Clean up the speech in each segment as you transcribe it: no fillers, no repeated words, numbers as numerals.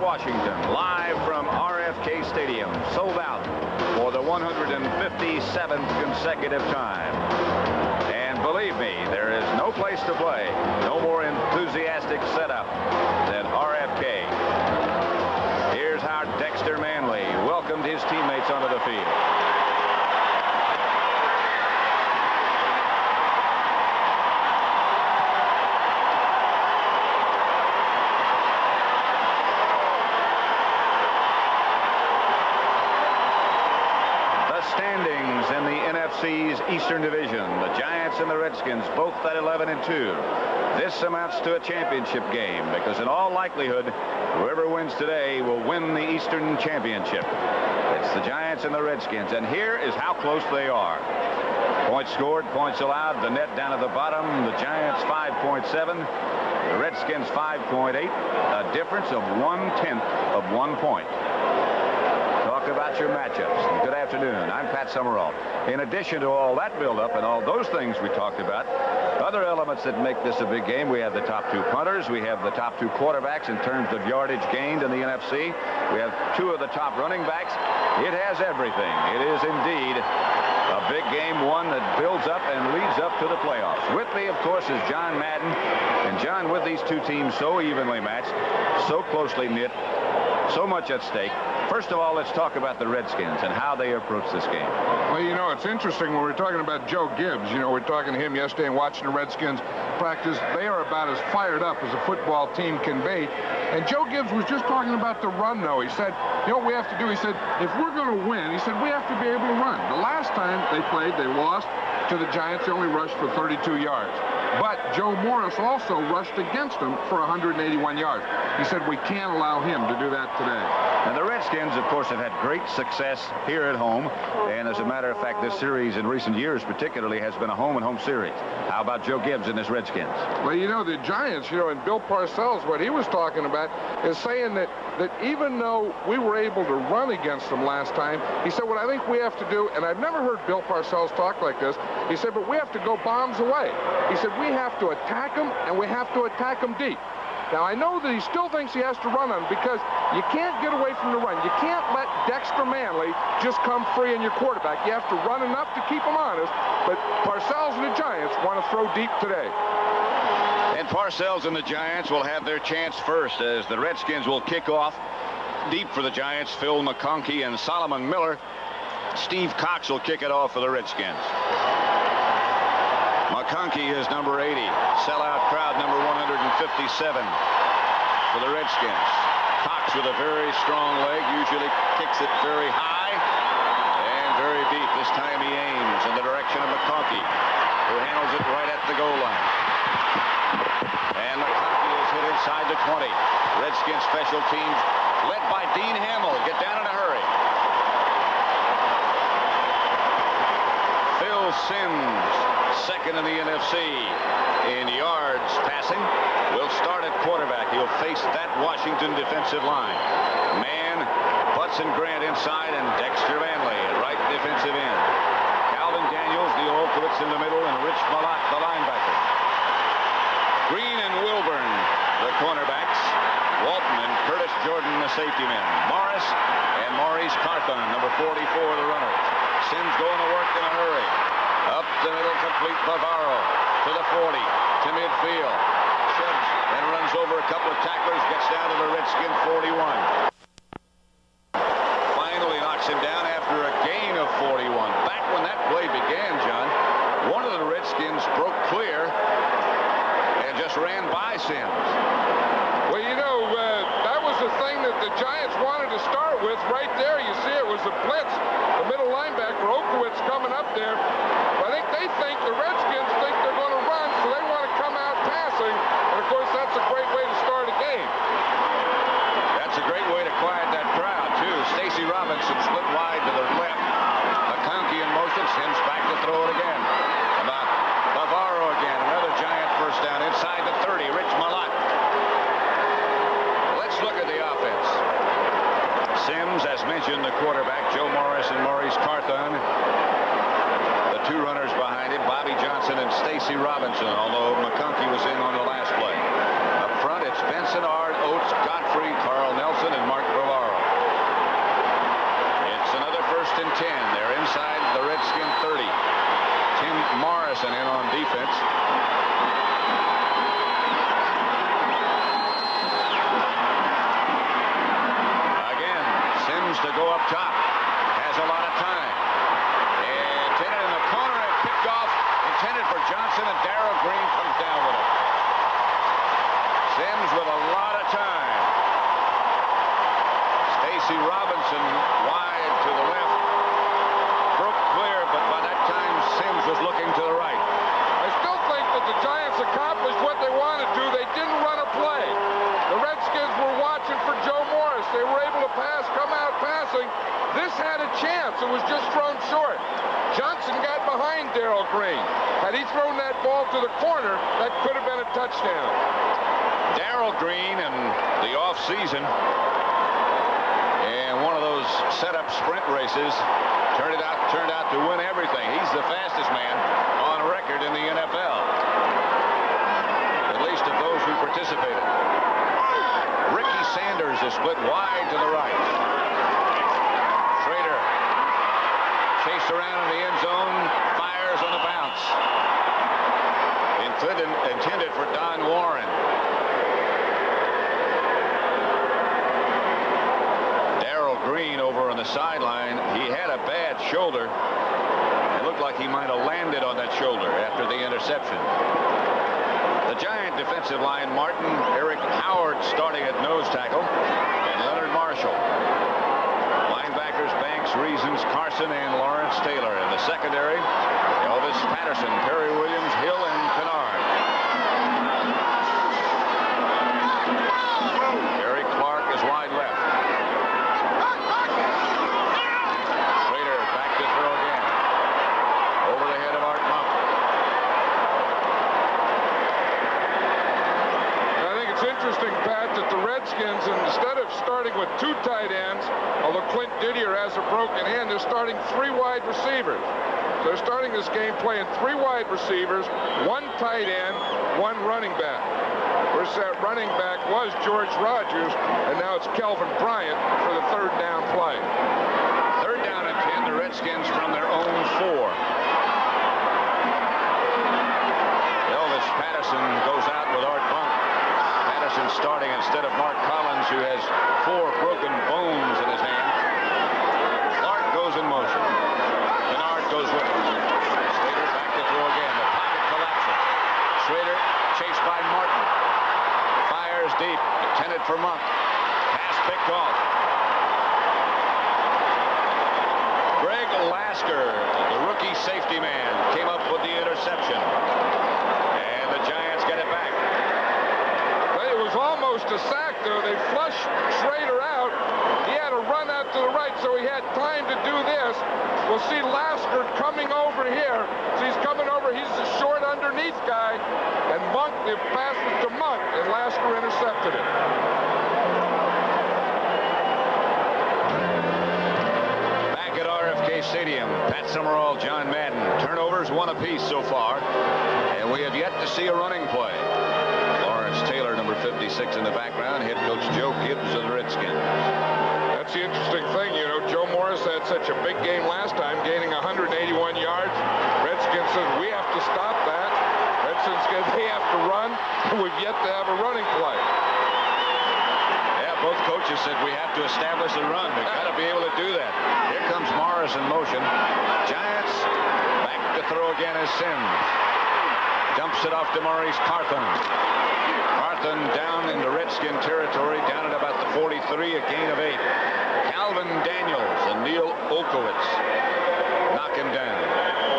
Washington, live from RFK Stadium, sold out for the 157th consecutive time. And believe me, there is no place to play, no more enthusiastic setup than RFK. Here's how Dexter Manley welcomed his teammates onto the field. Standings in the NFC's Eastern Division. The Giants and the Redskins both at 11-2. This amounts to a championship game because in all likelihood, whoever wins today will win the Eastern Championship. It's the Giants and the Redskins, and here is how close they are. Points scored, points allowed, the net down at the bottom. The Giants 5.7, the Redskins 5.8, a difference of 1/10 of 1 point. About your matchups. Good afternoon. I'm Pat Summerall. In addition to all that buildup and all those things we talked about, other elements that make this a big game, we have the top 2 punters, we have the top 2 quarterbacks in terms of yardage gained in the NFC, we have 2 of the top running backs. It has everything. It is indeed a big game, one that builds up and leads up to the playoffs. With me, of course, is John Madden. And John, with these 2 teams so evenly matched, so closely knit, so much at stake, first of all, let's talk about the Redskins and how they approach this game. Well, you know, it's interesting when we're talking about Joe Gibbs. You know, we're talking to him yesterday and watching the Redskins practice. They are about as fired up as a football team can be. And Joe Gibbs was just talking about the run, though. He said, you know what we have to do? He said, if we're going to win, he said, we have to be able to run. The last time they played, they lost to the Giants. They only rushed for 32 yards. But Joe Morris also rushed against them for 181 yards. He said, we can't allow him to do that today. And the Redskins, of course, have had great success here at home. And as a matter of fact, this series in recent years particularly has been a home-and-home series. How about Joe Gibbs and his Redskins? Well, you know, the Giants, you know, and Bill Parcells, what he was talking about is saying that even though we were able to run against them last time, he said, what I think we have to do, and I've never heard Bill Parcells talk like this, he said, but we have to go bombs away. He said, we have to attack them, and we have to attack them deep. Now, I know that he still thinks he has to run on because you can't get away from the run. You can't let Dexter Manley just come free in your quarterback. You have to run enough to keep him honest, but Parcells and the Giants want to throw deep today. And Parcells and the Giants will have their chance first as the Redskins will kick off deep for the Giants. Phil McConkey and Solomon Miller. Steve Cox will kick it off for the Redskins. McConkey is number 80. Sellout crowd number 157 for the Redskins. Cox with a very strong leg, usually kicks it very high and very deep. This time he aims in the direction of McConkey, who handles it right at the goal line. And McConkey is hit inside the 20. Redskins special teams led by Dean Hamill. Get down in a hurry. Phil Simms, second in the NFC in yards passing, will start at quarterback. He'll face that Washington defensive line. Man, Butson Grant inside, and Dexter Manley at right defensive end. Calvin Daniels, the Olkowitz in the middle, and Rich Malott, the linebacker. Green and Wilburn, the cornerbacks. Walton and Curtis Jordan, the safety men. Morris and Maurice Carthon, number 44, the runners. Sims going to work in a hurry. Up the middle, complete Bavaro to the 40, to midfield. Shoves and runs over a couple of tacklers, gets down to the Redskin 41. Finally knocks him down after a gain of 41. Back when that play began, John, one of the Redskins broke clear and just ran by Sims. Well, you know, that was the thing that the Giants wanted to start with right there. You see, it was a blitz. The middle linebacker, Olkowitz, coming up there. The Redskins think they're going to run, so they want to come out passing. And, of course, that's a great way to start a game. That's a great way to quiet that crowd, too. Stacy Robinson split wide to the left. McConkey in motion. Sims back to throw it again. Bavaro again. Another Giant first down inside the 30. Rich Malott. Let's look at the offense. Sims, as mentioned, the quarterback. Joe Morris and Maurice Carthon. The 2 runners behind him, Bobby Johnson and Stacy Robinson, although McConkey was in on the last play. Up front, it's Benson, Ard, Oates, Godfrey, Carl Nelson, and up top. Has a lot of time. Intended in the corner and picked off. Intended for Johnson, and Darrell Green comes down with it. Sims with a lot of time. Stacy Robinson wide to the left. Broke clear, but by that time Sims was looking to the right. I still think that the Giants accomplished what they wanted to. They didn't run a play. The Redskins were watching for Joe Morris. They were able to pass, come out passing. This had a chance. It was just thrown short. Johnson got behind Darrell Green. Had he thrown that ball to the corner, that could have been a touchdown. Darrell Green in the offseason in one of those setup sprint races turned out to win everything. He's the fastest man on record in the NFL, at least of those who participated. Ricky Sanders is split wide to the right. Schrader chased around in the end zone, fires on the bounce. Intended for Don Warren. Darrell Green over on the sideline. He had a bad shoulder. It looked like he might have landed on that shoulder after the interception. The Giant defensive line, Martin, Eric Howard starting at nose tackle, and Leonard Marshall. Linebackers, Banks, Reasons, Carson, and Lawrence Taylor. In the secondary, Elvis Patterson, Perry Williams, Hill, and Kennard. Gary Clark is wide left. Schrader back to throw again. Over the head of Art Monk. I think it's interesting, Pat, that the Redskins, instead of starting with 2 tight ends, although Clint Didier has a broken hand, they're starting 3 wide receivers. So they're starting this game playing 3 wide receivers, 1 tight end, 1 running back. First, that running back was George Rogers, and now it's Kelvin Bryant for the 3rd down play. 3rd down and 10, the Redskins from their own 4. Elvis Patterson goes out with Art Monk. Patterson starting instead of Mark Collins, who has 4 broken bones in his hand. Clark goes in motion. Kennard goes with him. Slater back to throw again. The pocket collapses. Schrader chased by Martin. Fires deep. Intended for Monk. Pass picked off. Greg Lasker, the rookie safety man, came up with the interception. And the Giants get it back. It was almost a sack, though. They flushed Schrader out. He had a run out to the right, so he had time to do this. We'll see Lasker coming over here. So he's coming over. He's the short underneath guy. And Monk, the pass was to Monk, and Lasker intercepted it. Back at RFK Stadium, Pat Summerall, John Madden. Turnovers 1 apiece so far. And we have yet to see a running play. Taylor, number 56 in the background, head coach Joe Gibbs of the Redskins. That's the interesting thing, you know. Joe Morris had such a big game last time, gaining 181 yards. Redskins says, we have to stop that. Redskins says they have to run, and we've yet to have a running play. Yeah, both coaches said we have to establish a run. We've got to be able to do that. Here comes Morris in motion. Giants back to throw again as Sims. Dumps it off to Maurice Carthon. Carthon down into Redskin territory, down at about the 43, a gain of 8. Calvin Daniels and Neil Olkowitz knock him down.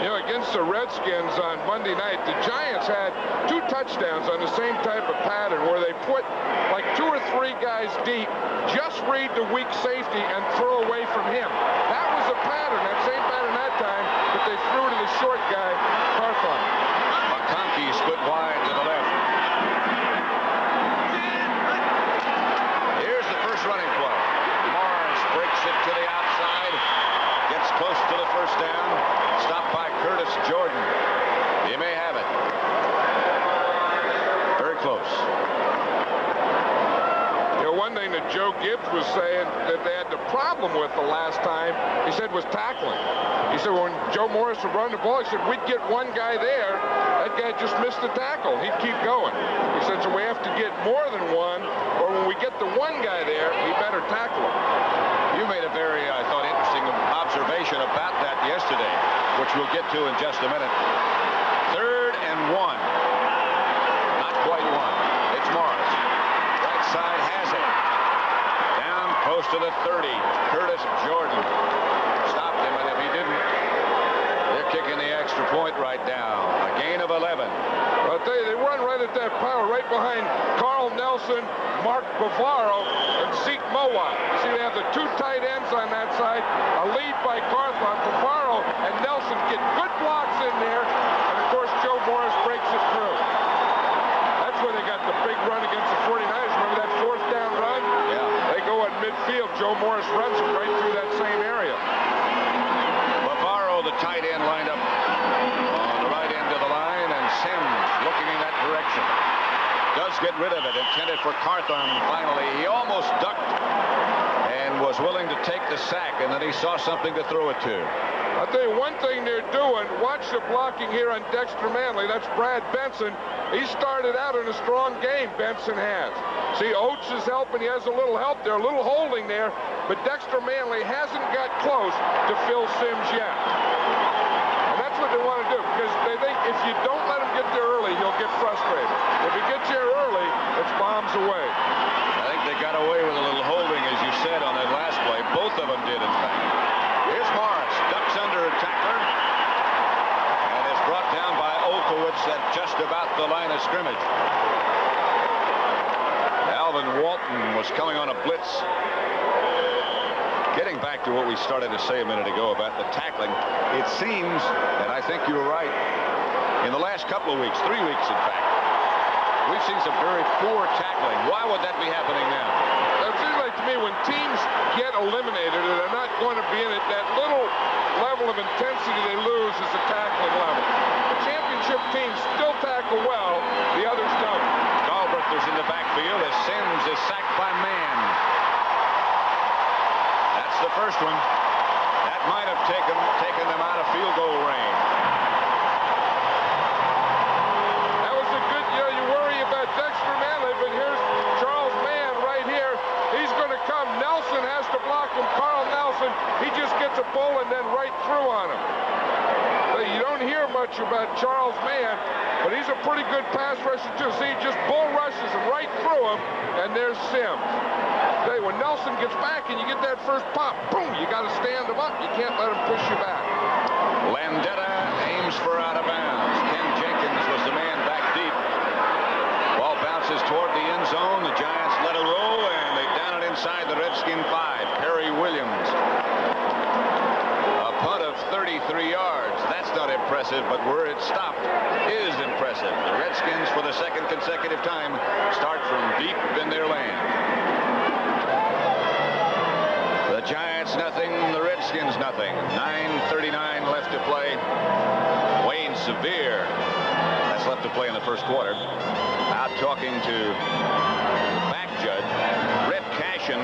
You know, against the Redskins on Monday night, the Giants had 2 touchdowns on the same type of pattern where they put like 2 or 3 guys deep, just read the weak safety and throw away from him. That was a pattern, that same pattern that time, but they threw to the short guy, Carthon. McConkey split wide to the left. Here's the first running play. Morris breaks it to the outside. Gets close to the 1st down. Stopped by Curtis Jordan. He may have it. Very close. You know, one thing that Joe Gibbs was saying that they had the problem with the last time, he said, was tackling. He said when Joe Morris would run the ball, he said, we'd get 1 guy there. That guy just missed the tackle. He'd keep going. He said, so we have to get more than 1, or when we get the 1 guy there, he better tackle him. You made a very, I thought, today, which we'll get to in just a minute. 3rd and 1. Not quite one. It's Morris. Right side has it. Down close to the 30. Curtis Jordan stopped him, and if he didn't, they're kicking the extra point right down. A gain of 11. I'll tell you, they run right at that power, right behind Carl Nelson, Mark Bavaro, and Zeke Mowat. You see, they have the 2 tight ends on that side. A lead by Carthon. Bavaro and Nelson get good blocks in there, and of course, Joe Morris breaks it through. That's where they got the big run against the 49ers. Remember that 4th down run? Yeah. They go at midfield. Joe Morris runs it right through that same area. Bavaro, the tight end, lined up on the right end of the line, and Sims looking in that direction. Does get rid of it, intended for Carthon. Finally, he almost ducked and was willing to take the sack, and then he saw something to throw it to. I'll tell you one thing they're doing. Watch the blocking here on Dexter Manley. That's Brad Benson. He started out in a strong game, Benson has. See, Oates is helping. He has a little help there, a little holding there, but Dexter Manley hasn't got close to Phil Sims yet. And that's what they want to do, because they think if you don't let him get there early, he'll get frustrated. If he gets here early, it's bombs away. I think they got away with a little holding, as you said, on that last play. Both of them did, in fact. Here's Morris. Ducks under a tackler. And is brought down by Olkowitz at just about the line of scrimmage. Alvin Walton was coming on a blitz. Getting back to what we started to say a minute ago about the tackling, it seems, and I think you were right, in the last couple of weeks, 3 weeks in fact, we've seen some very poor tackling. Why would that be happening now? It seems like to me when teams get eliminated and they're not going to be in it, that little level of intensity they lose is the tackling level. The championship teams still tackle well, the others don't. Galbraith is in the backfield as Sims is sacked by Mann. That's the first one. That might have taken them out of field goal range. That was a good, you worry about Dexter Manley, but here's Charles Mann right here. He's going to come. Nelson has to block him. Carl Nelson, he just gets a bull and then right through on him. But you don't hear much about Charles Mann, but he's a pretty good pass rusher too. See, he just bull rushes him right through him, and there's Sims. When Nelson gets back and you get that first pop, boom, you got to stand him up. You can't let him push you back. Landetta aims for out of bounds. Ken Jenkins was the man back deep. Ball bounces toward the end zone. The Giants let it roll, and they down it inside the Redskin 5. Perry Williams. A punt of 33 yards. That's not impressive, but where it stopped is impressive. The Redskins, for the 2nd consecutive time, start from deep in their land. The Giants nothing, the Redskins nothing. 9:39 left to play. Wayne Sevier, that's left to play in the first quarter, out talking to the back judge. Red Cashin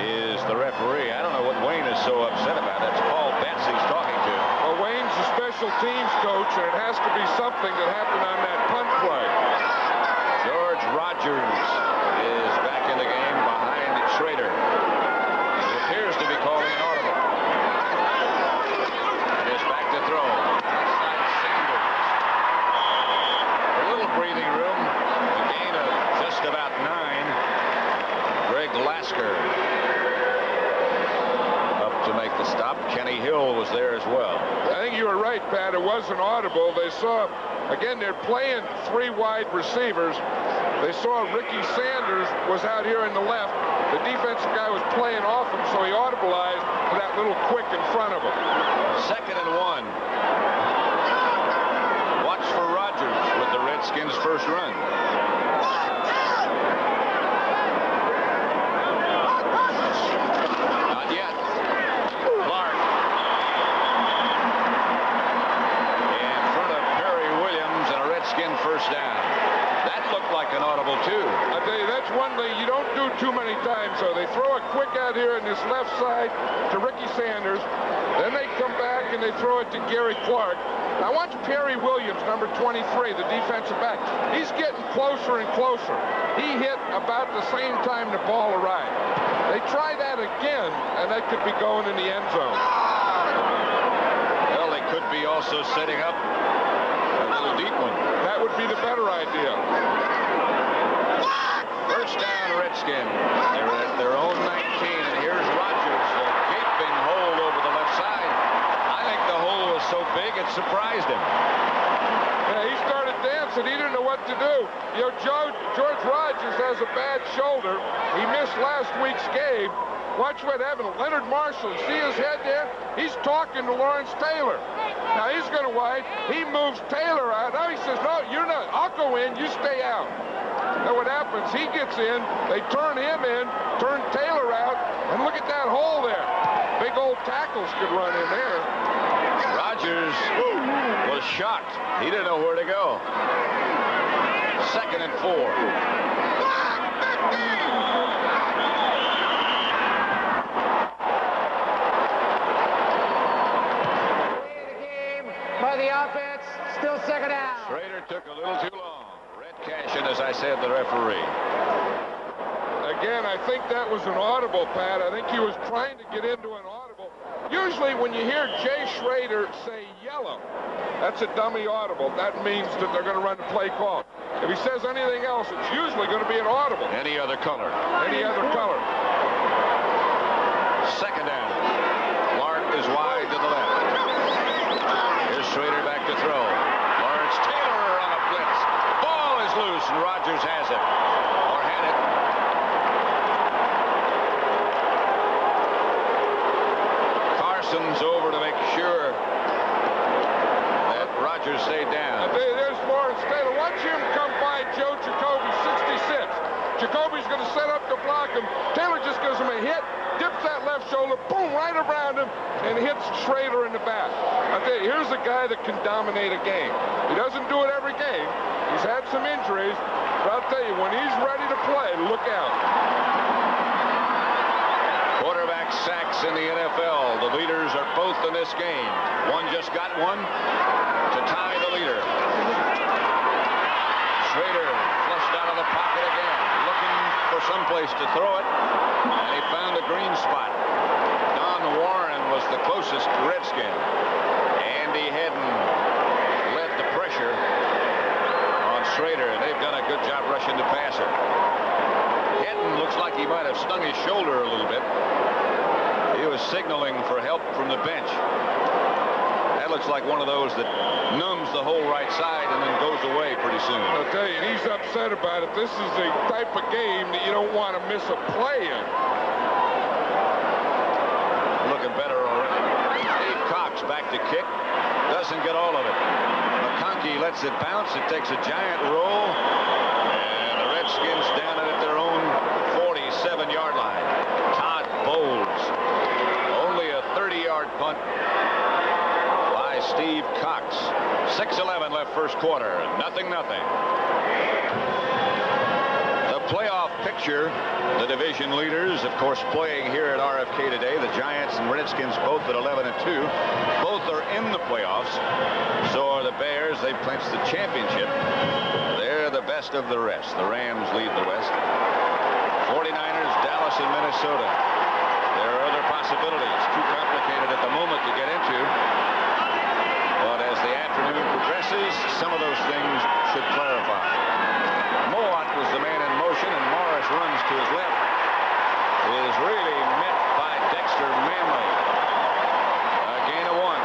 is the referee. I don't know what Wayne is so upset about. That's Paul Betts he's talking to. Well, Wayne's a special teams coach, and it has to be something that happened on that punt play. George Rogers is back in the game behind Schrader. Appears to be calling an audible. And is back to throw. Outside Sanders. A little breathing room. A gain of just about 9. Greg Lasker up to make the stop. Kenny Hill was there as well. I think you were right, Pat. It was an audible. They saw, again, they're playing 3 wide receivers. They saw Ricky Sanders was out here in the left. The defensive guy was playing off him, so he audibleized for that little quick in front of him. 2nd and 1. Watch for Rogers with the Redskins' first run. Not yet. Clark in front of Perry Williams and a Redskin first down. That looked like an audible, too. I tell you, that's one thing you don't do too many times. So they throw it quick out here in this left side to Ricky Sanders. Then they come back and they throw it to Gary Clark. Now watch Perry Williams, number 23, the defensive back. He's getting closer and closer. He hit about the same time the ball arrived. They try that again, and that could be going in the end zone. be also setting up a little deep one. That would be the better idea. First down, Redskins. They're at their own 19, and here's Rodgers, a gaping hole over the left side. I think the hole was so big it surprised him. Yeah, he started dancing. He didn't know what to do. You know, George Rodgers has a bad shoulder. He missed last week's game. Watch what happened. Leonard Marshall, see his head there? He's talking to Lawrence Taylor. Now he's going to wide. He moves Taylor out. Now he says, no, you're not. I'll go in. You stay out. Now what happens? He gets in. They turn him in, turn Taylor out, and look at that hole there. Big old tackles could run in there. Rodgers was shocked. He didn't know where to go. 2nd and 4. By the offense, still 2nd down. Schrader took a little too long. Red caution, as I said, the referee. Again, I think that was an audible, Pat. I think he was trying to get into an audible. Usually when you hear Jay Schrader say yellow, that's a dummy audible. That means that they're going to run the play call. If he says anything else, it's usually going to be an audible. Any other color. Any other color. 2nd down. Clark is wide to the left. Here's Schrader back to throw. Lawrence Taylor on a blitz. Ball is loose, and Rodgers has it. Or had it. Carson's over to make sure that Rodgers stayed down. There's Lawrence Taylor. Watch him come by Joe Jacoby, 66. Jacoby's going to set up to block him. Taylor just gives him a hit, dips that left shoulder, boom, right around him, and hits Schrader in the back. I tell you, here's a guy that can dominate a game. He doesn't do it every game. He's had some injuries, but I'll tell you, when he's ready to play, look out. Quarterback sacks in the NFL. The leaders are both in this game. One just got one to tie the leader. Schrader flushed out of the pocket again, looking for some place to throw it, and he found a green spot. Don Warren was the closest Redskin. Andy Hedden led the pressure on Schrader, and they've done a good job rushing the passer. Hedden looks like he might have stung his shoulder a little bit. He was signaling for help from the bench. That looks like one of those that numbs the whole right side and then goes away pretty soon. I'll tell you, he's upset about it. This is the type of game that you don't want to miss a play in. Looking better already. Steve Cox back to kick. Doesn't get all of it. McConkey lets it bounce. It takes a giant roll. And the Redskins down it at their own 47-yard line. Todd Bowles. Only a 30-yard punt by Steve Cox. 6:11 left first quarter. 0-0. The playoff picture, the division leaders, of course, playing here at RFK today. The Giants and Redskins both at 11-2. Both are in the playoffs. So are the Bears. They've clinched the championship. They're the best of the rest. The Rams lead the West. 49ers, Dallas, and Minnesota. There are other possibilities. Too complicated at the moment to get into. But as the afternoon progresses, some of those things should clarify. Mowat was the man in motion, and Morris runs to his left. It is really met by Dexter Manley. A gain of 1.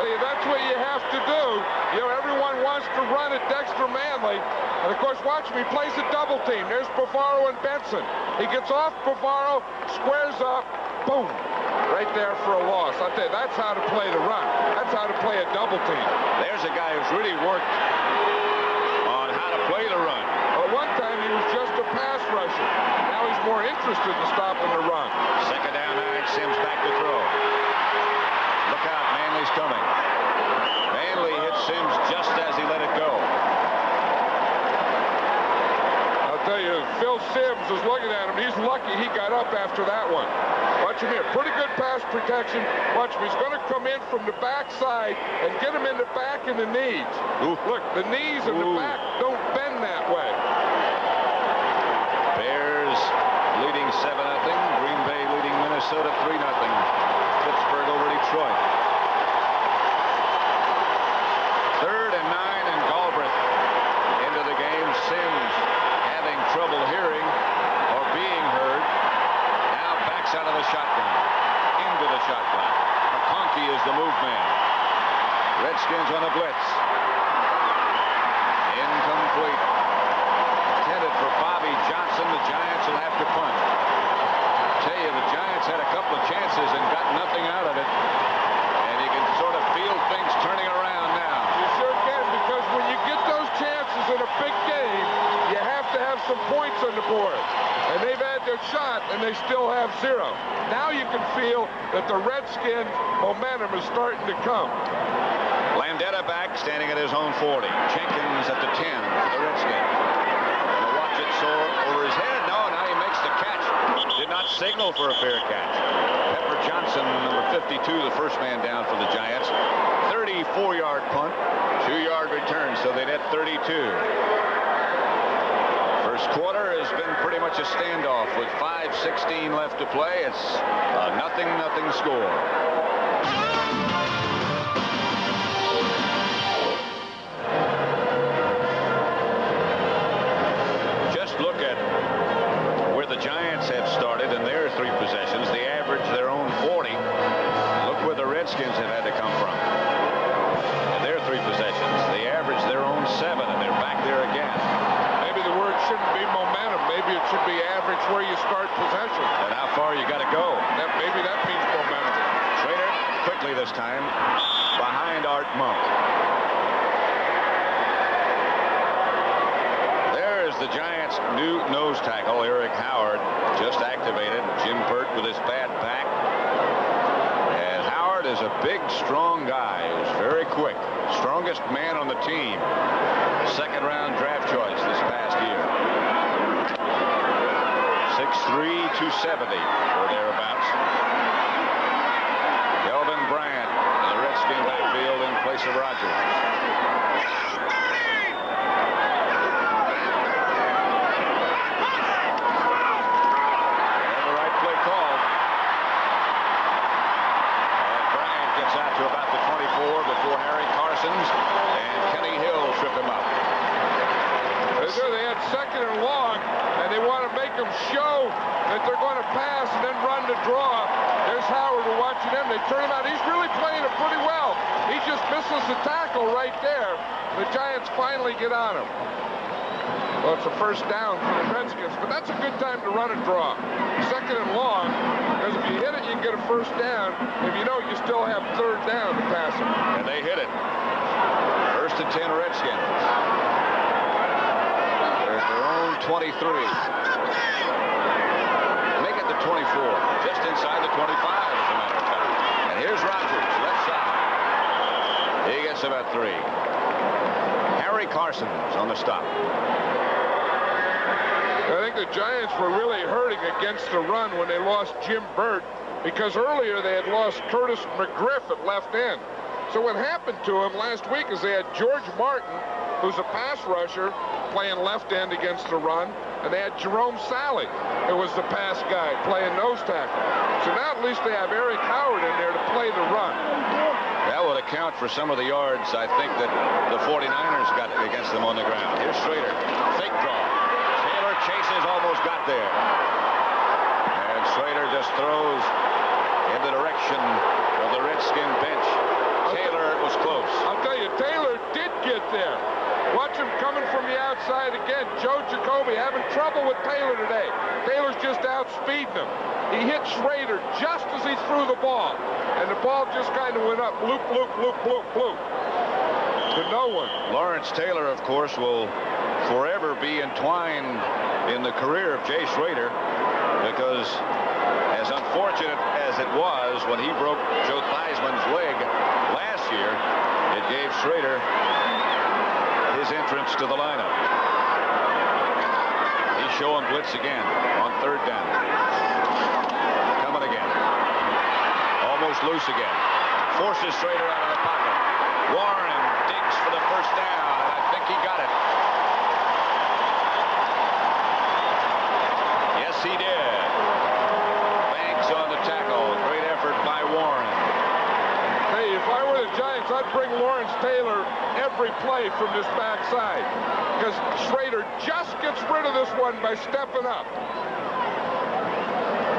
Hey, that's what you have to do. You know, everyone wants to run at Dexter Manley. And, of course, watch him. He plays a double team. There's Bavaro and Benson. He gets off Bavaro, squares up, boom. Right there for a loss. I tell you, that's how to play the run. That's how to play a double team. There's a guy who's really worked on how to play the run. Well, one time he was just a pass rusher. Now he's more interested in stopping the run. 2nd down, 9. Sims back to throw. Look out, Manley's coming. Manley hit Sims just as he let it go. I'll tell you, Phil Sims is looking at him. He's lucky he got up after that one. Watch him here. Pretty good pass protection. Watch him. He's going to come in from the backside and get him in the back and the knees. Ooh. Look, the knees and the back don't bend that way. Bears leading 7-0. Green Bay leading Minnesota 3-0. Pittsburgh over Detroit. Sims having trouble hearing or being heard. Now backs out of the shotgun. Into the shotgun. McConkey is the move man. Redskins on a blitz. Incomplete. Intended for Bobby Johnson. The Giants will have to punt. I tell you, the Giants had a couple of chances and got nothing out of it. And you can sort of feel things turning around now. You sure can, because when you get those chances in a big game, you have to have some points on the board. And they've had their shot, and they still have 0. Now you can feel that the Redskins' momentum is starting to come. Landeta back, standing at his own 40. Jenkins at the 10 for the Redskins. He'll watch it soar over his head. No, now he makes the catch. Did not signal for a fair catch. Pepper Johnson, number 52, the first man down for the Giants. 34-yard punt, 2-yard return, so they net 32. First quarter has been pretty much a standoff with 5:16 left to play. It's a 0-0 score. Just look at where the Giants have started in their 3 possessions. They average their own 40. Look where the Redskins have had to come from. In their 3 possessions, they average their own 7, and they're back there again. Maybe the word shouldn't be momentum. Maybe it should be average where you start possession. And how far you got to go. Maybe that means momentum. Schrader quickly this time behind Art Monk. There's the Giants' new nose tackle, Eric Howard, just activated. Jim Burt with his bad back. And Howard is a big, strong guy who's very quick. Strongest man on the team. Second-round draft choice this past year. 6'3", 270 or thereabouts. Kelvin Bryant in the Redskin backfield in place of Rogers. And the right play called. And Bryant gets out to about the 24 before Harry Carsons and Kenny Hill trip him up. They had second and long, and they want to make them show that they're going to pass and then run the draw. There's Howard. We're watching him. They turn him out. He's really playing it pretty well. He just misses the tackle right there. The Giants finally get on him. Well, it's a first down for the Redskins, but that's a good time to run a draw. Second and long, because if you hit it, you can get a first down. If you don't, you still have third down to pass it. And they hit it. First and 10 Redskins. There's their own 23. Make it the 24. Just inside the 25, as a matter of fact. And here's Rogers, left side. He gets about 3. Harry Carsons on the stop. I think the Giants were really hurting against the run when they lost Jim Burt, because earlier they had lost Curtis McGriff at left end. So what happened to him last week is they had George Martin, who's a pass rusher, playing left end against the run, and they had Jerome Salley, who was the pass guy, playing nose tackle. So now at least they have Eric Howard in there to play the run. That would account for some of the yards, I think, that the 49ers got against them on the ground. Here's Schrader. Fake draw. Taylor chases, almost got there. And Schrader just throws in the direction of the Redskin bench. Taylor was close. I'll tell you, Taylor did get there. Watch him coming from the outside again. Joe Jacoby having trouble with Taylor today. Taylor's just outspeeding him. He hit Schrader just as he threw the ball. And the ball just kind of went up. Bloop, bloop, bloop, bloop, bloop. To no one. Lawrence Taylor, of course, will forever be entwined in the career of Jay Schrader, because as unfortunate as it was when he broke Joe Theismann's leg last year, it gave Schrader his entrance to the lineup. He's showing blitz again on third down. Coming again. Almost loose again. Forces Schrader out of the pocket. Warren digs for the first down, and I think he got it. Yes, he did. Banks on the tackle. Great effort by Warren. Hey, if I were the Giants, I'd bring Lawrence Taylor every play from this backside, because Schrader just gets rid of this one by stepping up.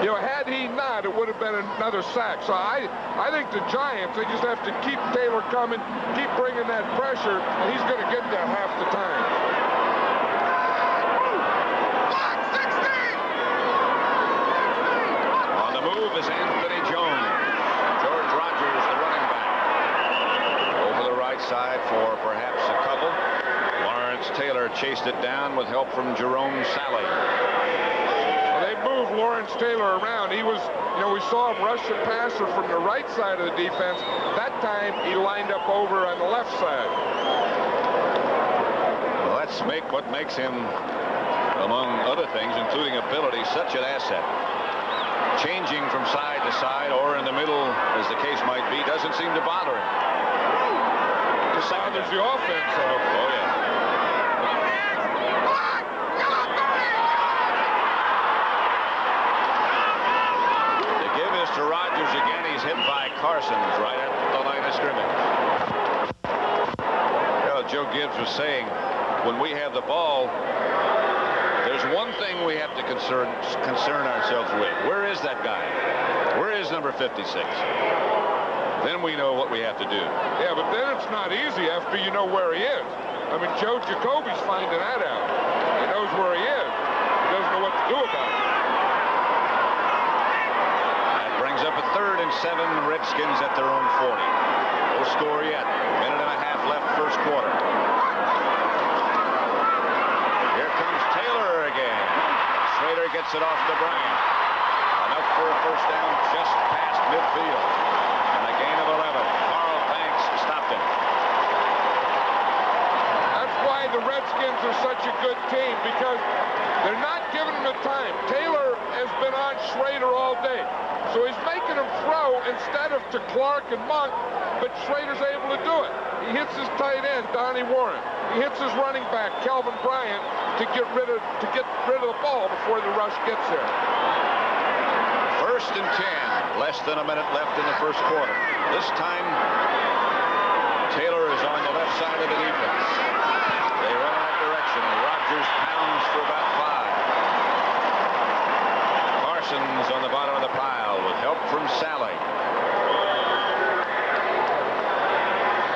You know, had he not, it would have been another sack. So I think the Giants, they just have to keep Taylor coming, keep bringing that pressure, and he's going to get there half the time. On the move is Anthony Jones. George Rogers, the running back. Over the right side for perhaps a couple. Lawrence Taylor chased it down with help from Jerome Salley. Move Lawrence Taylor around. He was, you know, we saw him rush the passer from the right side of the defense. That time he lined up over on the left side. Well, that's what makes him, among other things, including ability, such an asset. Changing from side to side or in the middle, as the case might be, doesn't seem to bother him. Just bothers the offense, though. Oh, yeah. To Rogers again, he's hit by Carsons right at the line of scrimmage. You know, Joe Gibbs was saying, when we have the ball, there's one thing we have to concern ourselves with. Where is that guy? Where is number 56? Then we know what we have to do. Yeah, but then it's not easy after you know where he is. I mean, Joe Jacoby's finding that out. He knows where he is. He doesn't know what to do about it. Up a 3rd and 7, Redskins at their own 40. No score yet. Minute and a half left, first quarter. Here comes Taylor again. Schrader gets it off to Bryant. Enough for a first down just past midfield. And a gain of 11. Carl Banks stopped him. That's why the Redskins are such a good team, because they're not giving him the time. Taylor has been on Schrader all day. So he's making him throw instead of to Clark and Monk, but Schrader's able to do it. He hits his tight end, Donnie Warren. He hits his running back, Kelvin Bryant, to get rid of the ball before the rush gets there. 1st and 10, less than a minute left in the first quarter. This time, Taylor is on the left side of the defense. They run in that direction. Rogers pounds for about 5. Carson's on the bottom of the pile with help from Salley.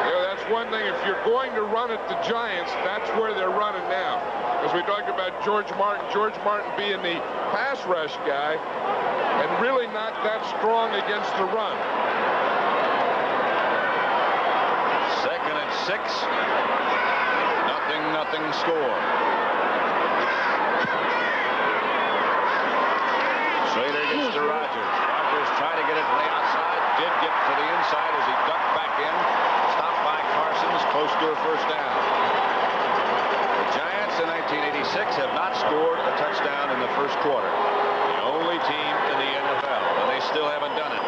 You know, that's one thing. If you're going to run at the Giants, that's where they're running now. As we talked about George Martin being the pass rush guy and really not that strong against the run. 2nd and 6. Nothing score. Schrader gets to Rogers. Rogers tried to get it to the outside. Did get to the inside as he ducked back in. Stopped by Carsons, close to a first down. The Giants in 1986 have not scored a touchdown in the first quarter. The only team in the NFL, and they still haven't done it.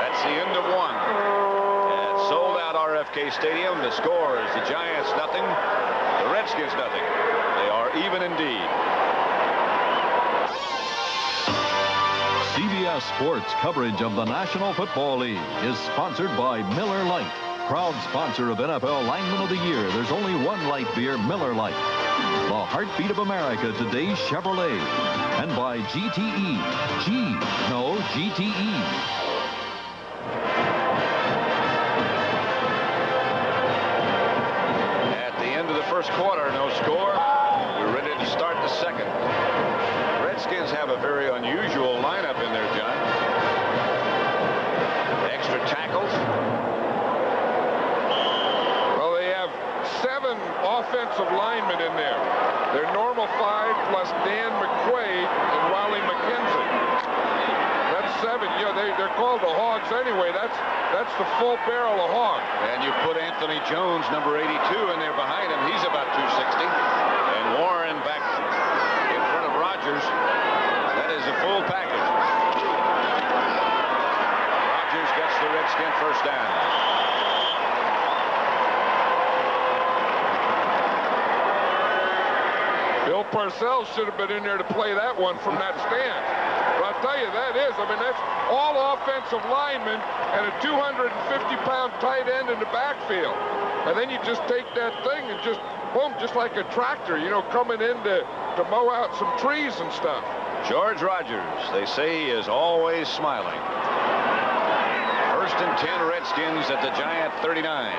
That's the end of one. And sold out RFK Stadium. The score is the Giants nothing, the Redskins nothing. They are even indeed. CBS Sports coverage of the National Football League is sponsored by Miller Lite, proud sponsor of NFL Lineman of the Year. There's only one light beer, Miller Lite. The heartbeat of America, today's Chevrolet. And by GTE. GTE. At the end of the first quarter, no score. We're ready to start the second. Redskins have a very unusual lineup in there, John. Extra tackles. Well, they have 7 offensive linemen in there. Their normal 5 plus Dan McQuaid and Wally McKenzie. That's 7. You know, they're called the Hogs anyway. That's the full barrel of Hog. And you put Anthony Jones, number 82, in there behind him. He's about 260. And Warren back in front of Rogers. That is a full package. Rogers gets the Redskin first down. Bill Parcells should have been in there to play that one from that stand. But I'll tell you, that is, I mean, that's all offensive linemen and a 250-pound tight end in the backfield. And then you just take that thing and just, boom, just like a tractor, you know, coming in to mow out some trees and stuff. George Rogers, they say, is always smiling. 1st and 10, Redskins at the Giant 39.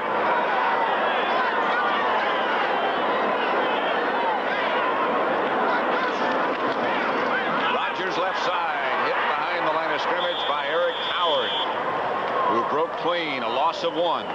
Rogers left side, hit behind the line of scrimmage by Eric Howard, who broke clean, a loss of 1.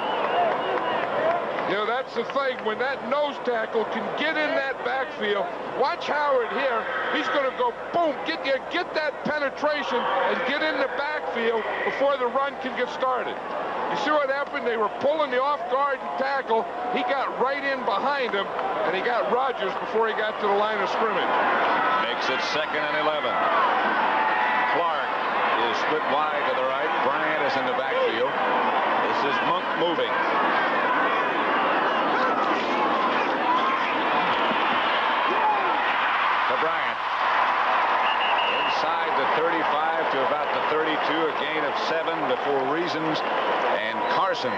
You know, that's the thing. When that nose tackle can get in that backfield, watch Howard here. He's going to go, boom, get that penetration and get in the backfield before the run can get started. You see what happened? They were pulling the off-guard tackle. He got right in behind him, and he got Rogers before he got to the line of scrimmage. Makes it 2nd and 11. Clark is split wide to the right. Bryant is in the backfield. This is Monk moving. Bryant inside the 35 to about the 32, a gain of 7 before Reasons and Carson,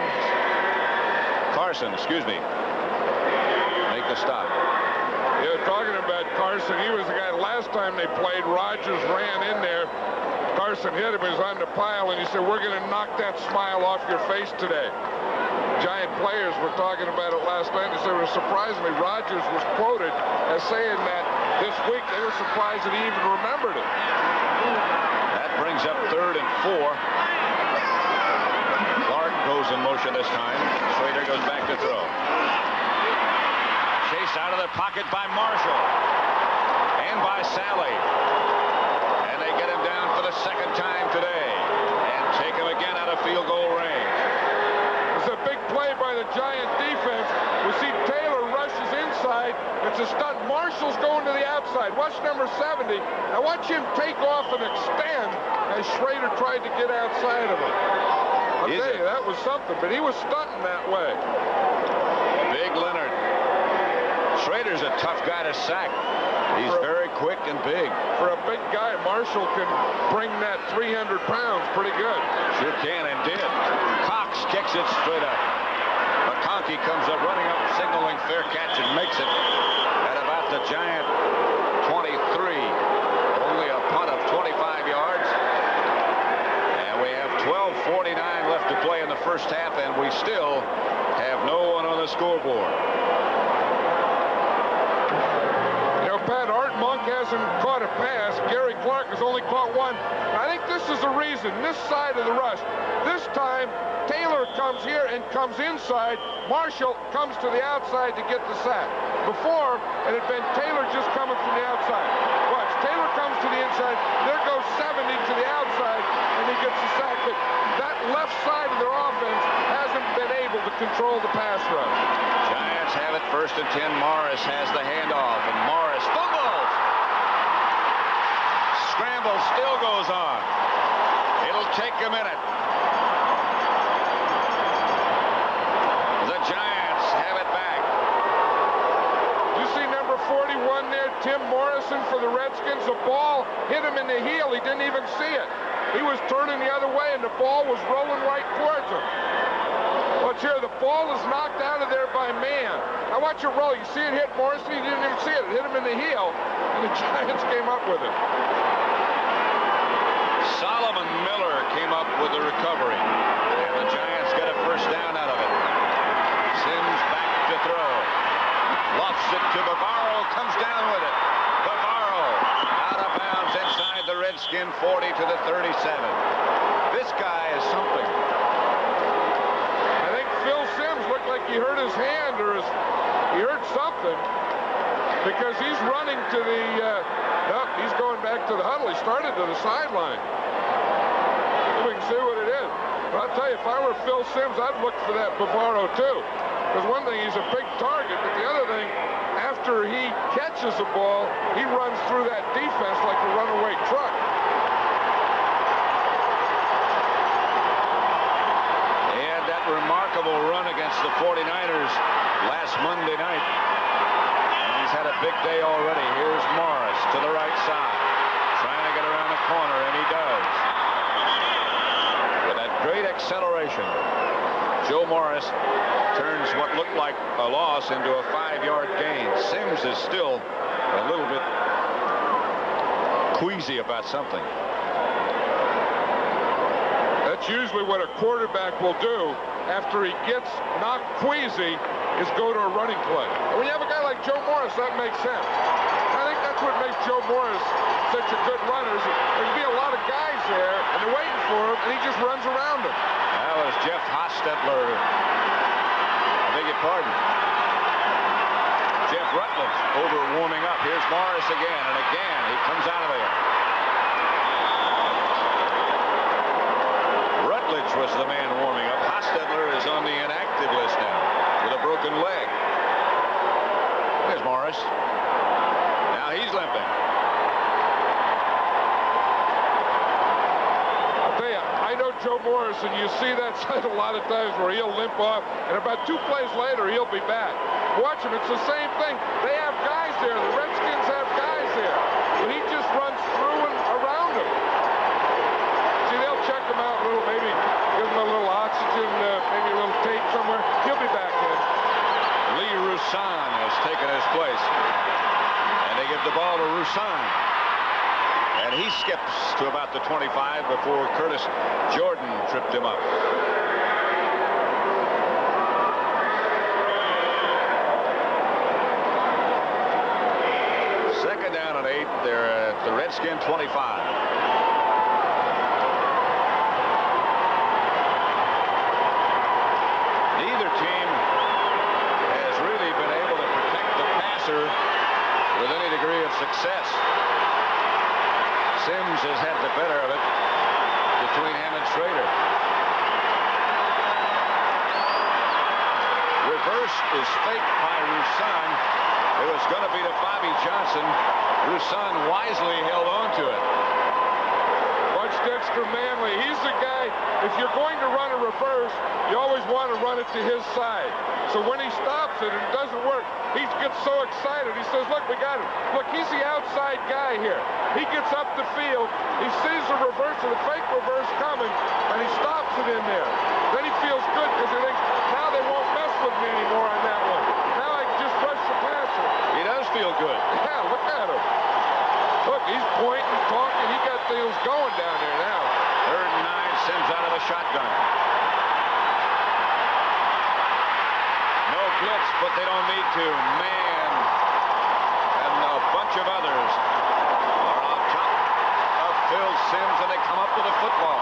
excuse me, make the stop. Yeah, talking about Carson, he was the guy last time they played. Rogers ran in there. Carson hit him, he was on the pile, and he said, we're going to knock that smile off your face today. Giant players were talking about it last night. They said it was surprisingly, Rogers was quoted as saying that this week they were surprised that he even remembered it. That brings up 3rd and 4. Clark goes in motion this time. Schrader goes back to throw. Chased out of the pocket by Marshall and by Sally. And they get him down for the 2nd time today and take him again out of field goal range. It's a big play by the Giant defense. We see Taylor rushes inside. It's a stunt. Marshall's going to the outside. Watch number 70. Now watch him take off and extend as Schrader tried to get outside of him. I'll tell you, that was something, but he was stunting that way. Big Leonard. Schrader's a tough guy to sack. He's very quick and big. For a big guy, Marshall can bring that 300 pounds pretty good. Sure can and did. Cox kicks it straight up. McConkey comes up running up, signaling fair catch and makes it at about the Giant 23. Only a punt of 25 yards. And we have 12:49 left to play in the first half, and we still have no one on the scoreboard. Pat, Art Monk hasn't caught a pass. Gary Clark has only caught one. I think this is the reason, this side of the rush. This time, Taylor comes here and comes inside. Marshall comes to the outside to get the sack. Before, it had been Taylor just coming from the outside. Watch, Taylor comes to the inside. There goes 70 to the outside, and he gets the sack. But that left side of their offense hasn't been able to control the pass rush. Giants have it 1st and 10. Morris has the handoff, and Morris fumbles. Scramble still goes on. It'll take a minute. The Giants have it back. You see number 41 there, Tim Morrison for the Redskins. The ball hit him in the heel. He didn't even see it. He was turning the other way, and the ball was rolling right towards him. Watch here, the ball is knocked out of there by man. Now watch it roll. You see it hit Morrison? He didn't even see it. It hit him in the heel, and the Giants came up with it. Solomon Miller came up with the recovery, and the Giants get a first down out of it. Sims back to throw. Lofts it to Bavaro, comes down with it. Bavaro out of bounds inside the Redskin 40 to the 37. This guy is something. I think Phil Sims looked like he hurt his hand or he hurt something because he's running to the, nope, he's going back to the huddle. He started to the sideline. We can see what it is. But I'll tell you, if I were Phil Sims, I'd look for that Bavaro too. Because one thing, he's a big target, but the other thing, after he catches the ball, he runs through that defense like a runaway truck. He had that remarkable run against the 49ers last Monday night. And he's had a big day already. Here's Morris to the right side, trying to get around the corner, and he does. With that great acceleration, Joe Morris turns what looked like a loss into a 5-yard gain. Sims is still a little bit queasy about something. That's usually what a quarterback will do after he gets knocked queasy, is go to a running play. And when you have a guy like Joe Morris, that makes sense. I think that's what makes Joe Morris such a good runner. There can be a lot of guys there, and they're waiting for him, and he just runs around them. That was Jeff Hostetler. I beg your pardon. Jeff Rutledge over warming up. Here's Morris again, and again he comes out of there. Rutledge was the man warming up. Hostetler is on the inactive list now with a broken leg. There's Morris. Now he's limping. I'll tell you, I know Joe Morris, and you see that side a lot of times where he'll limp off, and about 2 plays later, he'll be back. Watch him. It's the same thing. They have guys there. The Redskins have guys there. But he just runs through and around them. See, they'll check him out a little, maybe give him a little oxygen, maybe a little tape somewhere. He'll be back in. Lee Roussan has taken his place. And they give the ball to Roussan. And he skips to about the 25 before Curtis Jordan tripped him up. Second down and 8. They're at the Redskin 25. Neither team has really been able to protect the passer with any degree of success. Sims has had the better of it between him and Schrader. Reverse is faked by Roussan. It was going to be to Bobby Johnson. Roussan wisely held on to it. Watch Dexter Manley. He's the guy, if you're going to run a reverse, you always want to run it to his side. So when he stops it and it doesn't work, he gets so excited. He says, look, we got him. Look, he's the outside guy here. He gets up the field. He sees the reverse or the fake reverse coming, and he stops it in there. Then he feels good because he thinks, now they won't mess with me anymore on that one. Now I can just rush the passer. He does feel good. Yeah, look at him. Look, he's pointing, talking. He got things going down there now. 3rd and 9, Sims out of the shotgun. No blitz, but they don't need to. Man and a bunch of others are on top of Phil Sims, and they come up with a football.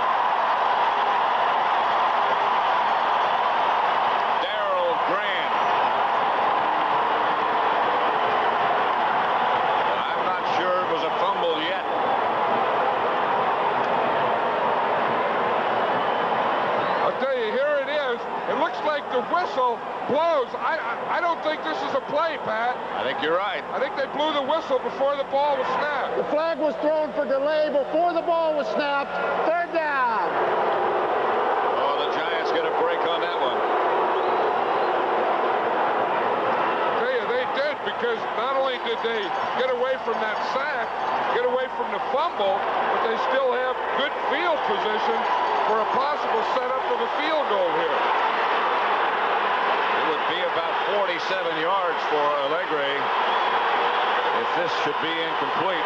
Darrell Grant. I'm not sure it was a fumble yet. I'll tell you, here it is. It looks like the whistle blows. I don't think this is a play, Pat. I think you're right. I think they blew the whistle before the ball was snapped. The flag was thrown for delay before the ball was snapped. 3rd down. Oh, the Giants get a break on that one. I'll tell you, they did, because not only did they get away from that sack, get away from the fumble, but they still have good field position for a possible setup of a field goal here. It would be about 47 yards for Allegre if this should be incomplete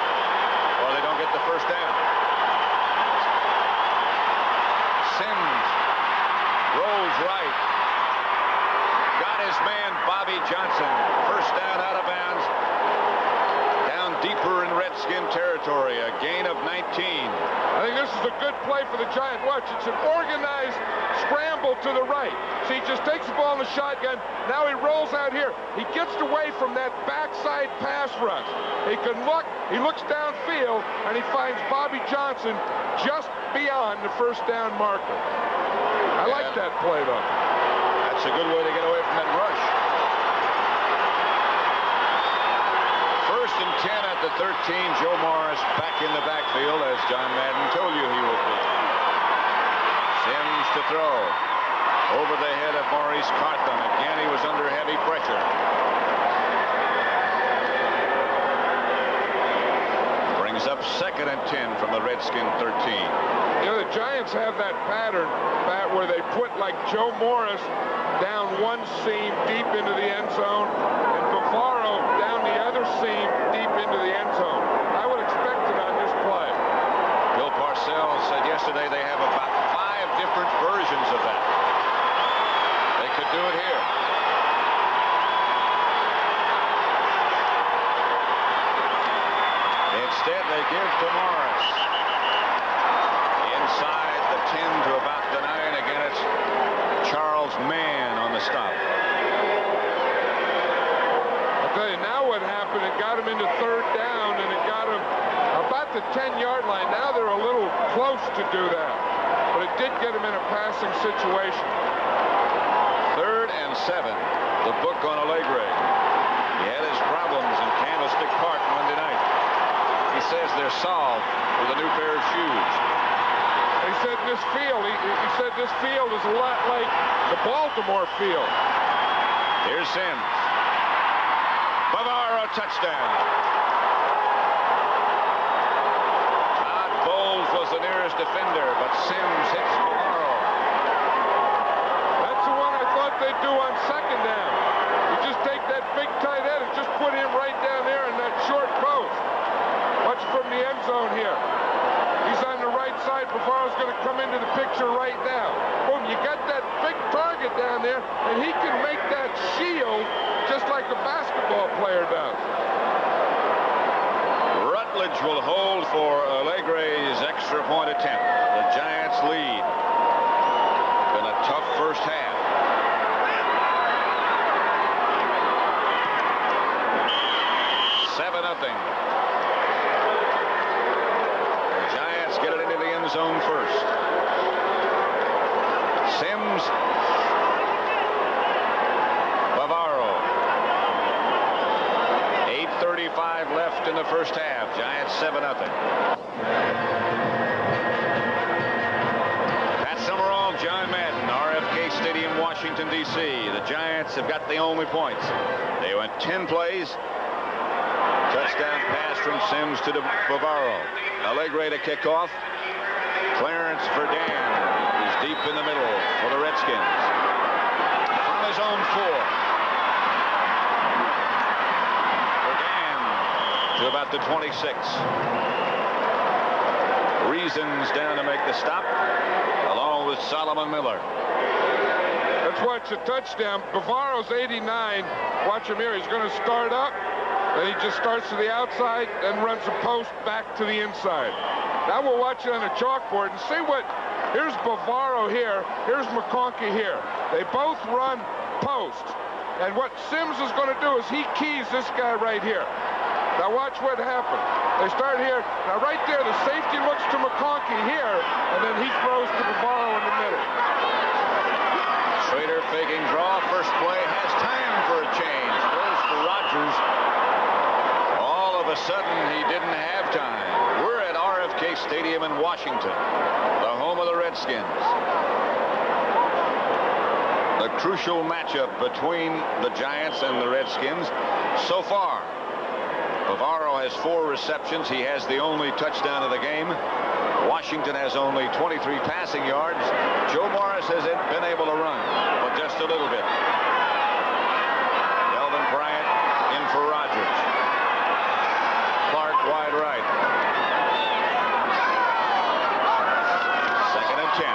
or they don't get the first down. Sims rolls right. Got his man Bobby Johnson. First down out of bounds. Down deeper in Redskin territory. A gain of 19. I think this is a good play for the Giants. Watch, it's an organized scramble to the right. See, he just takes the ball in the shotgun. Now he rolls out here. He gets away from that backside pass rush. He can look. He looks downfield, and he finds Bobby Johnson just beyond the first down marker. I like that play, though. That's a good way to get away from that rush. 1st and 10 at the 13. Joe Morris back in the backfield, as John Madden told you he would be. Sims to throw. Over the head of Maurice Carthon. Again, he was under heavy pressure. brings up 2nd and 10 from the Redskin 13. You know, the Giants have that pattern, Pat, where they put, like, Joe Morris down one seam deep into the end zone and Bavaro down the other seam deep into the end zone. I would expect it on this play. Bill Parcells said yesterday they have about 5 different versions of that. They could do it here. Instead, they give to Morris. Inside the 10 to about the 9. Again, it's Charles Mann on the stop. I'll tell you, now what happened, it got him into 3rd down, and it got him about the 10-yard line. Now they're a little close to do that, but it did get him in a passing situation. 3rd and 7, the book on Allegre. He had his problems in Candlestick Park Monday night. He says they're solved with a new pair of shoes. He said this field, he said this field is a lot like the Baltimore field. Here's Sims. Bavaro touchdown. Todd Bowles was the nearest defender, but Sims hits Bavaro. That's the one I thought they'd do on 2nd down. You just take that big tight end and just put him right down there in that short post. Watch from the end zone here. He's on the right side. Bavaro's going to come into the picture right now. Boom, you got that big target down there, and he can make that shield just like a basketball player does. Rutledge will hold for Allegre's extra point attempt. The Giants lead. Been a tough first half. Nothing. The Giants get it into the end zone first. Sims. Bavaro. 8:35 left in the first half. Giants 7-0. Pat Summerall, John Madden, RFK Stadium, Washington, D.C. The Giants have got the only points. They went 10 plays. Touchdown pass from Sims to Bavaro. Allegre to kick off. Clarence Verdun is deep in the middle for the Redskins. From his own 4. Verdun to about the 26. Reasons down to make the stop, along with Solomon Miller. Let's watch the touchdown. Bavaro's 89. Watch him here. He's going to start up. Then he just starts to the outside and runs a post back to the inside. Now we'll watch it on a chalkboard and see what. Here's Bavaro here. Here's McConkey here. They both run post. And what Sims is going to do is he keys this guy right here. Now watch what happens. They start here. Now right there, the safety looks to McConkey here, and then he throws to Bavaro in the middle. Schrader faking draw. First play has time for a change. Throws to Rogers. All of a sudden, he didn't have time. We're at RFK Stadium in Washington, the home of the Redskins. The crucial matchup between the Giants and the Redskins so far. Bavaro has 4 receptions. He has the only touchdown of the game. Washington has only 23 passing yards. Joe Morris has been able to run, but just a little bit. Melvin Bryant in for Rogers. Clark wide right. 2nd and 10.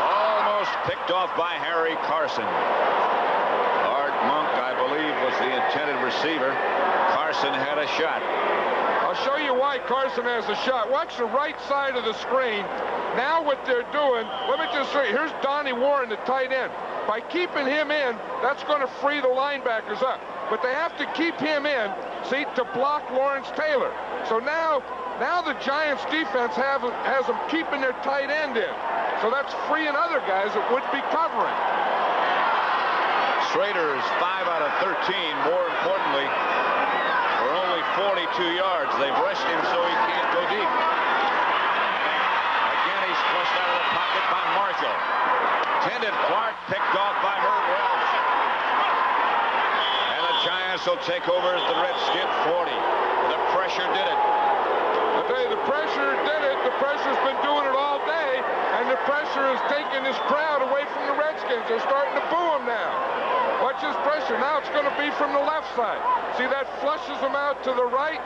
Almost picked off by Harry Carson. Art Monk, I believe, was the intended receiver. Carson had a shot. I'll show you why Carson has a shot. Watch the right side of the screen. Now what they're doing, let me just say, here's Donnie Warren, the tight end. By keeping him in, that's going to free the linebackers up. But they have to keep him in, see, to block Lawrence Taylor. So now the Giants defense has them keeping their tight end in. So that's freeing other guys that would be covering. Schrader is 5 out of 13. More importantly, for only 42 yards. They've rushed him so he can't go deep. Again, he's flushed out of the pocket by Marshall. Tended Clark, picked off by Herb Welch. And the Giants will take over at the Redskin 40. The pressure did it. I tell you, the pressure did it. The pressure's been doing it all day, and the pressure is taking this crowd away from the Redskins. They're starting to boo them now. Watch this pressure. Now it's going to be from the left side. See, that flushes him out to the right.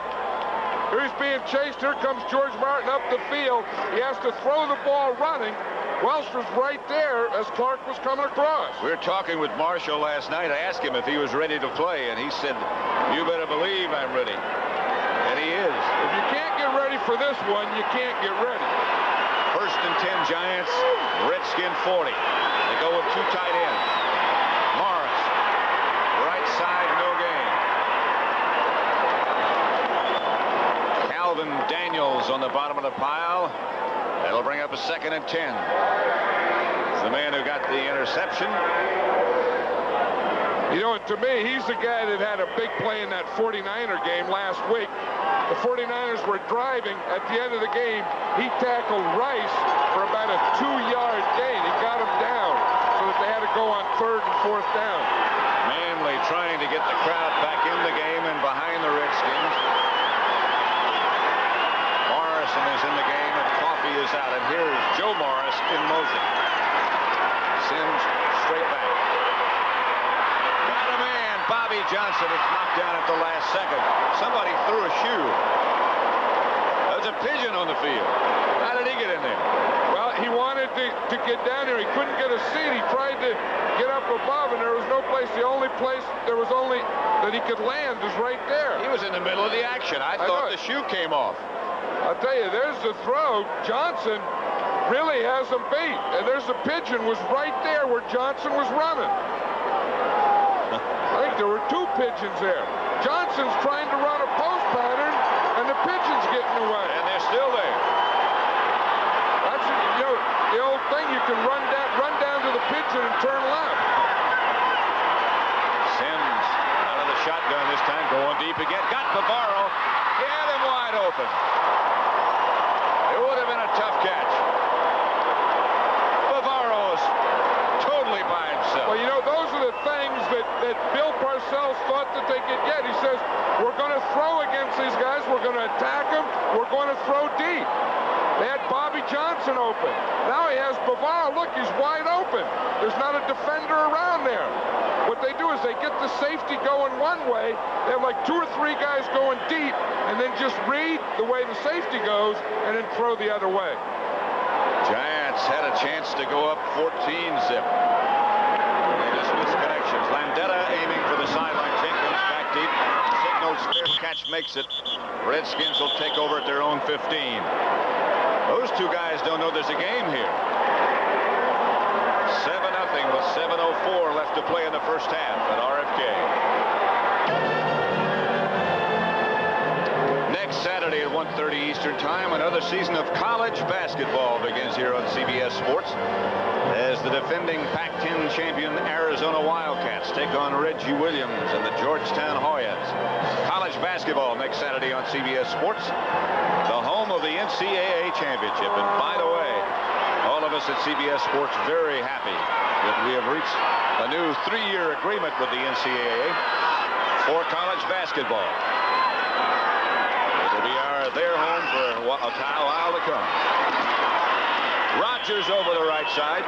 Here he's being chased. Here comes George Martin up the field. He has to throw the ball running. Welsh was right there as Clark was coming across. We were talking with Marshall last night. I asked him if he was ready to play, and he said, "You better believe I'm ready." And he is. If you can't get ready for this one, you can't get ready. 1st and 10 Giants, Redskin 40. They go with 2 tight ends. Morris, right side, no gain. Calvin Daniels on the bottom of the pile. That'll bring up a 2nd and 10. It's the man who got the interception. You know, to me, he's the guy that had a big play in that 49er game last week. The 49ers were driving. At the end of the game, he tackled Rice for about a 2-yard gain. He got him down so that they had to go on 3rd and 4th down. Manley trying to get the crowd back in the game and behind the Redskins. Morrison is in the game and Coffey is out. And here's Joe Morris in motion. Sims straight back. Got a man. Bobby Johnson. It's knocked down at the last second. Somebody threw a shoe. There's a pigeon on the field. How did he get in there? Well, he wanted to get down there. He couldn't get a seat. He tried to get up above, and there was no place. The only place there was only that he could land is right there. He was in the middle of the action. I thought the shoe came off. I'll tell you, there's the throw. Johnson really has him beat. And there's the pigeon was right there where Johnson was running. I think there were 2 pigeons there. Johnson's trying to run a post pattern, and the pigeon's getting away. And they're still there. That's, you know, the old thing, you can run down to the pigeon and turn left. Sims out of the shotgun this time, going deep again. Got Bavaro. He had him wide open. It would have been a tough catch. Bavaro's totally by himself. Well, you know, those are the things that Bill Parcells thought that they could get. He says, we're going to throw against these guys. We're going to attack them. We're going to throw deep. They had Bobby Johnson open. Now he has Bavaro. Look, he's wide open. There's not a defender around there. What they do is they get the safety going one way. They have like 2 or 3 guys going deep, and then just read the way the safety goes and then throw the other way. Giants had a chance to go up 14-zip. They just missed connections. Landetta aiming for the sideline. Jenkins back deep. Signals fair catch makes it. Redskins will take over at their own 15. Those 2 guys don't know there's a game here. 7-0 with 7:04 left to play in the first half at RFK. Next Saturday at 1:30 Eastern Time, another season of college basketball begins here on CBS Sports as the defending Pac-10 champion Arizona Wildcats take on Reggie Williams and the Georgetown Hoyas. College basketball next Saturday on CBS Sports, the home of the NCAA championship. And by the way, all of us at CBS Sports very happy that we have reached a new 3-year agreement with the NCAA for college basketball. It'll be their home for a while to come. Rogers over the right side.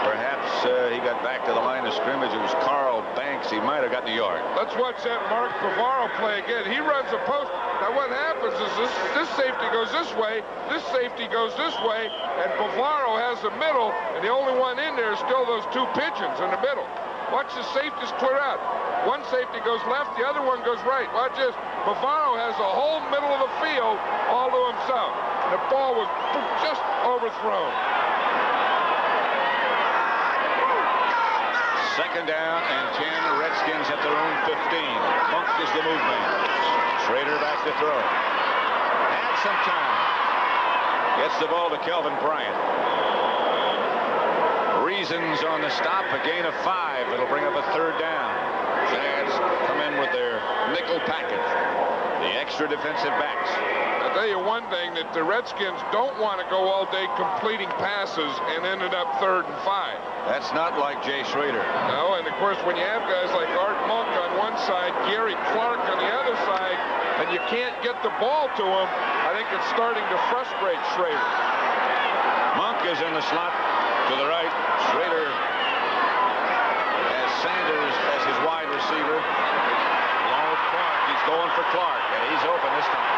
Perhaps he got back to the line of scrimmage. It was Carl Banks. He might have gotten a yard. Let's watch that Mark Bavaro play again. He runs a post. Now what happens is this safety goes this way, this safety goes this way, and Bavaro has the middle, and the only one in there is still those 2 pigeons in the middle. Watch the safeties clear out. One safety goes left, the other one goes right. Watch this. Bavaro has the whole middle of the field all to himself. And the ball was just overthrown. 2nd down and 10. The Redskins at their own 15. Monk is the movement. Schrader back to throw. Had some time. Gets the ball to Kelvin Bryant. Reasons on the stop. A gain of 5. It'll bring up a 3rd down. Giants come in with their nickel package. The extra defensive backs. I'll tell you one thing, that the Redskins don't want to go all day completing passes and ended up 3rd and 5. That's not like Jay Schrader. No, and of course, when you have guys like Art Monk on one side, Gary Clark on the other side, and you can't get the ball to him, I think it's starting to frustrate Schrader. Monk is in the slot to the right. Schrader has Sanders as his wide receiver. Along with Clark. He's going for Clark, and he's open this time.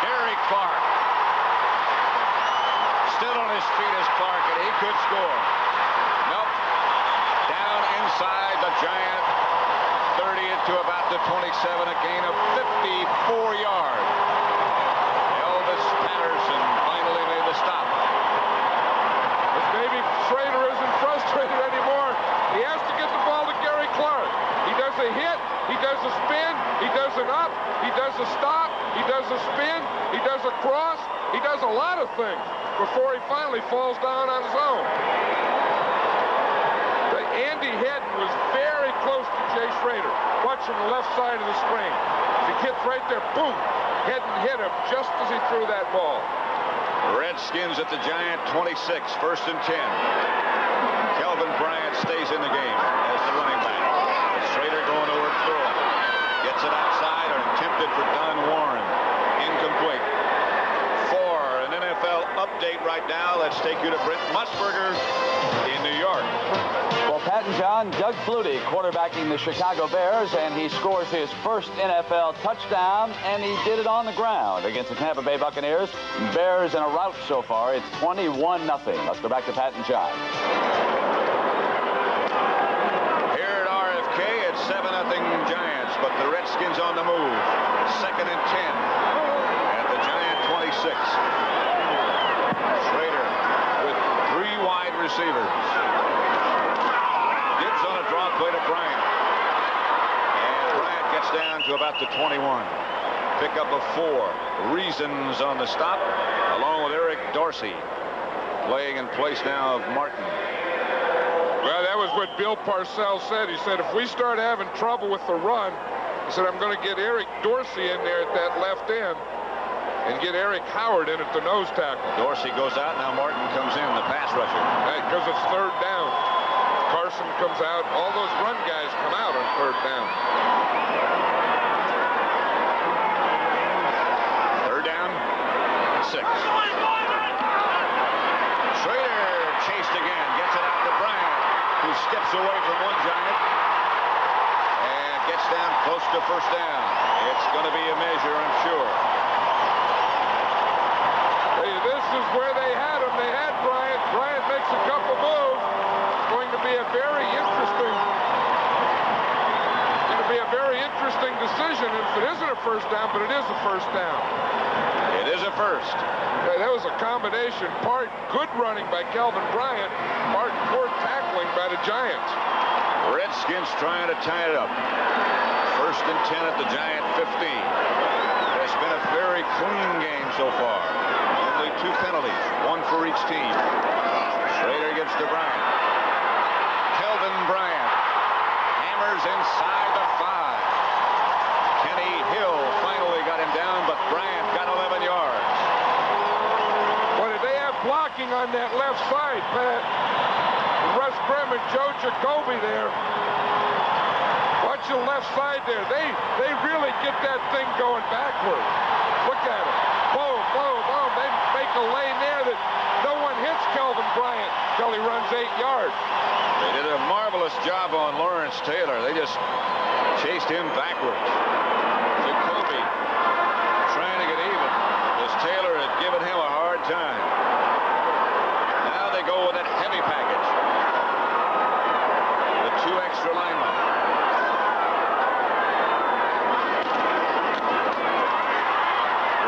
Gary Clark. Still on his feet is Clark, and he could score. Nope. Down inside the Giant 30 to about the 27, a gain of 54 yards. Elvis Patterson finally made the stop. But maybe Schrader isn't frustrated anymore. He has to get the ball to Gary Clark. He does a hit, he does a spin, he does an up, he does a stop, he does a spin, he does a cross, he does a lot of things before he finally falls down on his own. Andy Hedden was very close to Jay Schrader. Watch from the left side of the screen. He hits right there, boom. Hedden hit him just as he threw that ball. Redskins at the Giant 26, 1st and 10. Kelvin Bryant stays in the game as the running back. Schrader going to work through it. Gets it outside or attempted for Don Warren. Incomplete. For an NFL update right now, let's take you to Brent Musburger in New York. Well, Pat and John, Doug Flutie quarterbacking the Chicago Bears, and he scores his first NFL touchdown, and he did it on the ground against the Tampa Bay Buccaneers. Bears in a rout so far. It's 21-0. Let's go back to Pat and John. Here at RFK, it's 7-0 Giants, but the Redskins on the move. 2nd and 10 at the Giant 26. Schrader with 3 wide receivers. Gibbs on a draw play to Bryant. And Bryant gets down to about the 21. Pickup of 4. Reasons on the stop, along with Eric Dorsey. Playing in place now of Martin. Well, that was what Bill Parcells said. He said, if we start having trouble with the run, he said, I'm going to get Eric Dorsey in there at that left end and get Eric Howard in at the nose tackle. Dorsey goes out. Now Martin comes in, the pass rusher. Because it's 3rd down. Carson comes out. All those run guys come out on 3rd down. 3rd down, 6. Schrader chased again. Gets it out to Bryant, who skips away from one Giant and gets down close to 1st down. It's going to be a measure, I'm sure. Hey, this is where they had him. They had Bryant. Bryant makes a couple moves. It's going to be a very interesting decision if it isn't a 1st down, but it is a 1st down. It is a 1st. Okay, that was a combination. Part good running by Kelvin Bryant, part poor tackling by the Giants. Redskins trying to tie it up. 1st and 10 at the Giant 15. It's been a very clean game so far. Only 2 penalties, 1 for each team. Schrader gets to Bryant. Kelvin Bryant hammers inside the 5. Kenny Hill finally got him down, but Bryant got 11 yards. What did they have blocking on that left side, Pat? Russ Grimm and Joe Jacoby there. Watch the left side there. They really get that thing going backwards. Look at it. Boom, boom, boom. They make a lane there that no one hits Kelvin Bryant until he runs 8 yards. They did a marvelous job on Lawrence Taylor. They just chased him backwards. Jacoby trying to get even as Taylor had given him a hard time. Now they go with that heavy package. The 2 extra linemen.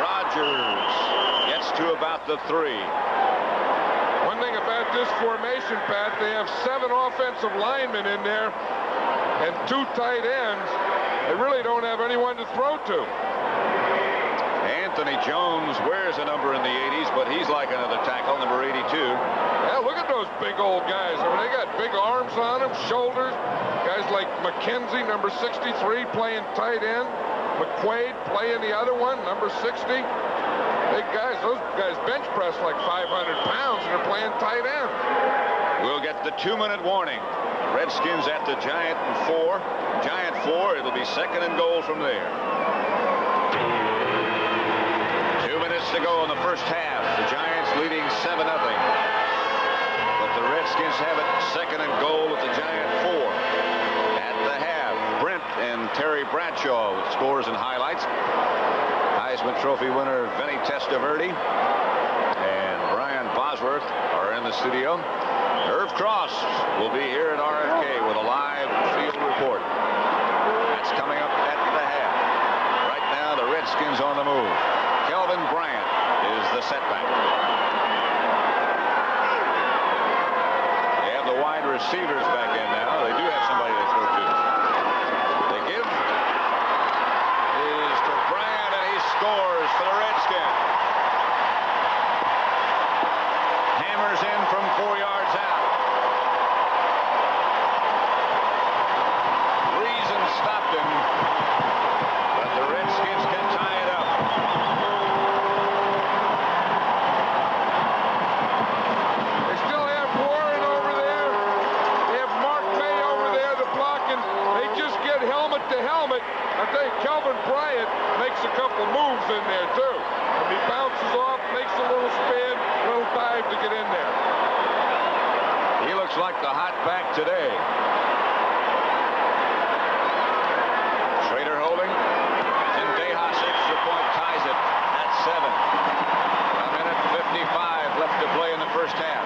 Rodgers gets to about the 3. One thing about this formation, Pat, they have 7 offensive linemen in there and 2 tight ends. They really don't have anyone to throw to. Anthony Jones wears a number in the 80s, but he's like another tackle, number 82. Yeah, look at those big old guys. I mean, they got big arms on them, shoulders. Guys like McKenzie, number 63, playing tight end. McQuaid playing the other one, number 60. Big guys. Those guys bench press like 500 pounds and are playing tight end. We'll get the 2-minute warning. Redskins at the Giant and 4. Giant 4. It'll be second and goal from there. 2 minutes to go in the first half. The Giants leading 7-0. But the Redskins have it second and goal at the Giant 4. At the half, Brent and Terry Bradshaw with scores and highlights. Heisman Trophy winner Vinny Testaverde and Brian Bosworth are in the studio. Irv Cross will be here at RFK with a live field report. That's coming up at the half. Right now, the Redskins on the move. Kelvin Bryant is the setback. They have the wide receivers back in now. They do have somebody to throw to. The give is to Bryant, and he scores for the Redskins. Hammers in from 4 yards out. Stopped him, but the Redskins can tie it up. They still have Warren over there. They have Mark May over there, the blocking. They just get helmet to helmet. I think Kelvin Bryant makes a couple moves in there, too. He bounces off, makes a little spin, a little dive to get in there. He looks like the hot back today. Ties it at 7. A minute 55 left to play in the first half.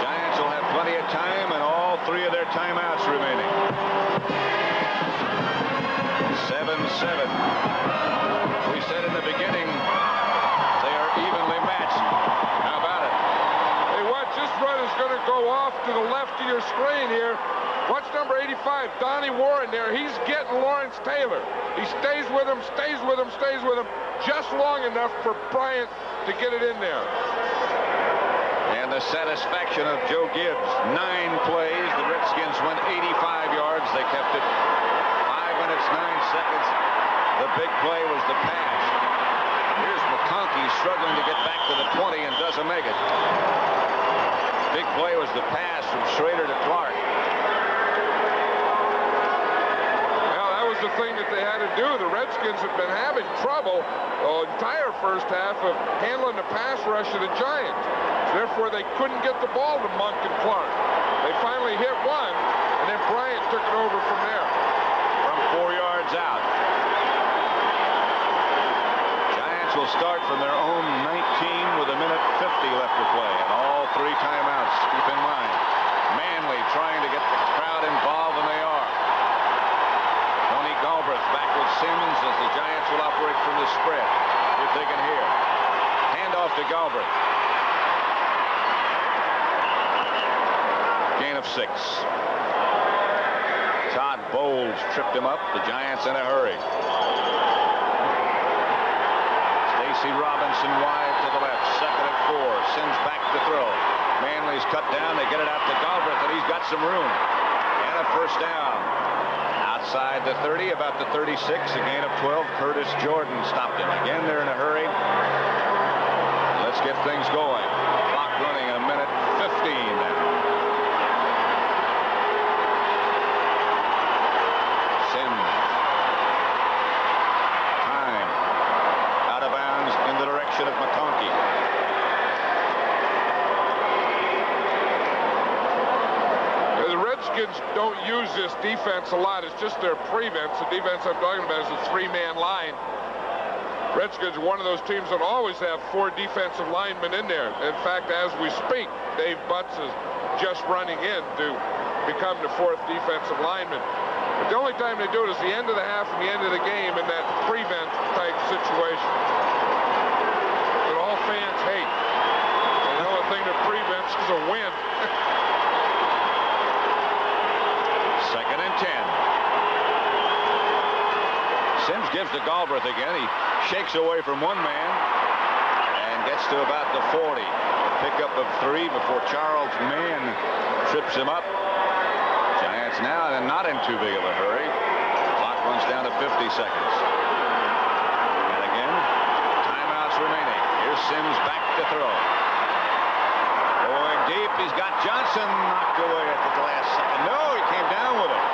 Giants will have plenty of time and all 3 of their timeouts remaining. 7-7. We said in the beginning they are evenly matched. How about it? Hey, watch, this run is going to go off to the left of your screen here. Watch number 85, Donnie Warren there. He's getting Lawrence Taylor. He stays with him, stays with him, stays with him, just long enough for Bryant to get it in there. And the satisfaction of Joe Gibbs. 9 plays. The Redskins went 85 yards. They kept it 5 minutes, 9 seconds. The big play was the pass. Here's McConkey struggling to get back to the 20 and doesn't make it. Big play was the pass from Schrader to Clark. The thing that they had to do. The Redskins had been having trouble the entire first half of handling the pass rush of the Giants. Therefore, they couldn't get the ball to Monk and Clark. They finally hit one, and then Bryant took it over from there. From 4 yards out. Giants will start from their own 19 with a minute 50 left to play, and all 3 timeouts. Keep in mind, Manley trying to get the crowd involved, and they are. Galbraith back with Simmons as the Giants will operate from the spread. If they can hear. Handoff to Galbraith. Gain of 6. Todd Bowles tripped him up. The Giants in a hurry. Stacy Robinson wide to the left. Second and 4. Sims back to throw. Manley's cut down. They get it out to Galbraith, and he's got some room. And a first down. Outside the 30, about the 36, a gain of 12. Curtis Jordan stopped him. Again, they're in a hurry. Let's get things going. Clock running a minute 15 now. Sims. Time. Out of bounds in the direction of McConkey. Redskins don't use this defense a lot. It's just their prevents. The defense I'm talking about is a 3-man line. Redskins are one of those teams that always have 4 defensive linemen in there. In fact, as we speak, Dave Butts is just running in to become the 4th defensive lineman. But the only time they do it is the end of the half and the end of the game in that prevent type situation that all fans hate. And the only thing that prevents is a win. Second and 10. Sims gives to Galbraith again. He shakes away from one man and gets to about the 40. Pickup of 3 before Charles Mann trips him up. Giants now not in too big of a hurry. Clock runs down to 50 seconds. And again, timeouts remaining. Here's Sims back to throw. Going deep. He's got Johnson knocked away at the last second. No, he came down with it.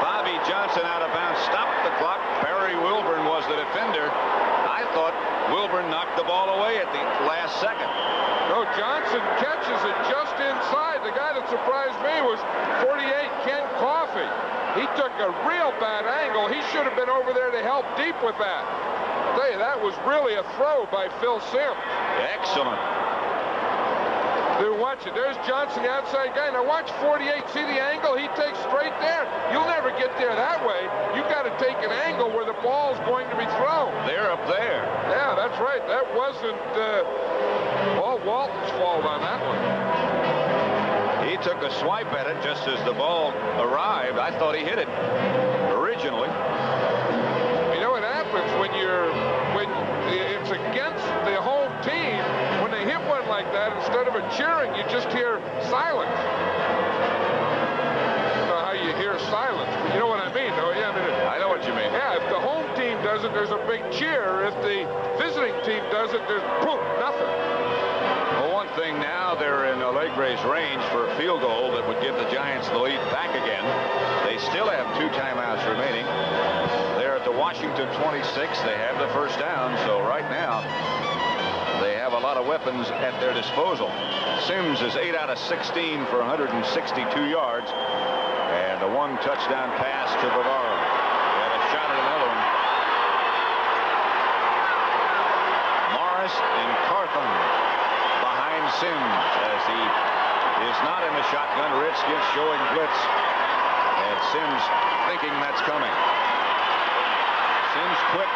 Bobby Johnson out of bounds. Stopped the clock. Barry Wilburn was the defender. I thought Wilburn knocked the ball away at the last second. No, Johnson catches it just inside. The guy that surprised me was 48 Ken Coffey. He took a real bad angle. He should have been over there to help deep with that. I'll tell you, that was really a throw by Phil Sims. Excellent. Dude, watch it. There's Johnson, the outside guy. Now watch 48. See the angle he takes straight there? You'll never get there that way. You've got to take an angle where the ball's going to be thrown. They're up there. Yeah, that's right. That wasn't all Walton's fault on that one. He took a swipe at it just as the ball arrived. I thought he hit it originally. You know what happens when it's against the home team? When they hit one like that, instead of a cheering, you just hear silence. I don't know how you hear silence, but you know what I mean, don't you? I know what you mean. Yeah, if the home team does it, there's a big cheer. If the visiting team does it, there's poof, nothing. Well, one thing now, they're in Allegre's range for a field goal that would give the Giants the lead back again. They still have 2 timeouts remaining. They're at the Washington 26. They have the first down, so right now they have a lot of weapons at their disposal. Sims is 8 out of 16 for 162 yards. And the 1 touchdown pass to Bavaro. They had a shot at another one. Morris and Carthon behind Sims as he is not in the shotgun. Redskins showing blitz. And Sims thinking that's coming. Sims quick.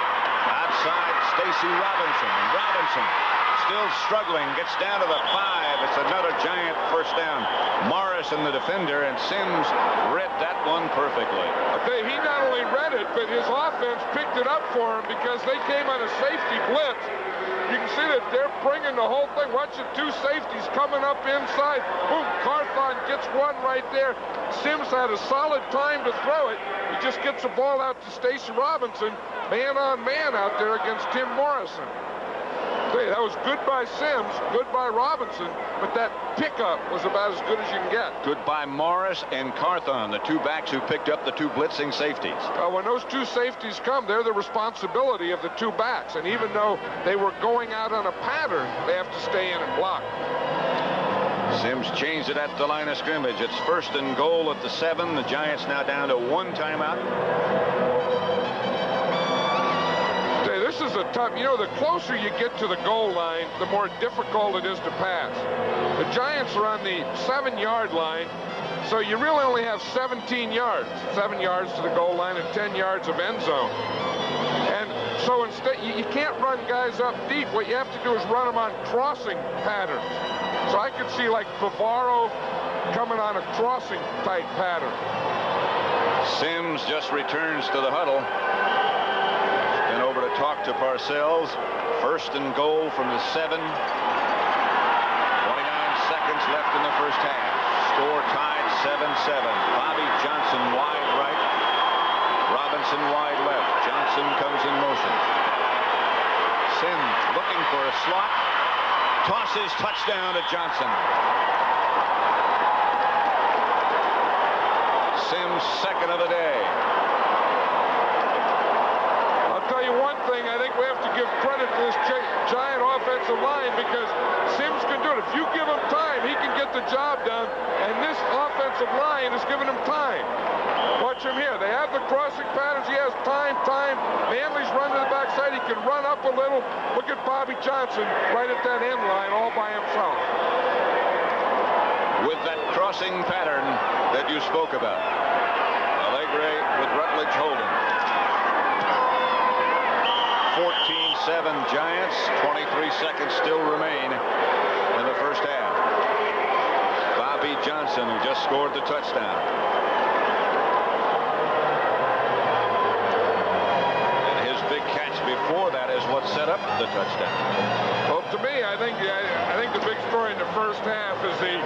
Outside, Stacy Robinson. And Robinson still struggling. Gets down to the 5. It's another Giant first down. Morris and the defender, and Sims read that one perfectly. Okay, he not only read it, but his offense picked it up for him because they came on a safety blitz. You can see that they're bringing the whole thing. Watch the 2 safeties coming up inside. Boom, Carthon gets one right there. Sims had a solid time to throw it. He just gets the ball out to Stacy Robinson, man on man out there against Tim Morrison. Hey, that was good by Sims, good by Robinson, but that pickup was about as good as you can get. Good by Morris and Carthon, the 2 backs who picked up the 2 blitzing safeties. When those 2 safeties come, they're the responsibility of the 2 backs. And even though they were going out on a pattern, they have to stay in and block. Sims changed it at the line of scrimmage. It's 1st and goal at the 7. The Giants now down to 1 timeout. This is a tough, the closer you get to the goal line, the more difficult it is to pass. The Giants are on the 7-yard line, so you really only have 17 yards. 7 yards to the goal line and 10 yards of end zone. And so instead, you can't run guys up deep. What you have to do is run them on crossing patterns. So I could see like Bavaro coming on a crossing type pattern. Sims just returns to the huddle. Then over to talk to Parcells. 1st and goal from the 7. 29 seconds left in the first half. Score tied 7-7. Bobby Johnson wide right. Robinson wide left. Johnson comes in motion. Sims looking for a slot. Tosses, touchdown to Johnson. Sims' 2nd of the day. I'll tell you one thing, I think we have to give credit to this Giant offensive line because Sims can do it. If you give him time, he can get the job done, and this offensive line is giving him time. Watch him here. They have the crossing patterns. He has time. Manley's run to the backside. He can run up a little. Look at Bobby Johnson right at that end line all by himself. With that crossing pattern that you spoke about. Allegre with Rutledge holding. 14-7 Giants. 23 seconds still remain in the first half. Bobby Johnson, who just scored the touchdown. And his big catch before that is what set up the touchdown. Well, to me, I think the big story in the first half is the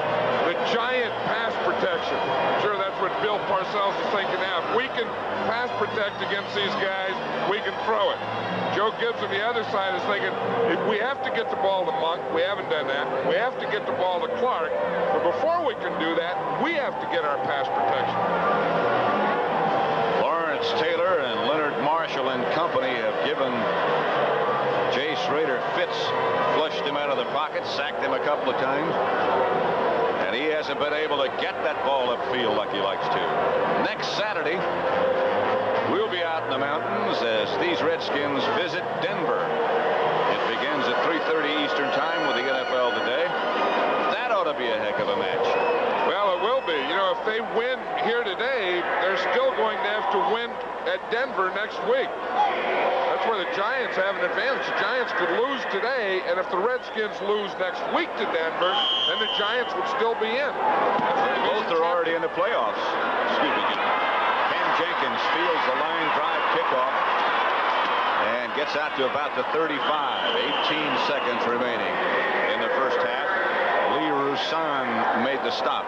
giant pass protection. Sure, that's what Bill Parcells is thinking now. If we can pass protect against these guys, we can throw it. Joe Gibbs on the other side is thinking, if we have to get the ball to Monk, we haven't done that. We have to get the ball to Clark. But before we can do that, we have to get our pass protection. Lawrence Taylor and Leonard Marshall and company have given Jay Schrader fits, flushed him out of the pocket, sacked him a couple of times. And he hasn't been able to get that ball upfield like he likes to. Next Saturday, we'll be out in the mountains as these Redskins visit Denver. It begins at 3:30 Eastern Time with the NFL Today. That ought to be a heck of a match. Well, it will be. You know, if they win here today, they're still going to have to win at Denver next week. That's where the Giants have an advantage. The Giants could lose today, and if the Redskins lose next week to Denver, then the Giants would still be in. Both are already in the playoffs. Excuse me. Ken Jenkins fields the line drive kickoff and gets out to about the 35. 18 seconds remaining in the first half. Lee Roussan made the stop.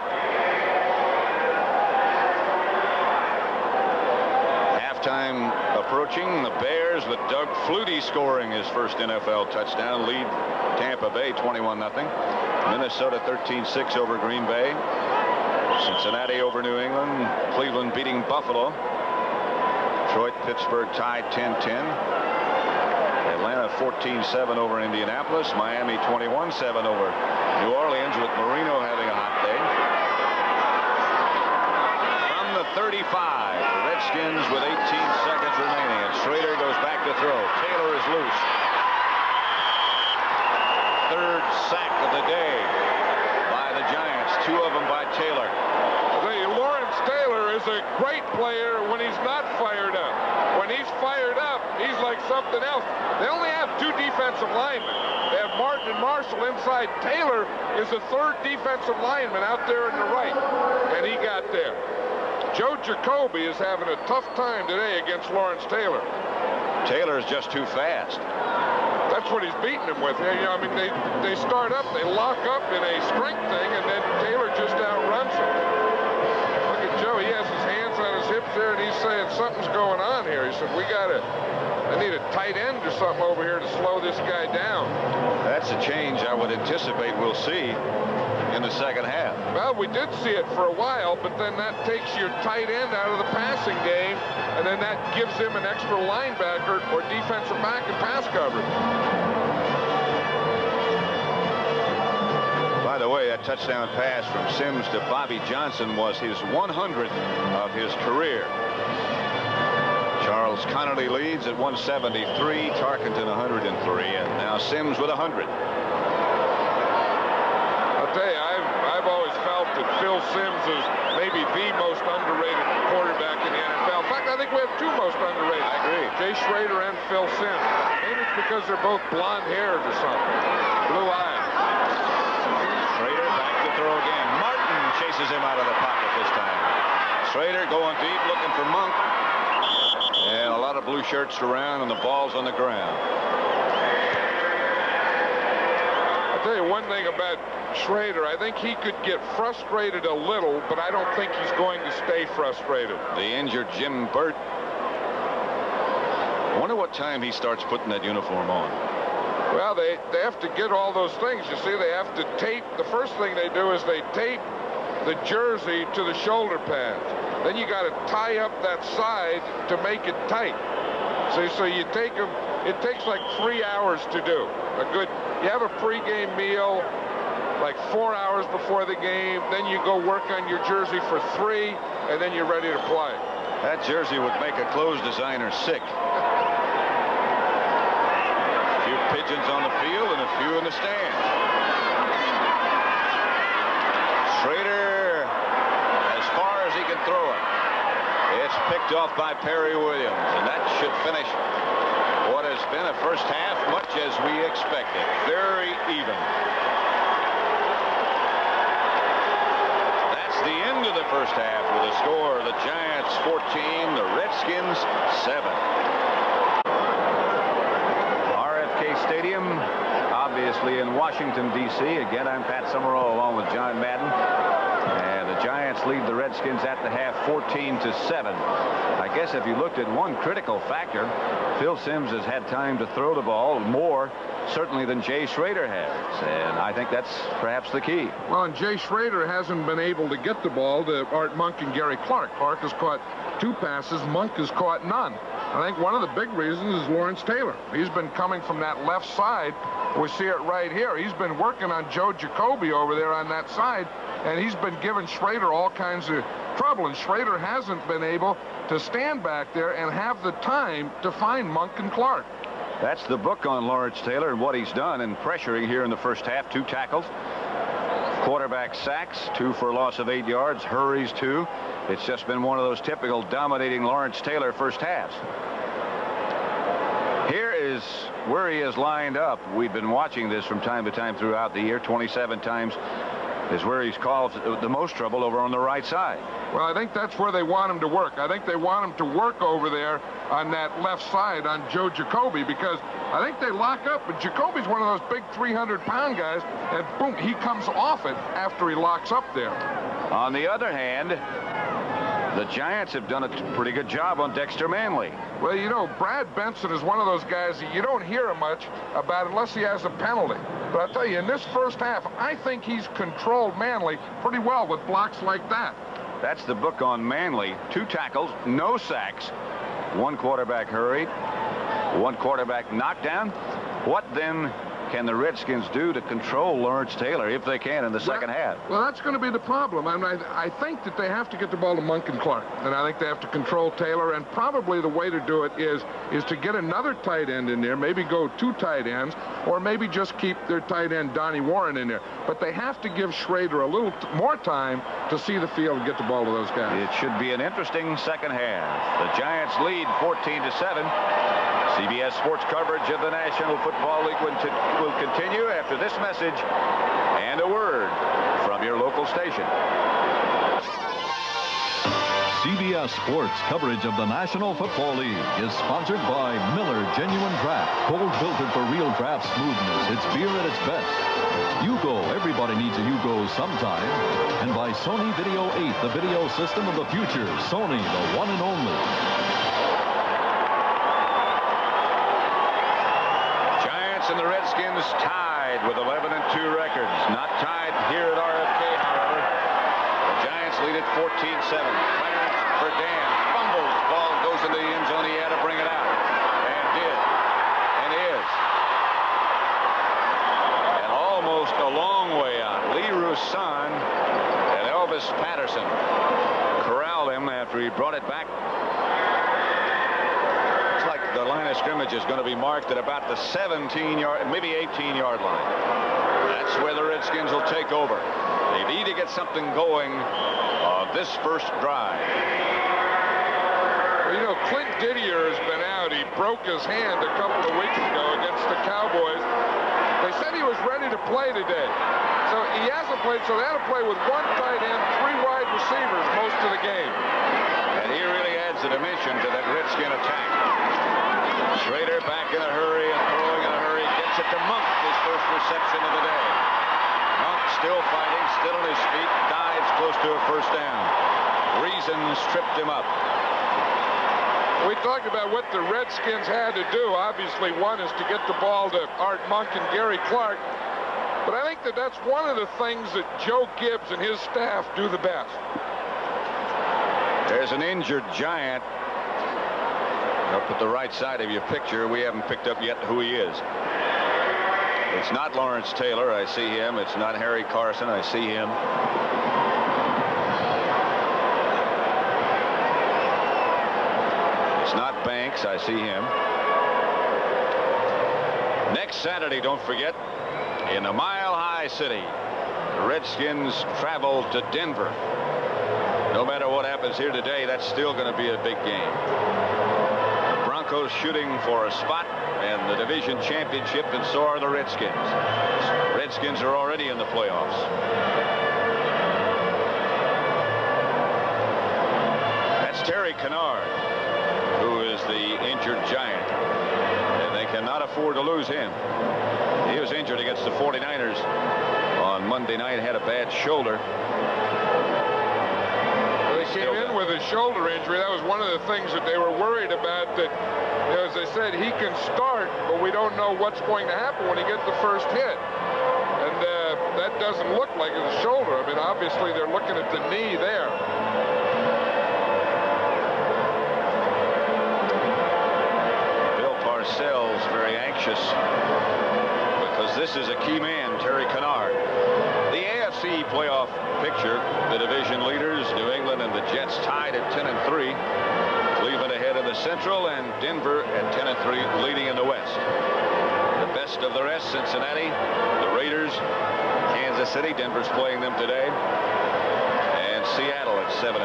Halftime approaching. The Bears with Doug Flutie scoring his first NFL touchdown. Lead Tampa Bay 21-0. Minnesota 13-6 over Green Bay. Cincinnati over New England. Cleveland beating Buffalo. Detroit, Pittsburgh tied 10-10. Atlanta 14-7 over Indianapolis. Miami 21-7 over New Orleans, with Marino having a hot day. From the 35, the Redskins with 18 seconds remaining, and Schrader goes back to throw. Taylor is loose. Third sack of the day by the Giants. Two of them by Taylor. Lawrence Taylor is a great player when he's not fired up. When he's fired up, he's like something else. They only have two defensive linemen. They have Martin and Marshall inside. Taylor is the third defensive lineman out there in the right, and he got there. Joe Jacoby is having a tough time today against Lawrence Taylor. Taylor's just too fast. That's what he's beating him with. You know, I mean, they start up, they lock up in a strength thing, and then Taylor just outruns him. Look at Joe. He has his hands on his hips there, and he's saying something's going on here. He said, I need a tight end or something over here to slow this guy down. That's a change I would anticipate we'll see in the second half. Well, we did see it for a while, but then that takes your tight end out of the passing game, and then that gives him an extra linebacker or defensive back in pass coverage. By the way, that touchdown pass from Sims to Bobby Johnson was his 100th of his career. Charles Connolly leads at 173, Tarkenton 103, and now Sims with 100. I'll tell you, I've always felt that Phil Sims is maybe the most underrated quarterback in the NFL. In fact, I think we have two most underrated. I agree. Jay Schrader and Phil Sims. Maybe it's because they're both blonde haired or something. Blue eyes. Schrader back to throw again. Martin chases him out of the pocket this time. Schrader going deep, looking for Monk. And a lot of blue shirts around, and the ball's on the ground. I'll tell you one thing about Schrader. I think he could get frustrated a little, but I don't think he's going to stay frustrated. The injured Jim Burt. I wonder what time he starts putting that uniform on. Well, they have to get all those things. You see, they have to tape. The first thing they do is they tape the jersey to the shoulder pads. Then you got to tie up that side to make it tight. So you take them. It takes like 3 hours to do. You have a pregame meal like 4 hours before the game. Then you go work on your jersey for 3, and then you're ready to play. That jersey would make a clothes designer sick. A few pigeons on the field and a few in the stands. Schrader, as far as he can throw it. It's picked off by Perry Williams, and that should finish what has been a first half much as we expected. Very even. That's the end of the first half with a score: the Giants 14, the Redskins 7. RFK Stadium, obviously. obviously, in Washington, D.C. Again, I'm Pat Summerall along with John Madden. And the Giants lead the Redskins at the half 14-7. I guess if you looked at one critical factor, Phil Simms has had time to throw the ball more, certainly, than Jay Schrader has. And I think that's perhaps the key. Well, and Jay Schrader hasn't been able to get the ball to Art Monk and Gary Clark. Clark has caught 2 passes. Monk has caught none. I think one of the big reasons is Lawrence Taylor. He's been coming from that left side. We see it right here. He's been working on Joe Jacoby over there on that side, and he's been giving Schrader all kinds of trouble, and Schrader hasn't been able to stand back there and have the time to find Monk and Clark. That's the book on Lawrence Taylor and what he's done in pressuring here in the first half. 2 tackles, quarterback sacks, 2 for a loss of 8 yards, hurries 2. It's just been one of those typical dominating Lawrence Taylor first halves. Here is where he is lined up. We've been watching this from time to time throughout the year. 27 times is where he's caused the most trouble, over on the right side. Well, I think that's where they want him to work. I think they want him to work over there on that left side on Joe Jacoby, because I think they lock up, but Jacoby's one of those big 300-pound guys, and boom, he comes off it after he locks up there. On the other hand, the Giants have done a pretty good job on Dexter Manley. Well, you know, Brad Benson is one of those guys that you don't hear much about unless he has a penalty. But I'll tell you, in this first half, I think he's controlled Manley pretty well with blocks like that. That's the book on Manley. 2 tackles, no sacks, 1 quarterback hurried, 1 quarterback knockdown. What then can the Redskins do to control Lawrence Taylor, if they can, in the second half? Well, that's going to be the problem. I mean, I think that they have to get the ball to Monk and Clark, and I think they have to control Taylor, and probably the way to do it is to get another tight end in there, maybe go 2 tight ends, or maybe just keep their tight end Donnie Warren in there. But they have to give Schrader a little more time to see the field and get the ball to those guys. It should be an interesting second half. The Giants lead 14-7. CBS Sports coverage of the National Football League will continue after this message and a word from your local station. CBS Sports coverage of the National Football League is sponsored by Miller Genuine Draft, cold filtered for real draft smoothness. It's beer at its best. Yugo, everybody needs a Yugo sometime. And by Sony Video 8, the video system of the future. Sony, the one and only. And the Redskins tied with 11-2 records. Not tied here at RFK, however. The Giants lead at 14-7. Clarence Burdan fumbles. Ball goes into the end zone. He had to bring it out. And did. And is. And almost a long way out. Lee Roussan and Elvis Patterson corralled him after he brought it back. The line of scrimmage is going to be marked at about the 17-yard, maybe 18-yard line. That's where the Redskins will take over. They need to get something going on this first drive. Well, you know, Clint Didier has been out. He broke his hand a couple of weeks ago against the Cowboys. They said he was ready to play today. So he hasn't played, so they had to play with 1 tight end, 3 wide receivers most of the game. And he really adds a dimension to that Redskin attack. Schrader back in a hurry and throwing in a hurry. Gets it to Monk, his first reception of the day. Monk still fighting, still on his feet. Dives close to a first down. Reasons tripped him up. We talked about what the Redskins had to do. Obviously, one is to get the ball to Art Monk and Gary Clark. But I think that that's one of the things that Joe Gibbs and his staff do the best. There's an injured Giant up at the right side of your picture. We haven't picked up yet who he is. It's not Lawrence Taylor. I see him. It's not Harry Carson. I see him. It's not Banks. I see him. Next Saturday, don't forget, in the Mile High City, the Redskins travel to Denver. No matter what happens here today, that's still going to be a big game. The Broncos shooting for a spot in the division championship, and so are the Redskins. Redskins are already in the playoffs. That's Terry Kennard, who is the injured Giant. And they can cannot afford to lose him. He was injured against the 49ers on Monday night, had a bad shoulder. They came in with a shoulder injury. That was one of the things that they were worried about, that, you know, as they said, he can start, but we don't know what's going to happen when he gets the first hit. And that doesn't look like it's a shoulder. I mean, obviously, they're looking at the knee there. Bill Parcells very anxious because this is a key man, Terry Kennard. The AFC playoff picture, the division leaders, New England and the Jets tied at 10-3. Cleveland ahead in the Central, and Denver at 10-3 leading in the West. The best of the rest, Cincinnati, the Raiders, Kansas City, Denver's playing them today, and Seattle at 7-6.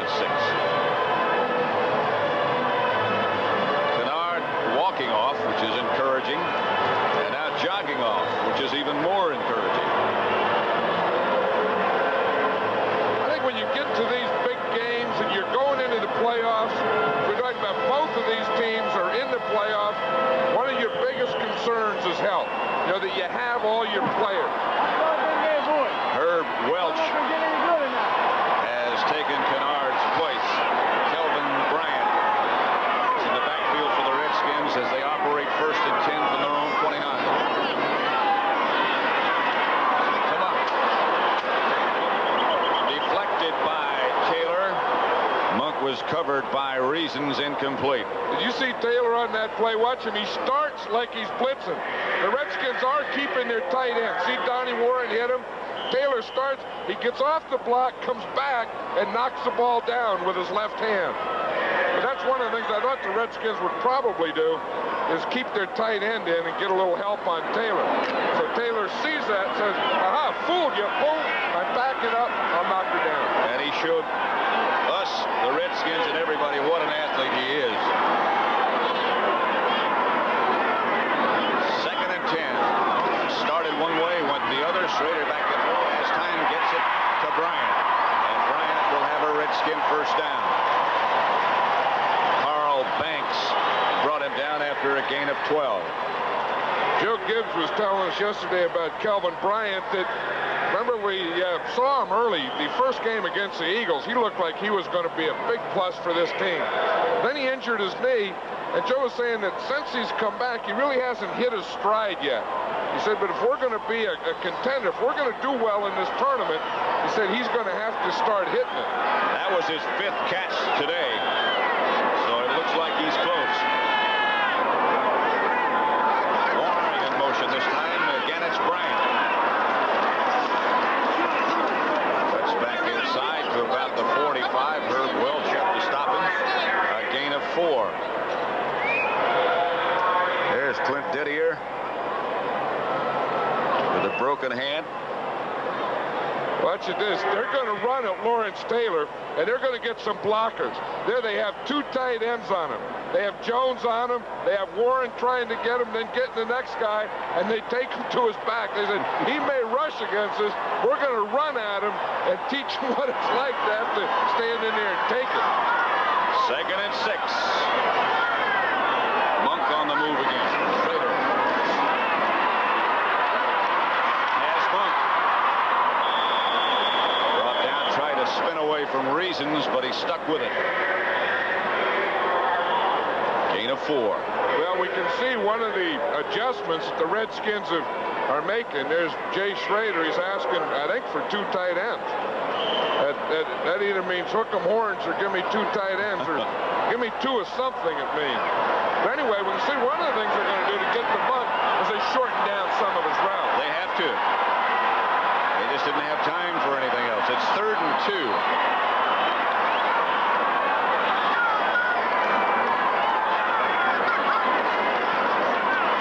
Kennard walking off, which is encouraging, and now jogging off, which is even more encouraging. I think when you get to these big games and you're going into the playoffs, we're talking about both of these teams are in the playoffs. One of your biggest concerns is health. You know, that you have all your players. Herb Welch has taken Kennard's place. Kelvin Bryant is in the backfield for the Redskins as they operate 1st and 10 from their own 29. Come on. Deflected by Taylor. Monk was covered by Reasons, incomplete. Did you see Taylor on that play? Watch him. He starts like he's blitzing. The Redskins are keeping their tight end. See Donnie Warren hit him? Taylor starts, he gets off the block, comes back, and knocks the ball down with his left hand. But that's one of the things I thought the Redskins would probably do, is keep their tight end in and get a little help on Taylor. So Taylor sees that and says, aha, fooled you, boom, I'm backing up, I'll knock you down. And he showed us, the Redskins, and everybody what an athlete he is. 2nd and 10. Started one way, went the other. Schrader back to throw. As time gets it to Bryant. And Bryant will have a Redskin first down. Carl Banks brought him down after a gain of 12. Joe Gibbs was telling us yesterday about Kelvin Bryant that, remember, we saw him early, the first game against the Eagles. He looked like he was going to be a big plus for this team. Then he injured his knee, and Joe was saying that since he's come back, he really hasn't hit his stride yet. He said, but if we're going to be a contender, if we're going to do well in this tournament, he said he's going to have to start hitting it. That was his 5th catch today. So it looks like he's close. Warren in motion this time. Again, it's Bryant. Cuts back inside to about the 45. Herb Welch up to stop him. A gain of 4. There's Clint Didier with a broken hand. Watch this. They're going to run at Lawrence Taylor, and they're going to get some blockers. There they have 2 tight ends on him. They have Jones on him. They have Warren trying to get him, then getting the next guy, and they take him to his back. They said, he may rush against us. We're going to run at him and teach him what it's like to have to stand in there and take it. 2nd and 6. Monk on the move again. Schrader. Has Monk. Brought down, tried to spin away from Reasons, but he stuck with it. Gain of 4. Well, we can see one of the adjustments that the Redskins are making. There's Jay Schrader. He's asking, I think, for 2 tight ends. That either means hook 'em horns or give me 2 tight ends or give me 2 of something it means. But anyway, we can see one of the things they're going to do to get the Monk is they shorten down some of his routes. They have to. They just didn't have time for anything else. It's 3rd and 2.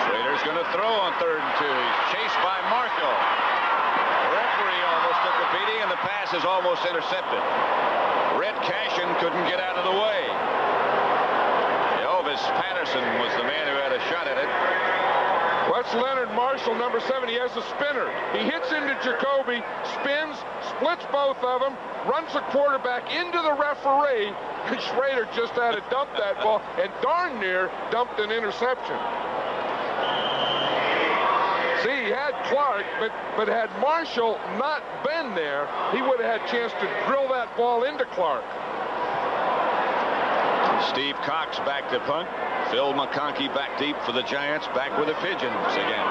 Schrader's going to throw on 3rd and 2. He's chased by Marco. Referee almost took a beating, and the pass is almost intercepted. Red Cashin couldn't get out of the way. Elvis Patterson was the man who had a shot at it. What's Leonard Marshall, number 7? He has a spinner. He hits into Jacoby, spins, splits both of them, runs the quarterback into the referee, and Schrader just had to dump that ball and darn near dumped an interception. See, he had Clark, but had Marshall not been there, he would have had a chance to drill that ball into Clark. Steve Cox back to punt. Phil McConkey back deep for the Giants, back with the Pigeons again.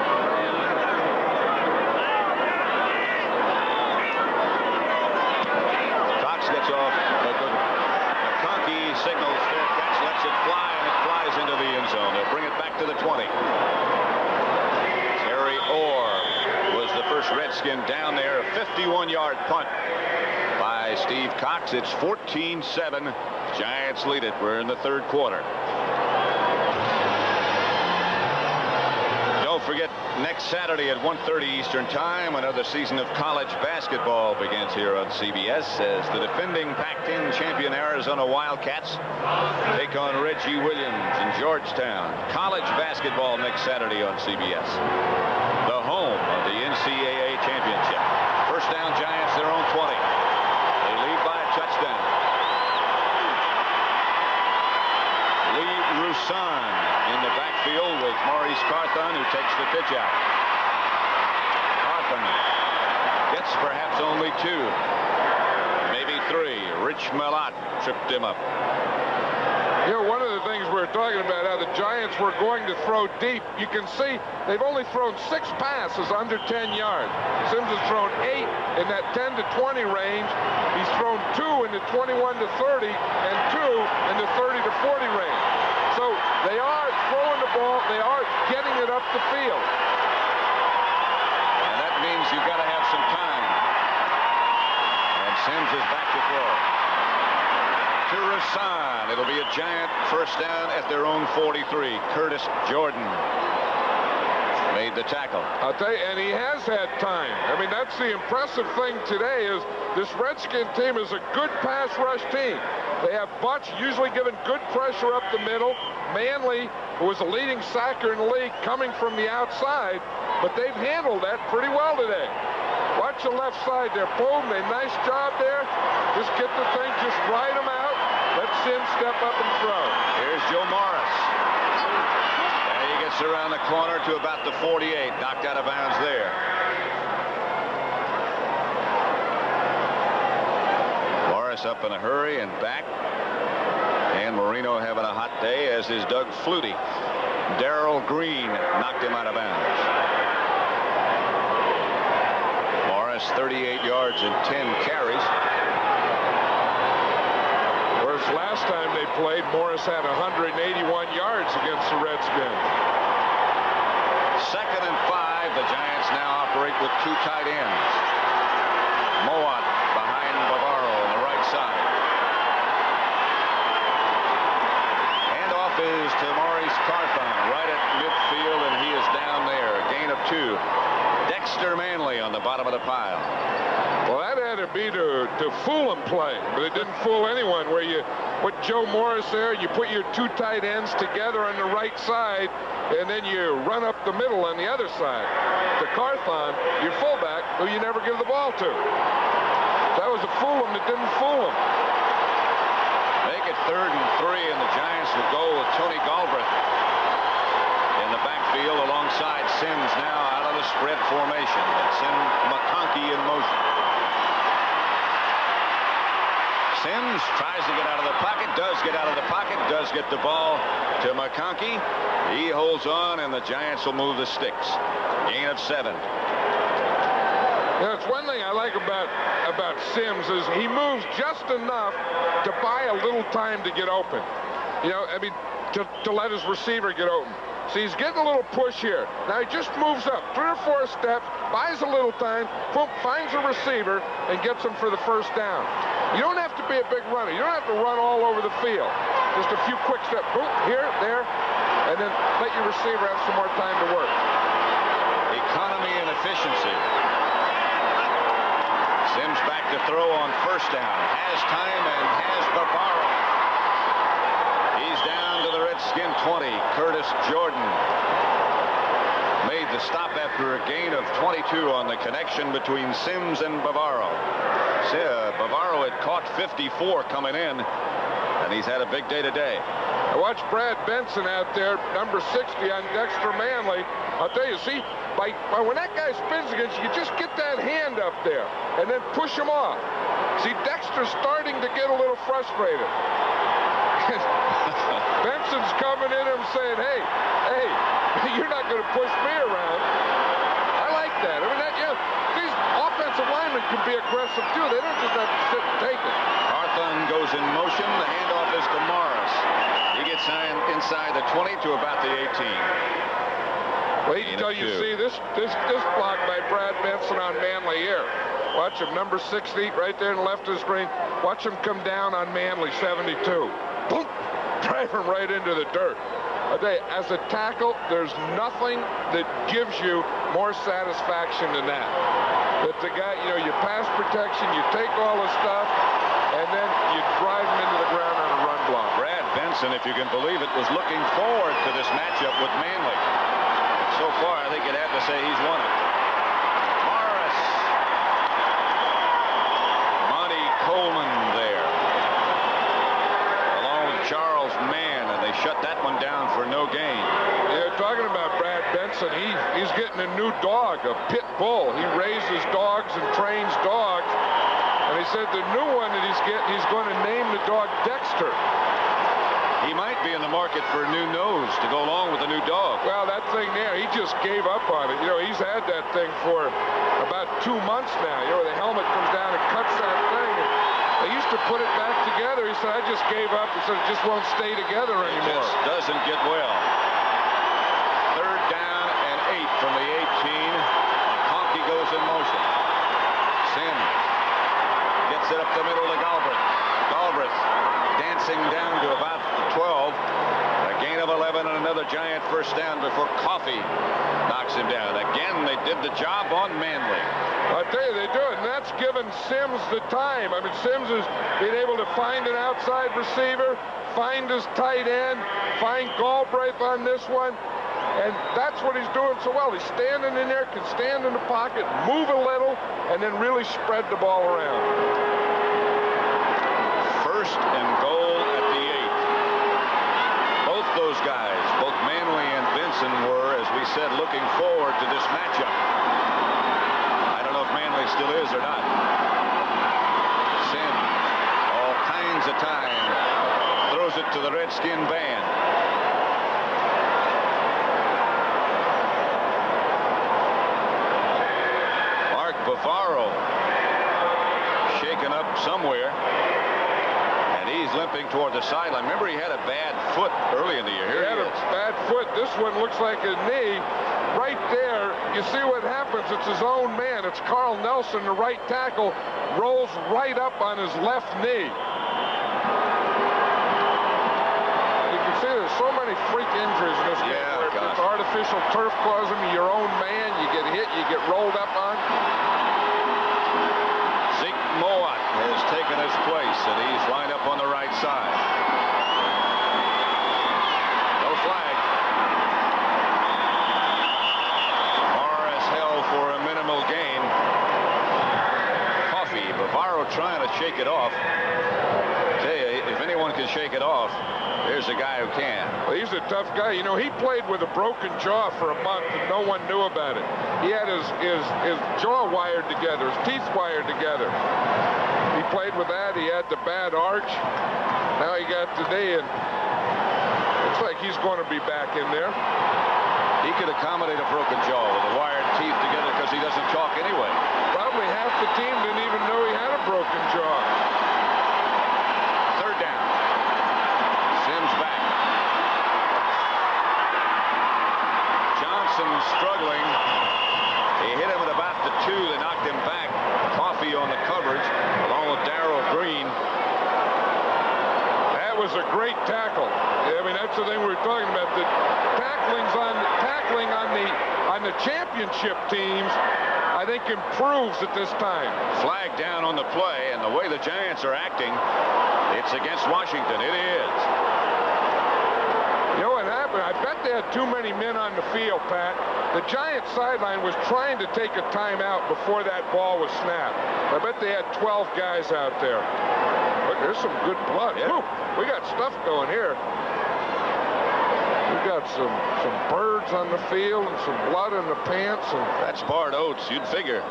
Cox gets off. McConkey signals fair catch, lets it fly, and it flies into the end zone. They'll bring it back to the 20. Terry Orr was the first Redskin down there. A 51-yard punt by Steve Cox. It's 14-7. Giants lead it. We're in the third quarter. Don't forget, next Saturday at 1:30 Eastern Time, another season of college basketball begins here on CBS as the defending Pac-10 champion Arizona Wildcats take on Reggie Williams in Georgetown. College basketball next Saturday on CBS. The home of the NCAA championship. First down, Giants, their own 20. They lead by a touchdown. Lee Roussan in the backfield with Maurice Carthon, who takes the pitch out. Carthon gets perhaps only 2, maybe 3. Rich Malott tripped him up. You know, one of the things we were talking about, how the Giants were going to throw deep. You can see they've only thrown 6 passes under 10 yards. Sims has thrown 8 in that 10 to 20 range. He's thrown 2 in the 21 to 30 and 2 in the 30 to 40 range. So they are throwing the ball. They are getting it up the field. And that means you've got to have some time. And Sims is back to throw. To Roussan. It'll be a Giant first down at their own 43. Curtis Jordan made the tackle. I'll tell you, and he has had time. I mean, that's the impressive thing today is this Redskin team is a good pass rush team. They have Butch usually giving good pressure up the middle. Manley, who was a leading sacker in the league, coming from the outside, but they've handled that pretty well today. Watch the left side there. Boom, a nice job there. Just get the thing, just ride them out. Let Sims step up and throw. Here's Joe Morris. And he gets around the corner to about the 48. Knocked out of bounds there. Morris up in a hurry and back. And Marino having a hot day, as is Doug Flutie. Darrell Green knocked him out of bounds. Morris 38 yards and 10 carries. Last time they played, Morris had 181 yards against the Redskins. 2nd and 5. The Giants now operate with 2 tight ends. Mowat behind Bavaro on the right side. Handoff is to Maurice Carthon right at midfield, and he is down there. A gain of 2. Dexter Manley on the bottom of the pile. Well, that had to be to fool him play, but it didn't fool anyone. Where you put Joe Morris there, you put your 2 tight ends together on the right side, and then you run up the middle on the other side. To Carthon, your fullback, who you never give the ball to. That was a fool him that didn't fool him. Make it 3rd and 3, and the Giants will go with Tony Galbraith in the backfield alongside Sims now out of the spread formation. And send McConkey in motion. Sims tries to get out of the pocket, does get out of the pocket, does get the ball to McConkey. He holds on, and the Giants will move the sticks. Gain of 7. You know, it's one thing I like about Sims is he moves just enough to buy a little time to get open. You know, I mean, to let his receiver get open. So he's getting a little push here. Now he just moves up 3 or 4 steps, buys a little time, boom, finds a receiver, and gets him for the first down. You don't have to be a big runner. You don't have to run all over the field. Just a few quick steps, boom, here, there, and then let your receiver have some more time to work. Economy and efficiency. Sims back to throw on first down. Has time and has Bavaro. He's down to the Redskin 20. Curtis Jordan made the stop after a gain of 22 on the connection between Sims and Bavaro. Bavaro had caught 54 coming in, and he's had a big day today. I watched Brad Benson out there, number 60 on Dexter Manley. I'll tell you, see, when that guy spins against you, you just get that hand up there and then push him off. See, Dexter's starting to get a little frustrated. Benson's coming in and saying, hey, you're not going to push me around. I like that. I mean, these offensive linemen can be aggressive, too. They don't just have to sit and take it. Carthon goes in motion. The handoff is to Morris. He gets inside the 20 to about the 18. Wait until you see this block by Brad Benson on Manley here. Watch him, number 60, right there in the left of the screen. Watch him come down on Manley, 72. Boom! Drive him right into the dirt. I tell you, as a tackle, there's nothing that gives you more satisfaction than that. That the guy, you pass protection, you take all the stuff, and then you drive him into the ground on a run block. Brad Benson, if you can believe it, was looking forward to this matchup with Manley. So far, I think you'd have to say he's won it. Morris. Monty Coleman there. Along with Charles Mann, and they shut that one down for no gain. Yeah, talking about Brad Benson, he's getting a new dog, a pit bull. He raises dogs and trains dogs. And he said the new one that he's getting, he's going to name the dog Dexter. He might be in the market for a new nose to go along with the new dog. Well, that thing there, he just gave up on it. He's had that thing for about 2 months now. The helmet comes down and cuts that thing. They used to put it back together. He said, I just gave up. He said, it just won't stay together anymore. It just doesn't get well. 3rd down and 8 from the 18. Conkey goes in motion. Sims gets it up the middle to Galbraith. Galbraith dancing down to about 12. A gain of 11 and another giant first down before Coffey knocks him down. Again, they did the job on Manley. I tell you, they do it, and that's given Sims the time. I mean, Sims has been able to find an outside receiver, find his tight end, find Galbraith on this one, and that's what he's doing so well. He's standing in there, can stand in the pocket, move a little, and then really spread the ball around. 1st and goal at the 8. Both those guys, both Manley and Benson, were, as we said, looking forward to this matchup. I don't know if Manley still is or not. Sims, all kinds of time, throws it to the Redskin band. Mark Bavaro shaken up somewhere. He's limping toward the sideline. Remember, he had a bad foot early in the year. He had a bad foot. This one looks like a knee. Right there, you see what happens. It's his own man. It's Carl Nelson, the right tackle, rolls right up on his left knee. You can see there's so many freak injuries in this game. Where it's artificial turf causing them, your own man, you get hit, you get rolled up on. Mowat has taken his place, and he's lined up on the right side. No flag. Morris held for a minimal gain. Coffey, Bavaro trying to shake it off. I tell you, if anyone can shake it off, there's a guy who can. Well, he's a tough guy. He played with a broken jaw for a month, and no one knew about it. He had his jaw wired together, his teeth wired together. He played with that. He had the bad arch. Now he got the knee, and looks like he's going to be back in there. He could accommodate a broken jaw with the wired teeth together because he doesn't talk anyway. Probably half the team didn't even know he had a broken jaw. 3rd down. Sims back. Johnson struggling. He hit him at about the 2. They knocked him back. Coffey on the coverage, along with Darrell Green. That was a great tackle. I mean, that's the thing we were talking about. The tackling on the championship teams, I think, improves at this time. Flag down on the play, and the way the Giants are acting, it's against Washington. It is. You know what happened? I bet they had too many men on the field, Pat. The Giants sideline was trying to take a timeout before that ball was snapped. I bet they had 12 guys out there. Look, there's some good blood. Yeah. Woo, we got stuff going here. got some birds on the field and some blood in the pants. And that's Bart Oates. You'd figure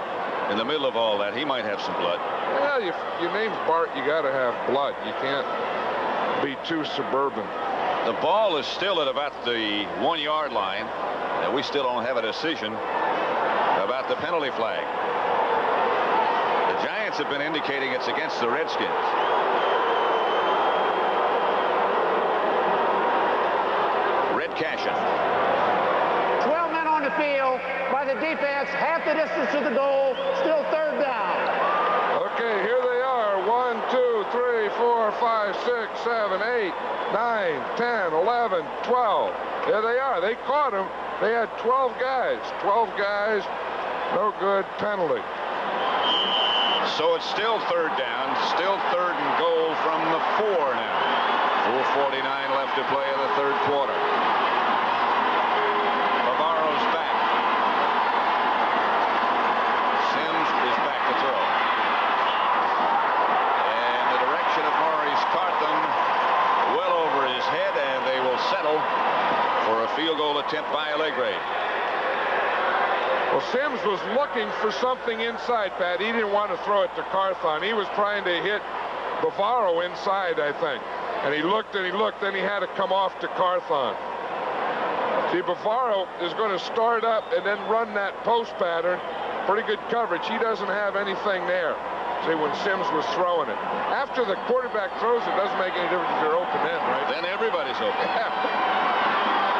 in the middle of all that he might have some blood. Well, your name's Bart, you got to have blood. You can't be too suburban. The ball is still at about the 1-yard line, and we still don't have a decision about the penalty flag. The Giants have been indicating it's against the Redskins. Red Cashin. 12 men on the field by the defense, half the distance to the goal, still third down. Okay, here they are. 1, 2, 3, 4, 5, 6, 7, 8, 9, 10, 11, 12. There they are. They caught him. They had 12 guys. 12 guys. No good. Penalty. So it's still third down. Still third and goal from the 4 now. 4:49 left to play in the third quarter. Bavaro's back. Sims is back to throw. And the direction of Maurice Carthon well over his head, and they will settle for a field goal attempt by Allegre. Well, Sims was looking for something inside, Pat. He didn't want to throw it to Carthon. He was trying to hit Bavaro inside, I think. And he looked and he looked, then he had to come off to Carthon. See, Bavaro is going to start up and then run that post pattern. Pretty good coverage. He doesn't have anything there. See, when Sims was throwing it. After the quarterback throws, it doesn't make any difference if you're open then, right? Then everybody's open.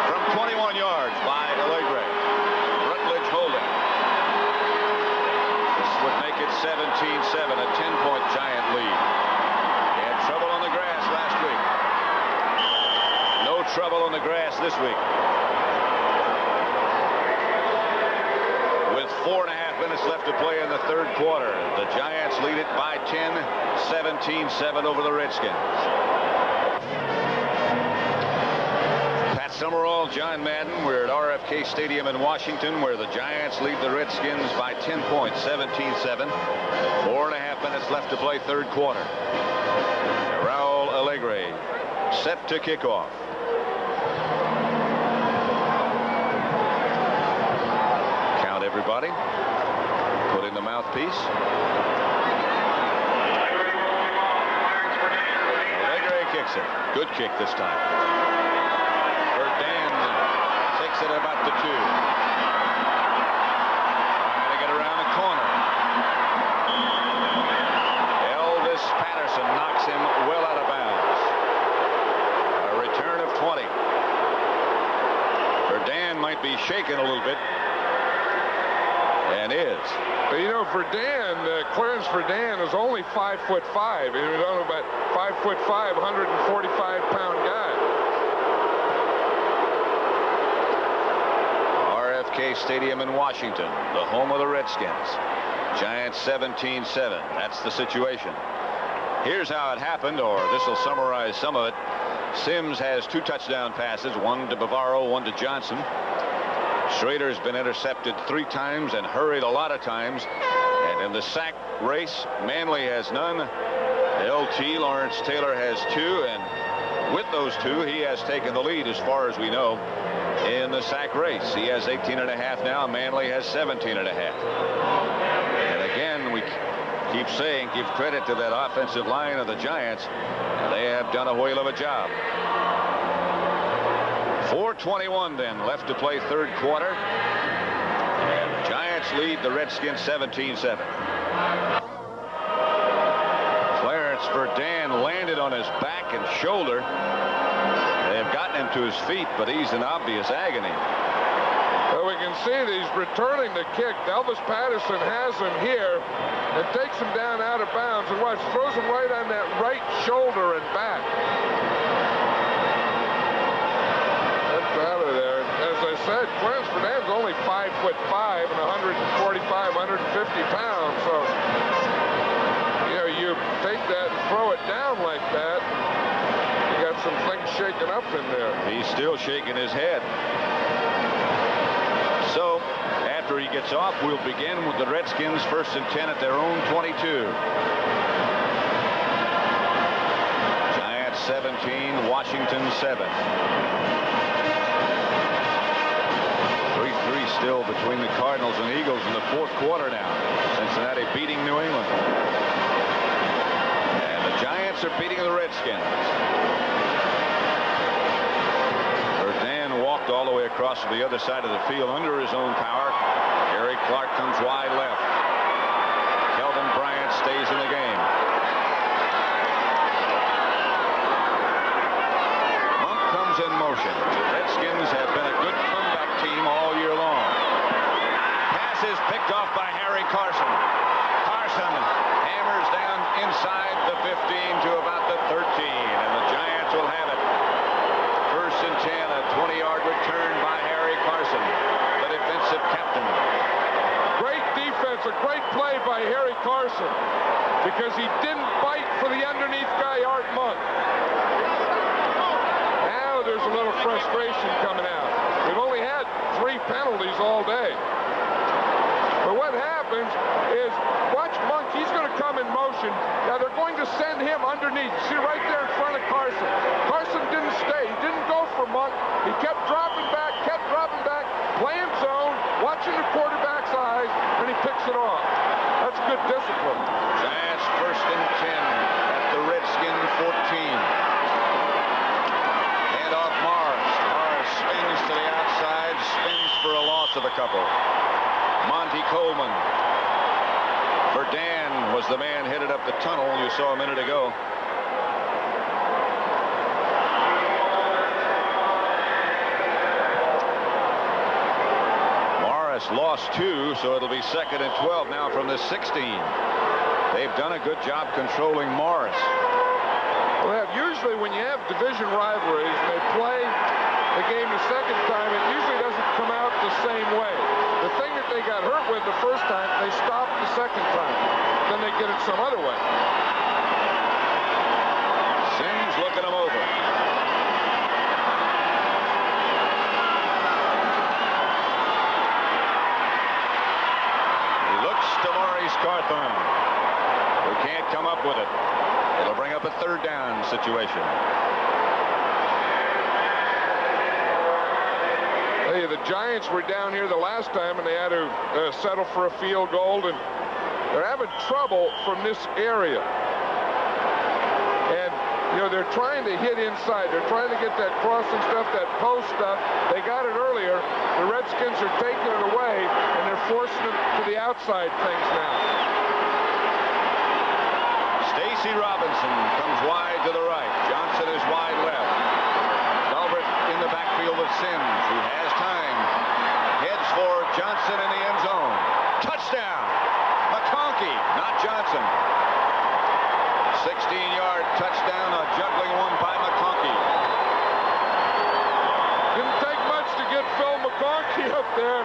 From 21 yards by Allegre. Rutledge holding. This would make it 17-7, a 10-point Giant lead. They had trouble on the grass last week. No trouble on the grass this week. With 4.5 minutes left to play in the third quarter, the Giants lead it by 10, 17-7 over the Redskins. Pat Summerall, John Madden. We're at RFK Stadium in Washington, where the Giants lead the Redskins by 10 points, 17-7. 4.5 minutes left to play third quarter. Raul Allegre set to kick off. Count everybody. Put in the mouthpiece. Allegre kicks it. Good kick this time. Verdan takes it about the 2. Trying to get around the corner. Elvis Patterson knocks him well out of bounds. A return of 20. Verdan might be shaken a little bit. And is. But you know, Verdan, Clarence Verdan is only 5'5". And we're talking about 5'5", 145-pound guy. RFK Stadium in Washington, the home of the Redskins. Giants 17-7. That's the situation. Here's how it happened, or this will summarize some of it. Sims has 2 touchdown passes, one to Bavaro, one to Johnson. Schrader's been intercepted 3 times and hurried a lot of times. And in the sack race, Manley has none. LT, Lawrence Taylor, has 2. And with those 2, he has taken the lead as far as we know in the sack race. He has 18.5 now. Manley has 17.5. And again, we keep saying, give credit to that offensive line of the Giants. They have done a whale of a job. 4:21 then left to play third quarter. And the Giants lead the Redskins 17-7. Clarence Verdan landed on his back and shoulder. They have gotten him to his feet, but he's in obvious agony. Well, we can see that he's returning the kick. Elvis Patterson has him here and takes him down out of bounds. And watch, throws him right on that right shoulder and back. Out of there. As I said, Clarence Verdan's only 5'5" and 145, 150 pounds. So, you know, you take that and throw it down like that, you got some things shaking up in there. He's still shaking his head. So, after he gets off, we'll begin with the Redskins 1st and 10 at their own 22. Giants 17, Washington 7. still between the Cardinals and Eagles in the fourth quarter now. Cincinnati beating New England. And the Giants are beating the Redskins. Dan walked all the way across to the other side of the field under his own power. Gary Clark comes wide left. Kelvin Bryant stays in the game. Monk comes in motion. The Redskins have been a good comeback team all year long. Pass is picked off by Harry Carson. Carson hammers down inside the 15 to about the 13, and the Giants will have it. First and 10, a 20-yard return by Harry Carson, the defensive captain. Great defense, a great play by Harry Carson, because he didn't fight for the underneath guy, Art Monk. Now there's a little frustration coming out. We've only had 3 penalties all day. But what happens is, watch Monk, he's going to come in motion. Now they're going to send him underneath. See right there in front of Carson. Carson didn't stay. He didn't go for Monk. He kept dropping back, playing zone, watching the quarterback's eyes, and he picks it off. That's good discipline. Giants first and 10 at the Redskin 14. Hand off Morris. Morris spins to the outside, spins for a loss of a couple. Monty Coleman. Verdun was the man headed up the tunnel you saw a minute ago. Morris lost 2, so it'll be 2nd and 12 now from the 16. They've done a good job controlling Morris. Well, usually when you have division rivalries and they play the game the second time, it usually doesn't come out the same way. The thing that they got hurt with the first time, they stopped the second time. Then they get it some other way. Sims looking him over. He looks to Maurice Carthon, who can't come up with it. It'll bring up a 3rd down situation. The Giants were down here the last time, and they had to settle for a field goal, and they're having trouble from this area. And, you know, they're trying to hit inside. They're trying to get that crossing stuff, that post stuff. They got it earlier. The Redskins are taking it away, and they're forcing them to the outside things now. Stacy Robinson comes wide to the right. Johnson is wide left. Albert in the backfield with Sims, who has time. Heads for Johnson in the end zone. Touchdown! McConkey, not Johnson. 16-yard touchdown, a juggling one by McConkey. Didn't take much to get Phil McConkey up there.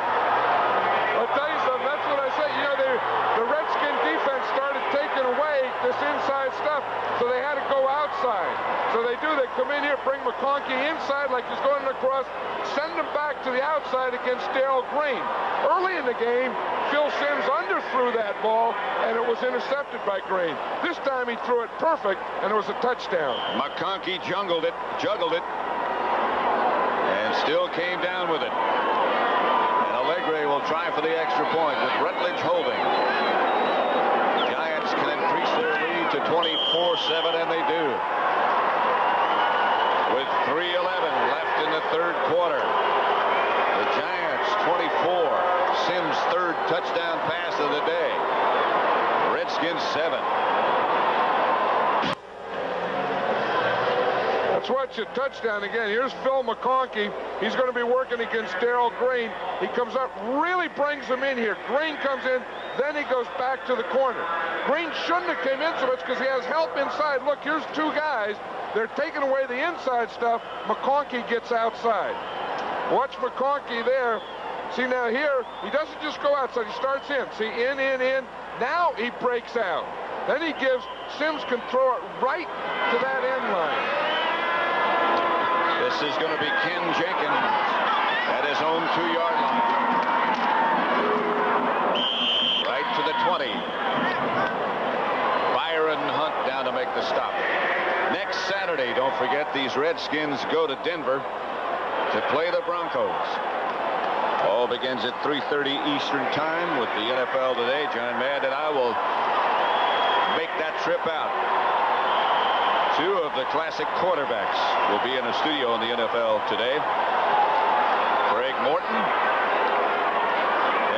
I'll tell you something, that's what I say. You know, the Redskin defense started taking away this inside stuff, so they had to go outside. So they come in here, bring McConkey inside like he's going across, send him back to the outside against Darrell Green. Early in the game, Phil Sims underthrew that ball, and it was intercepted by Green. This time he threw it perfect, and it was a touchdown. McConkey juggled it, and still came down with it. And Allegre will try for the extra point with Rutledge holding. Giants can increase their lead to 24-7, and they do. With 3:11 left in the 3rd quarter. The Giants 24. Sims' 3rd touchdown pass of the day. Redskins 7. Let's watch a touchdown again. Here's Phil McConkey. He's going to be working against Darrell Green. He comes up, really brings him in here. Green comes in, then he goes back to the corner. Green shouldn't have came in so much because he has help inside. Look, here's 2 guys. They're taking away the inside stuff. McConkey gets outside. Watch McConkey there. See, now here, he doesn't just go outside. He starts in. See, in. Now he breaks out. Then he gives, Sims can throw it right to that end line. This is going to be Ken Jenkins at his own 2-yard line. Right to the 20. Byron Hunt down to make the stop. Next Saturday, don't forget, these Redskins go to Denver to play the Broncos. Oh, begins at 3:30 Eastern Time with the NFL Today. John Madden and I will make that trip out. Two of the classic quarterbacks will be in a studio in the NFL Today. Greg Morton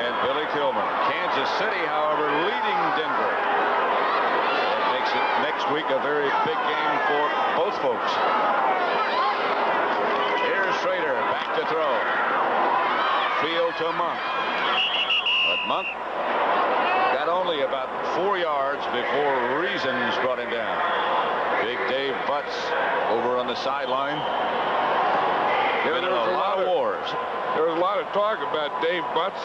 and Billy Kilmer. Kansas City, however, leading Denver. That makes it next week a very big game for both folks. Here's Schrader back to throw. Field to Monk. But Monk got only about 4 yards before Reasons brought him down. Big Dave Butts over on the sideline. There was a lot of wars. There was a lot of talk about Dave Butts.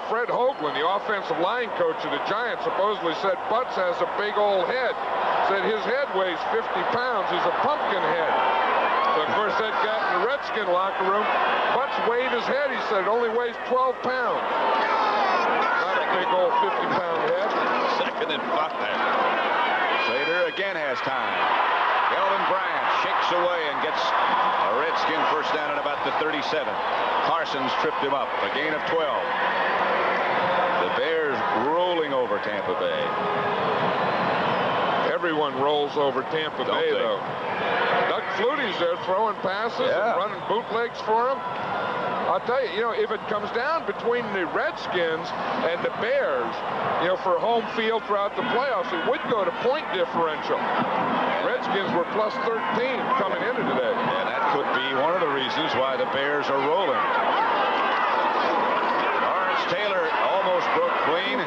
Fred Hoagland, the offensive line coach of the Giants, supposedly said Butts has a big old head. Said his head weighs 50 pounds. He's a pumpkin head. So, of course, that got in the Redskin locker room. Butts weighed his head. He said it only weighs 12 pounds. Not a big old 50-pound head. Second and 5. Schrader again has time. Kelvin Bryant shakes away and gets a Redskin first down at about the 37. Carson's tripped him up. A gain of 12. The Bears rolling over Tampa Bay. Everyone rolls over Tampa Bay, though. Doug Flutie's there throwing passes and running bootlegs for him. I'll tell you, if it comes down between the Redskins and the Bears, for home field throughout the playoffs, it would go to point differential. Redskins were plus 13 coming into today. And that could be one of the reasons why the Bears are rolling. Lawrence Taylor almost broke clean.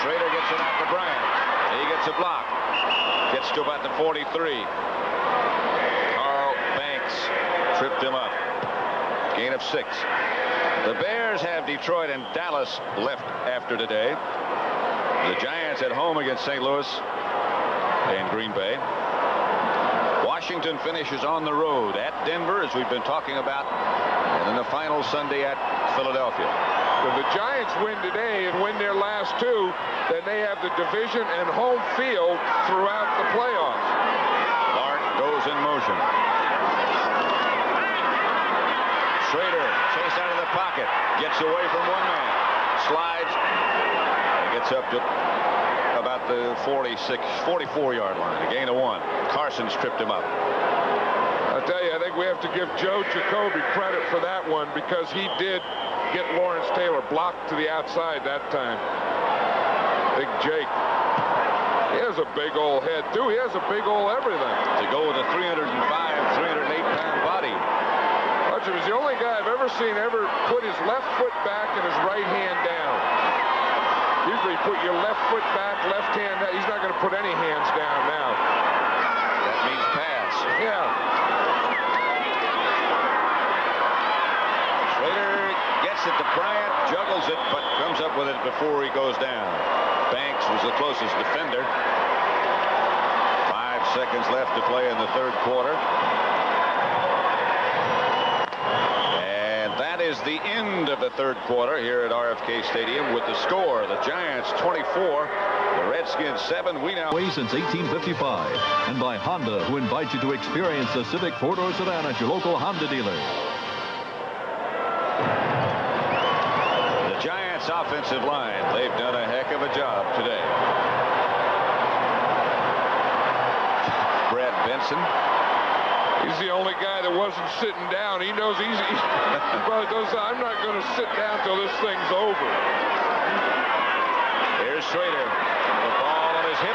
Schrader gets it out to Bryant. He gets a block. Gets to about the 43. Carl Banks tripped him up. Gain of 6. The Bears have Detroit and Dallas left after today. The Giants at home against St. Louis and Green Bay. Washington finishes on the road at Denver, as we've been talking about, and then the final Sunday at Philadelphia. If the Giants win today and win their last 2, then they have the division and home field throughout the playoffs. Clark goes in motion. Schrader chased out of the pocket, gets away from one man, slides, and gets up to about the 44-yard line. A gain of 1. Carson's tripped him up. I'll tell you, I think we have to give Joe Jacoby credit for that one, because he did get Lawrence Taylor blocked to the outside that time. Big Jake. He has a big old head, too. He has a big old everything. To go with a 305, 308-pound body. He was the only guy I've ever seen ever put his left foot back and his right hand down. Usually you put your left foot back, left hand down. He's not going to put any hands down now. That means pass. Yeah. Schrader gets it to Bryant, juggles it, but comes up with it before he goes down. Banks was the closest defender. 5 seconds left to play in the third quarter. That is the end of the third quarter here at RFK Stadium with the score. The Giants 24, the Redskins 7. We now Since 1855, and by Honda, who invites you to experience the Civic 4-door sedan at your local Honda dealer. The Giants offensive line, they've done a heck of a job today. Brad Benson. He's the only guy that wasn't sitting down. He knows he probably does. I'm not going to sit down till this thing's over. Here's Schrader. The ball on his hip.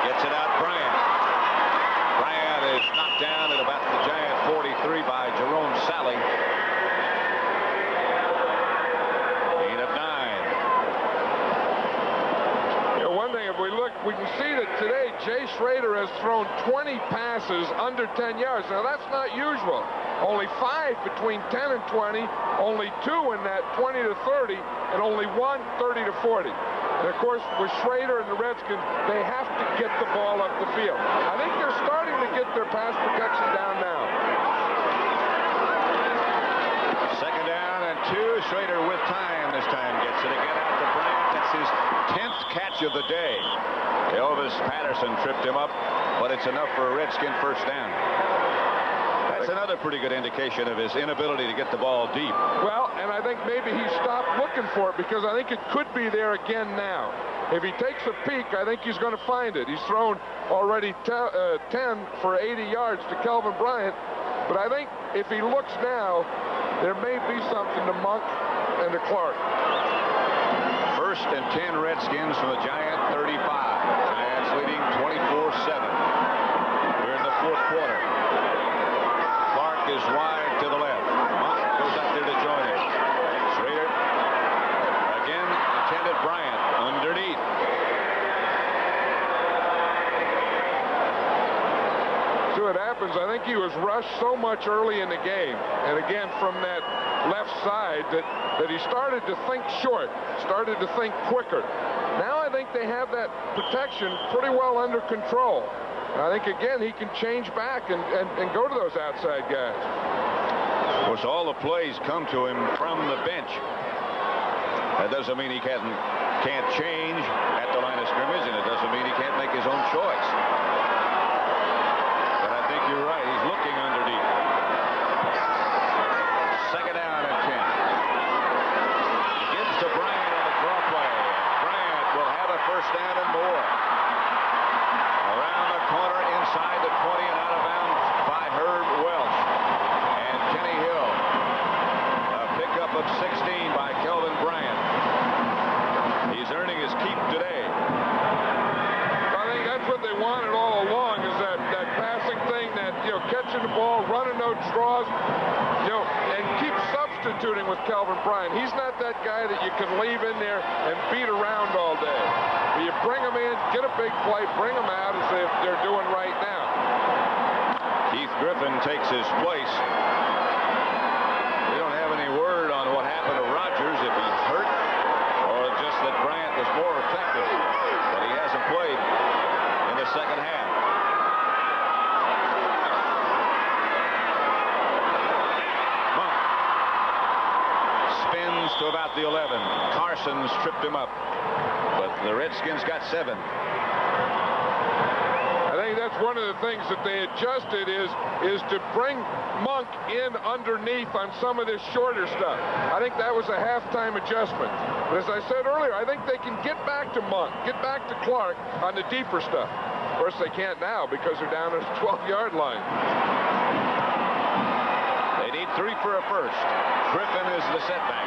Gets it out Bryant. Bryant is knocked down at about the Giant 43 by Jerome Sally. Gain of 9. One thing, if we look, we can see that today Jay Schrader has thrown 20 passes under 10 yards. Now, that's not usual. Only 5 between 10 and 20, only 2 in that 20 to 30, and only 1 30 to 40. And, of course, with Schrader and the Redskins, they have to get the ball up the field. I think they're starting to get their pass protection down now. Second down and 2. Schrader with time this time gets it again out to Bryant. That's his 10th catch of the day. Elvis Patterson tripped him up, but it's enough for a Redskin first down. That's another pretty good indication of his inability to get the ball deep. Well, and I think maybe he stopped looking for it because I think it could be there again now. If he takes a peek, I think he's going to find it. He's thrown already 10 for 80 yards to Kelvin Bryant. But I think if he looks now, there may be something to Monk and to Clark. First and 10 Redskins from the Giant 35. Giants leading 24-7. We're in the fourth quarter. Clark is wide to the left. Monk goes out there to join him. Schrader again intended Bryant underneath. See what happens. I think he was rushed so much early in the game, and again from that left side that he started to think short, started to think quicker. Now I think they have that protection pretty well under control. And I think again he can change back and go to those outside guys. Of course, all the plays come to him from the bench. That doesn't mean he can't change at the line of scrimmage, and it doesn't mean he can't make his own choice. But I think you're right. He's looking underneath. Second down and 10. He gives to Bryant on the draw play. Bryant will have a first down and more. Around the corner, inside the 20 and out of bounds by Herb Welch. And Kenny Hill. A pickup of 16 by Kelvin Bryant. He's earning his keep today. I think that's what they wanted all along, is that passing thing, that, catching the ball, running those draws, and keep substituting with Kelvin Bryant. He's not that guy that you can leave in there and beat around all day. You bring him in, get a big play, bring him out as they're doing right now. Keith Griffin takes his place. We don't have any word on what happened to Rodgers, if he's hurt or just that Bryant was more effective. But he hasn't played in the second half. Monk spins to about the 11. Carson's tripped him up. But the Redskins got 7. I think that's one of the things that they adjusted is to bring Monk in underneath on some of this shorter stuff. I think that was a halftime adjustment. But as I said earlier, I think they can get back to Monk, get back to Clark on the deeper stuff. Of course, they can't now because they're down at the 12-yard line. They need 3 for a first. Griffin is the setback.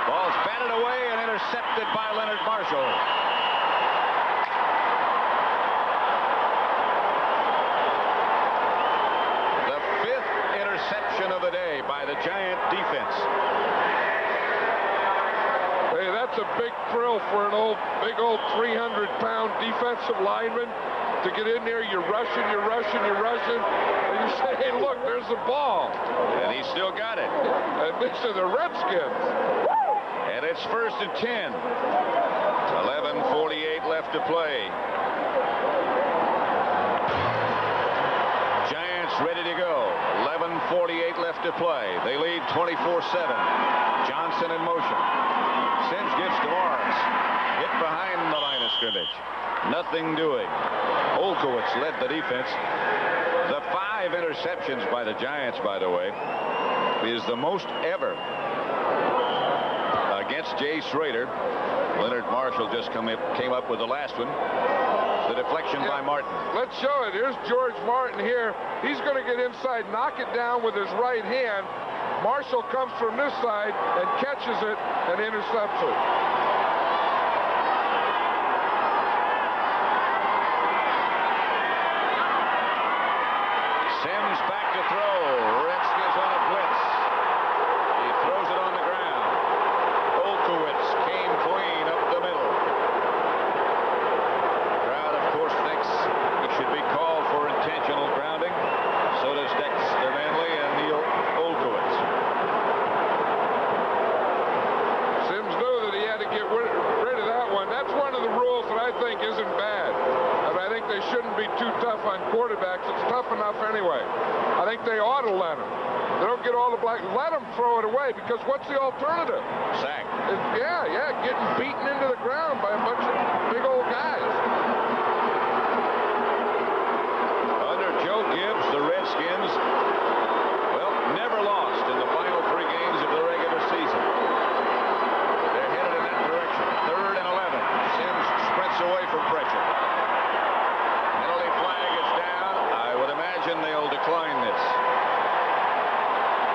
Ball's batted away and intercepted by Leonard Marshall. The 5th interception of the day by the Giant defense. Hey, that's a big thrill for an big old 300-pound defensive lineman to get in there. You're rushing, and you say, hey, look, there's the ball. And he still got it. And these are the Redskins. And it's first and 10. 11:48 left to play. Giants ready to go. 11:48 left to play. They lead 24-7. Johnson in motion. Sims gives to Morris. Hit behind the line of scrimmage. Nothing doing. Olkowitz led the defense. The 5 interceptions by the Giants, by the way, is the most ever against Jay Schrader. Leonard Marshall just came up with the last one. The deflection by Martin. Let's show it. Here's George Martin here. He's going to get inside, knock it down with his right hand. Marshall comes from this side and catches it and intercepts it. Sims back to throw. Redskins on a blitz. He throws it on the ground. Olkowitz came clean up the middle. Crowd, of course, thinks he should be called for intentional grounding. So does Dexter Manley and Neil Olkowitz. Sims knew that he had to get rid of that one. That's one of the rules that I think isn't bad. And I think they shouldn't be too tough on quarterbacks. It's tough enough anyway. I think they ought to let them. They don't get all the black. Let them throw it away, because what's the alternative? Sack. Yeah, getting beaten into the ground by a bunch of big old guys. decline this.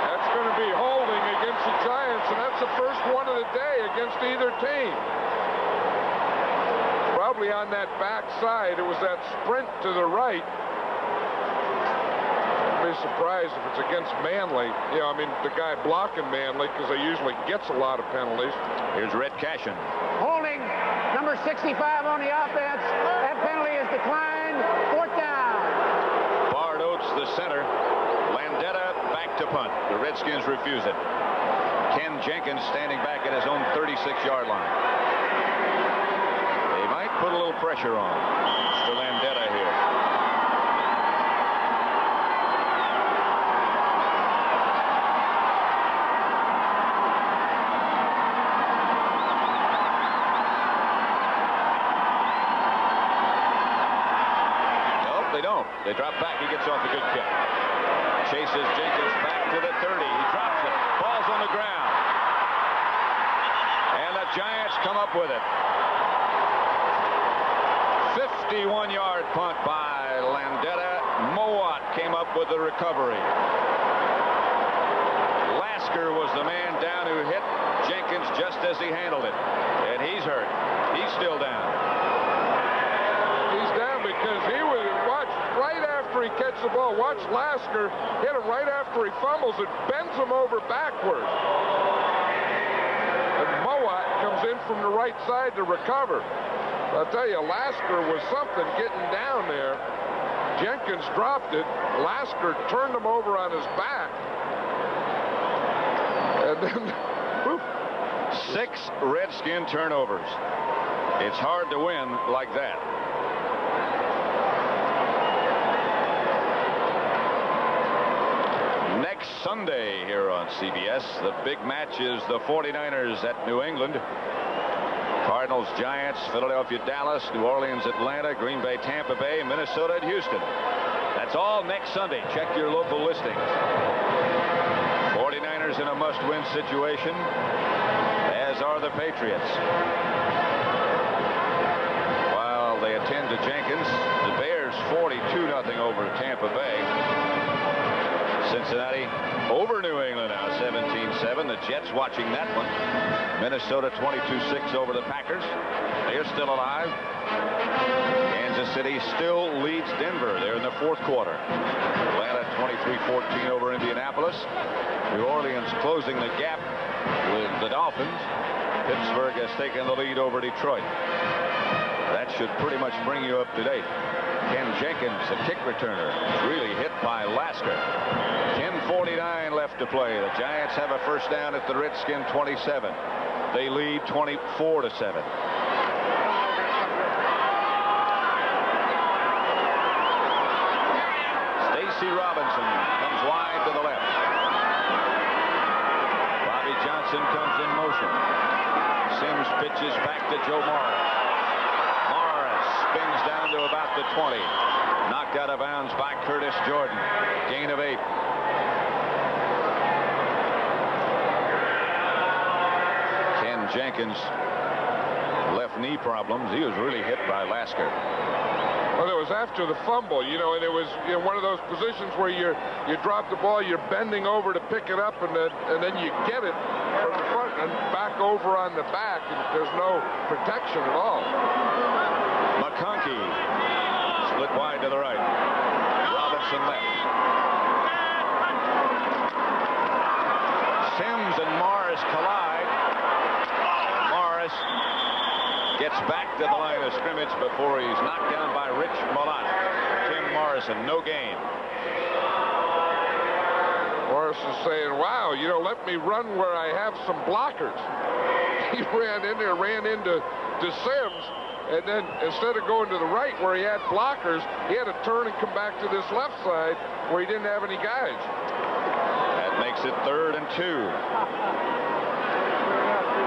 That's going to be holding against the Giants, and that's the first one of the day against either team. Probably on that back side. It was that sprint to the right. I'd be surprised if it's against Manley. Yeah, I mean, the guy blocking Manley, because he usually gets a lot of penalties. Here's Red Cashin. Holding number 65 on the offense. That penalty is declined. 4th down. Bard Oates, the center. Landeta back to punt. The Redskins refuse it. Ken Jenkins standing back at his own 36-yard line. They might put a little pressure on to Landeta here. Nope, they don't. They drop back. He gets off a good kick. Chases Jenkins back to the 30. He drops it. Ball's on the ground. And the Giants come up with it. 51-yard punt by Landeta. Mowat came up with the recovery. Lasker was the man down who hit Jenkins just as he handled it. And he's hurt. He's still down. He's down because he was, watch, right after he catches the ball, watch Lasker hit him right after he fumbles. It bends him over backward. And Mowat comes in from the right side to recover. I'll tell you, Lasker was something getting down there. Jenkins dropped it. Lasker turned him over on his back. And then, whoop. 6 Redskin turnovers. It's hard to win like that. Next Sunday here on CBS, the big match is the 49ers at New England. Cardinals, Giants, Philadelphia, Dallas, New Orleans, Atlanta, Green Bay, Tampa Bay, Minnesota, and Houston. That's all next Sunday. Check your local listings. 49ers in a must-win situation, as are the Patriots. While they attend to Jenkins, the Bears 42-0 over Tampa Bay. Cincinnati over New England now 17-7. The Jets watching that one. Minnesota 22-6 over the Packers. They're still alive. Kansas City still leads Denver. They're in the 4th quarter. Atlanta 23-14 over Indianapolis. New Orleans closing the gap with the Dolphins. Pittsburgh has taken the lead over Detroit. That should pretty much bring you up to date. Ken Jenkins, a kick returner, really hit by Lasker. 10:49 left to play. The Giants have a first down at the Redskin 27. They lead 24-7. Stacy Robinson comes wide to the left. Bobby Johnson comes in motion. Sims pitches back to Joe Morris. Spins down to about the 20. Knocked out of bounds by Curtis Jordan. Gain of 8. Ken Jenkins, left knee problems. He was really hit by Lasker. Well, it was after the fumble, you know, and it was one of those positions where you drop the ball, you're bending over to pick it up, and then you get it from the front and back over on the back, and there's no protection at all. McConkey split wide to the right. Robinson left. Sims and Morris collide. Morris gets back to the line of scrimmage before he's knocked down by Rich Malott. Tim Morrison, no gain. Morrison saying, wow, you know, let me run where I have some blockers. He ran in there, ran into Sims. And then instead of going to the right where he had blockers, he had to turn and come back to this left side where he didn't have any guys. That makes it 3rd and 2.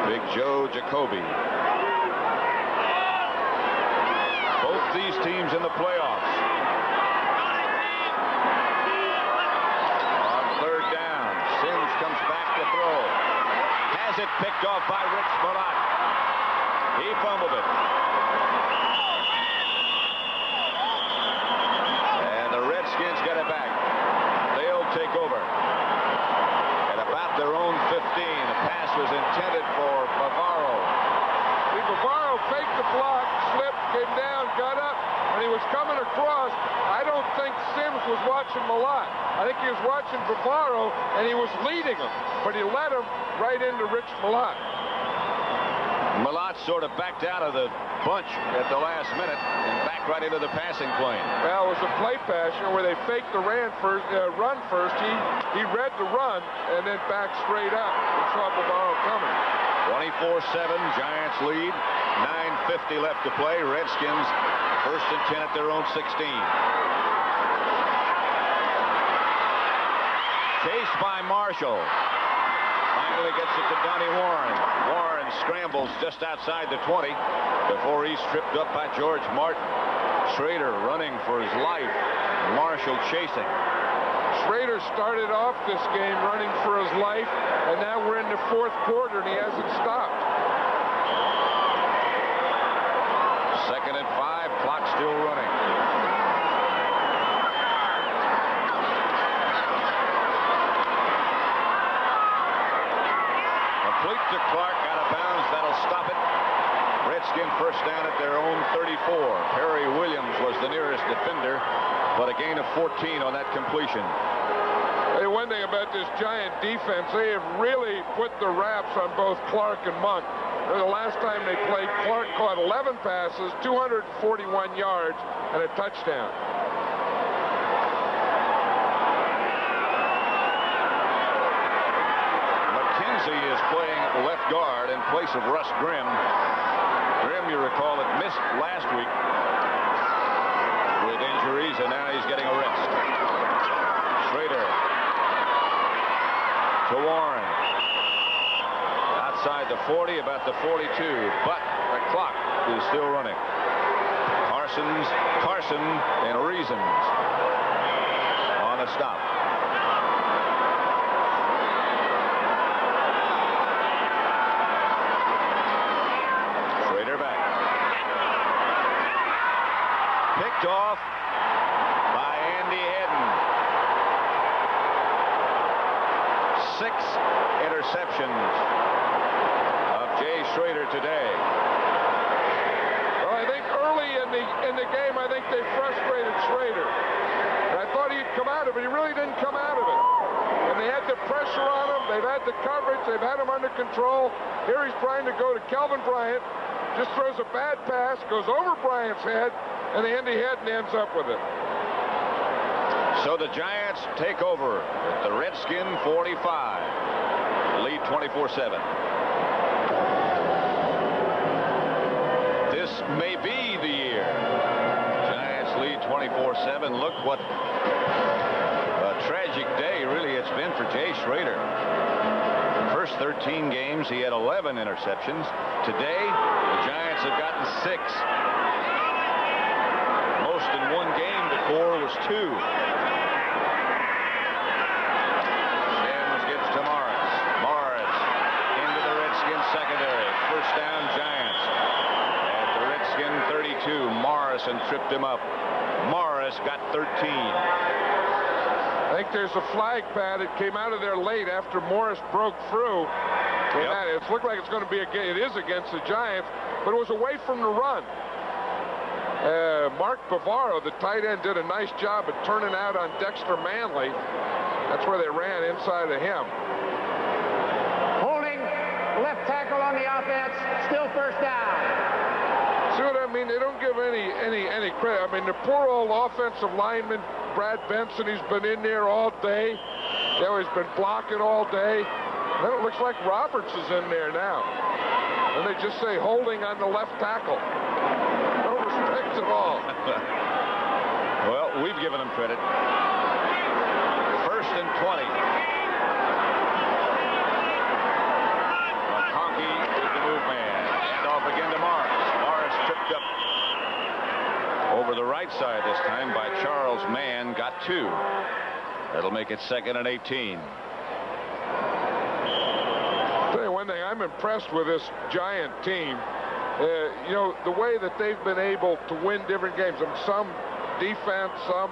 Big Joe Jacoby. Both these teams in the playoffs. On 3rd down, Sims comes back to throw. Has it picked off by Rich Malott. He fumbled it. Redskins get it back. Williams was watching Malott. I think he was watching Bavaro, and he was leading him, but he led him right into Rich Malott. Malott sort of backed out of the bunch at the last minute and backed right into the passing plane. Well, it was a play pass, where they faked the run first. He read the run and then backed straight up and saw Bavaro coming. 24-7, Giants lead. 9:50 left to play. Redskins first and 10 at their own 16. Chased by Marshall. Finally gets it to Donnie Warren. Warren scrambles just outside the 20 before he's tripped up by George Martin. Schrader running for his life. Marshall chasing. Schrader started off this game running for his life, and now we're in the fourth quarter, and he hasn't stopped. 2nd and 5, clock still running. Complete to Clark, out of bounds, that'll stop it. Redskin first down at their own 34. Perry Williams was the nearest defender, but a gain of 14 on that completion. Hey, one thing about this Giant defense, they have really put the wraps on both Clark and Monk. The last time they played, Clark caught 11 passes, 241 yards, and a touchdown. McKenzie is playing left guard in place of Russ Grimm. Grimm, you recall, had missed last week with injuries, and now he's getting a rest. Schrader to Warren. Outside the 40, about the 42, but the clock is still running. Carson and Reasons on a stop. Schrader back. Picked off by Andy Hedden. 6 interceptions of Jay Schrader today. Well, I think early in the game, I think they frustrated Schrader. And I thought he'd come out of it. He really didn't come out of it. And they had the pressure on him. They've had the coverage. They've had him under control. Here he's trying to go to Kelvin Bryant. Just throws a bad pass, goes over Bryant's head, and Andy Hedden ends up with it. So the Giants take over at the Redskin 45. Lead 24-7. This may be the year. Giants lead 24-7. Look what a tragic day really it's been for Jay Schrader. The first 13 games he had 11 interceptions. Today the Giants have gotten 6. Most in one game before was 2. Secondary. First down, Giants. At the Redskin 32, Morrison tripped him up. Morris got 13. I think there's a flag, Pat. It came out of there late after Morris broke through. Yep. It looked like it's going to be it is against the Giants, but it was away from the run. Mark Bavaro, the tight end, did a nice job of turning out on Dexter Manley. That's where they ran inside of him. Left tackle on the offense, still first down. See what I mean? They don't give any credit. I mean, the poor old offensive lineman, Brad Benson, he's been in there all day. He's been blocking all day. Then it looks like Roberts is in there now. And they just say holding on the left tackle. No respect at all. Well, we've given them credit. First and 20. Again to Morris. Morris tripped up over the right side this time by Charles Mann. Got 2. That'll make it 2nd and 18. I'll tell you one thing, I'm impressed with this Giant team. The way that they've been able to win different games. Some defense, some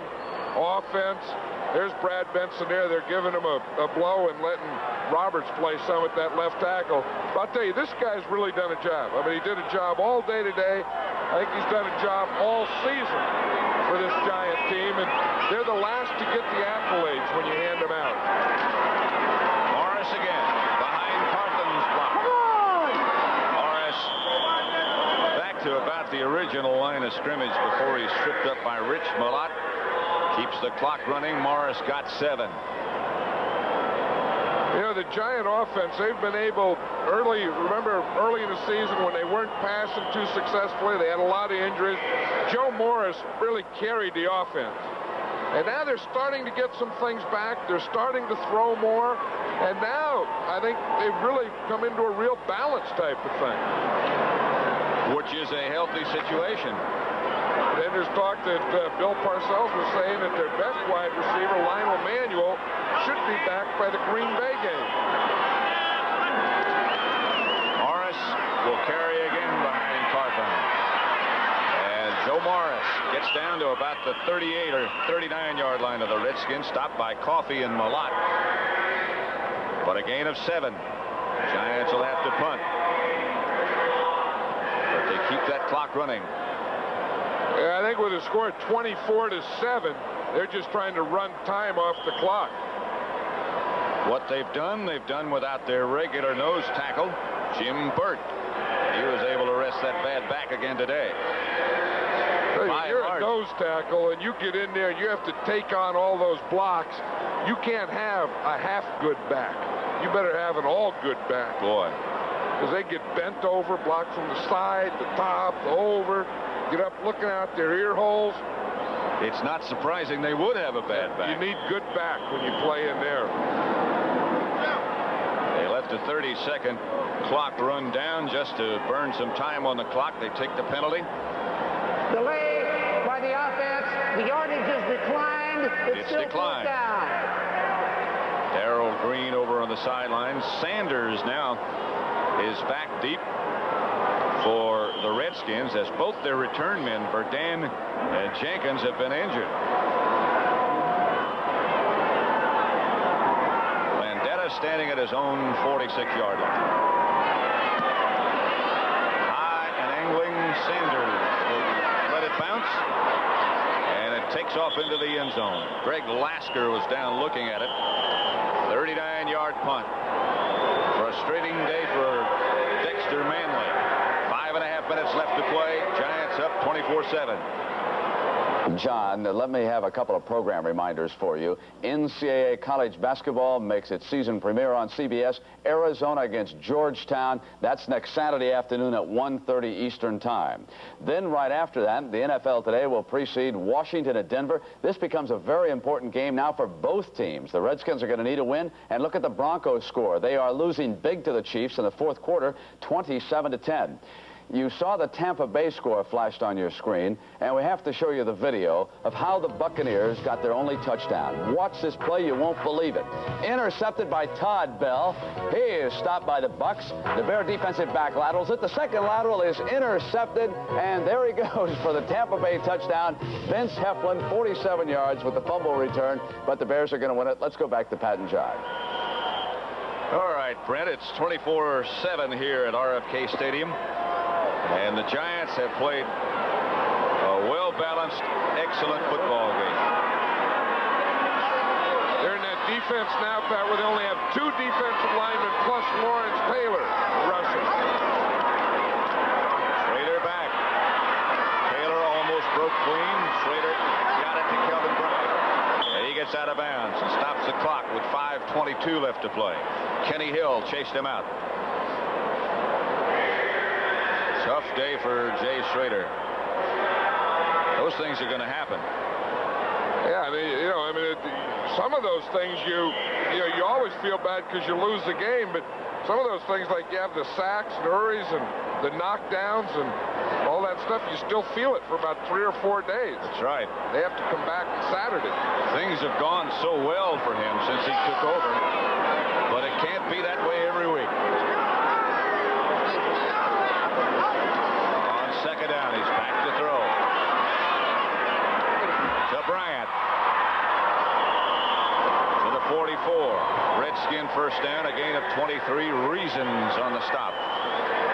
offense. There's Brad Benson there. They're giving him a blow and letting Roberts play some at that left tackle. But I'll tell you, this guy's really done a job. I mean, he did a job all day today. I think he's done a job all season for this Giant team, and they're the last to get the accolades when you hand them out. Morris again, behind Carthen's block. Morris back to about the original line of scrimmage before he's stripped up by Rich Malott. Keeps the clock running. Morris got 7. You know, the Giant offense, they've been able remember early in the season when they weren't passing too successfully, they had a lot of injuries. Joe Morris really carried the offense. And now they're starting to get some things back. They're starting to throw more. And now I think they've really come into a real balance type of thing. Which is a healthy situation. Then there's talk that Bill Parcells was saying that their best wide receiver, Lionel Manuel, should be back by the Green Bay game. Morris will carry again behind Carthen. And Joe Morris gets down to about the 38 or 39-yard line of the Redskins, stopped by Coffey and Malott. But a gain of 7. Giants will have to punt. But they keep that clock running. Yeah, I think with a score of 24-7, they're just trying to run time off the clock. What they've done without their regular nose tackle, Jim Burt. He was able to rest that bad back again today. You're a nose tackle, and you get in there, and you have to take on all those blocks. You can't have a half-good back. You better have an all-good back. Boy. Because they get bent over, blocked from the side, the top, the over, get up looking out their ear holes. It's not surprising they would have a bad back. You need good back when you play in there. They left a 30-second clock run down just to burn some time on the clock. They take the penalty. Delay by the offense. The yardage is declined. It's still declined. Down. Darrell Green over on the sidelines. Sanders now is back deep for the Redskins as both their return men, Verdane and Jenkins, have been injured. Landeta standing at his own 46-yard line. High and angling. Sanders will let it bounce, and it takes off into the end zone. Greg Lasker was down looking at it. 39-yard punt. Frustrating day for Dexter Manley. 5.5 minutes left to play. Giants up 24-7. John, let me have a couple of program reminders for you. NCAA college basketball makes its season premiere on CBS. Arizona against Georgetown. That's next Saturday afternoon at 1:30 Eastern Time. Then right after that, the NFL Today will precede Washington at Denver. This becomes a very important game now for both teams. The Redskins are going to need a win. And look at the Broncos score. They are losing big to the Chiefs in the fourth quarter, 27-10. You saw the Tampa Bay score flashed on your screen, and we have to show you the video of how the Buccaneers got their only touchdown. Watch this play, you won't believe it. Intercepted by Todd Bell. He is stopped by the Bucs. The Bear defensive back laterals it. The second lateral is intercepted, and there he goes for the Tampa Bay touchdown. Vince Heflin, 47 yards with the fumble return, but the Bears are going to win it. Let's go back to Pat and John. All right, Brent, it's 24-7 here at RFK Stadium. And the Giants have played a well-balanced, excellent football game. They're in that defense now, Pat, where they only have 2 defensive linemen plus Lawrence Taylor rushing. Schrader back. Taylor almost broke clean. Schrader got it to Kelvin Bryant. And he gets out of bounds and stops the clock with 5:22 left to play. Kenny Hill chased him out. Tough day for Jay Schrader. Those things are going to happen. Yeah, some of those things you always feel bad because you lose the game, but some of those things, like you have the sacks and hurries and the knockdowns and all that stuff, you still feel it for about 3 or 4 days. That's right. They have to come back Saturday. Things have gone so well for him since he took over, but it can't be that way every week. Second down, he's back to throw. To Bryant. To the 44. Redskin first down, a gain of 23. Reasons on the stop.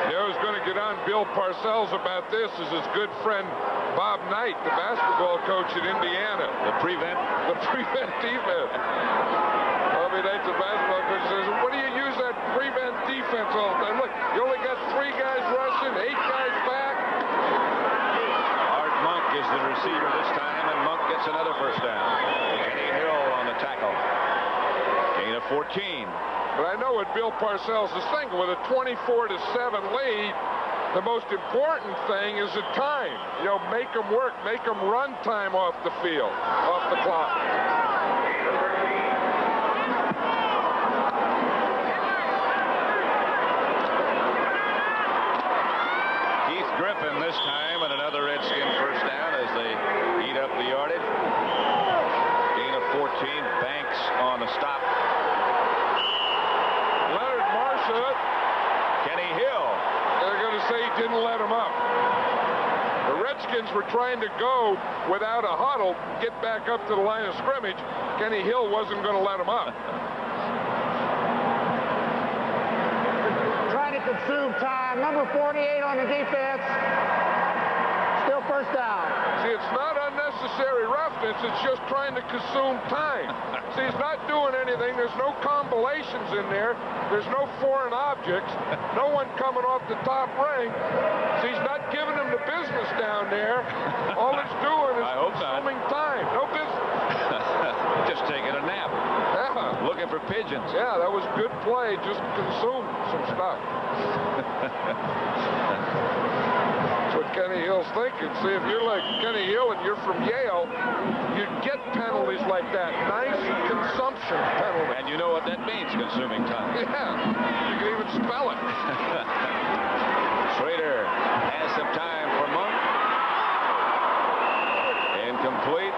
It was going to get on Bill Parcells about this is his good friend Bob Knight, the basketball coach at Indiana. The prevent defense. Bobby Knight, the basketball coach, says, what do you use that prevent defense all the time? Look, you only got 3 guys rushing, 8 guys back. Art Monk is the receiver this time, and Monk gets another first down. Kenny Hill on the tackle. Gain of 14. But I know what Bill Parcells is thinking. With a 24-7 lead, the most important thing is the time. You know, make them work, make them run time off the field, off the clock. Keith Griffin this time, and another Redskin first down as they eat up the yardage. Gain of 14. Banks on the stop. Kenny Hill. They're going to say he didn't let him up. The Redskins were trying to go without a huddle, get back up to the line of scrimmage. Kenny Hill wasn't going to let him up. Trying to consume time. Number 48 on the defense. Still first down. See, it's not unnecessary roughness. It's just trying to consume time. See, he's not doing anything. There's no combinations in there. There's no foreign objects. No one coming off the top ring. See, he's not giving them the business down there. All it's doing is consuming time. No business. Just taking a nap. Yeah. Looking for pigeons. Yeah, that was good play. Just consume some stuff. That's what Kenny Hill's thinking. See, if you're like Kenny Hill and you're from Yale, you'd get penalties like that. Nice consumption penalty. And you know what that means, consuming time. Yeah, you can even spell it. Schrader has some time for Monk. Incomplete.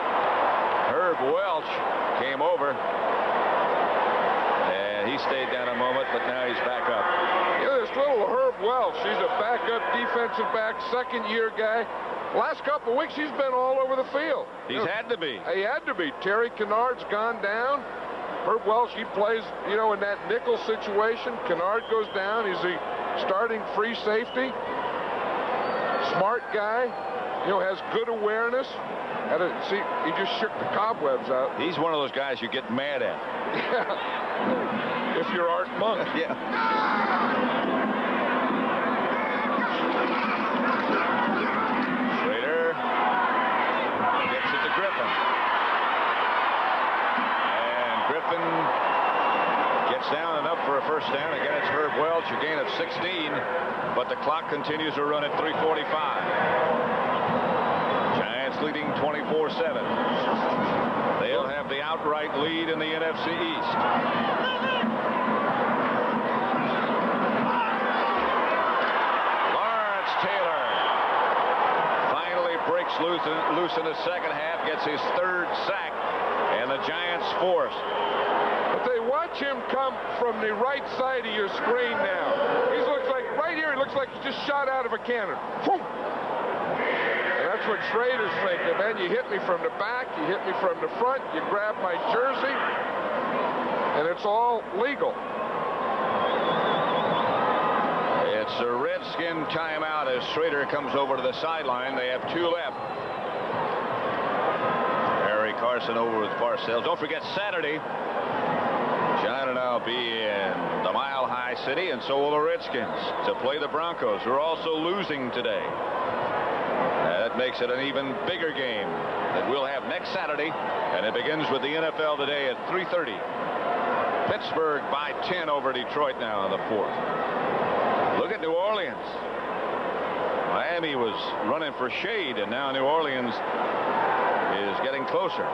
Herb Welch came over. And he stayed down a moment, but now he's back up. Yeah, this little Herb Welch, he's a backup defensive back, second-year guy. Last couple of weeks, he's been all over the field. He's had to be. He had to be. Terry Kennard's gone down. Herb Welch, he plays, you know, in that nickel situation. Kennard goes down. He's a starting free safety. Smart guy. You know, has good awareness. See, he just shook the cobwebs out. He's one of those guys you get mad at. Yeah. If you're Art Monk. Yeah. Schrader gets it to Griffin. And Griffin gets down and up for a first down. Again, it's Herb Welch, a gain of 16, but the clock continues to run at 3:45. Giants leading 24-7. They'll have the outright lead in the NFC East. Lawrence Taylor finally breaks loose in the second half, gets his 3rd sack, and the Giants force. But they watch him come from the right side of your screen now. He looks like, right here, he looks like he just shot out of a cannon. Boom. That's what Schrader's thinking, man. You hit me from the back, you hit me from the front, you grab my jersey, and it's all legal. It's a Redskin timeout as Schrader comes over to the sideline. They have 2 left. Harry Carson over with Parcells. Don't forget Saturday, John and I'll be in the Mile High City, and so will the Redskins, to play the Broncos, who are also losing today. That makes it an even bigger game that we'll have next Saturday, and it begins with the NFL today at 3:30. Pittsburgh by 10 over Detroit now in the 4th. Look at New Orleans. Miami was running for shade, and now New Orleans is getting closer.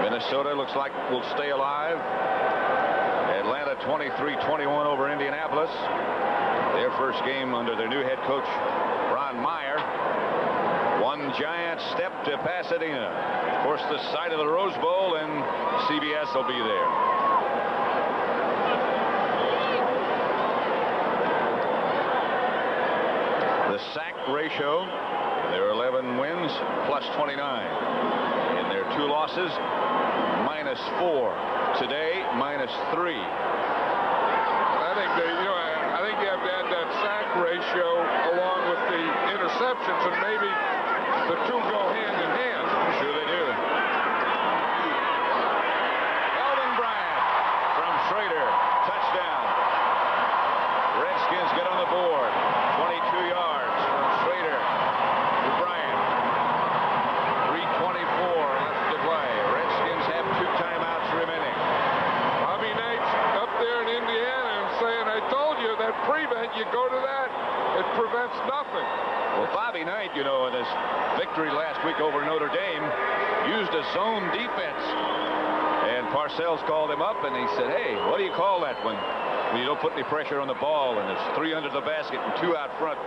Minnesota looks like will stay alive. Atlanta 23-21 over Indianapolis. Their first game under their new head coach, Ron Meyer. 1 giant step to Pasadena. Of course, the site of the Rose Bowl, and CBS will be there. The sack ratio, their 11 wins, plus 29. In their 2 losses, -4. Today, -3. I think you have to add that sack ratio along with the interceptions, and maybe the two go hand in hand. Sure they do. Elvin Bryant from Schrader. Touchdown. Redskins get on the board. 22 yards from Schrader to Bryant. 3:24 left to play. Redskins have 2 timeouts remaining. Bobby Knight's up there in Indiana and saying, I told you that prevent, you go to that. It prevents nothing. Well, Bobby Knight, in his victory last week over Notre Dame, used a zone defense. And Parcells called him up and he said, hey, what do you call that when you don't put any pressure on the ball and it's 3 under the basket and 2 out front?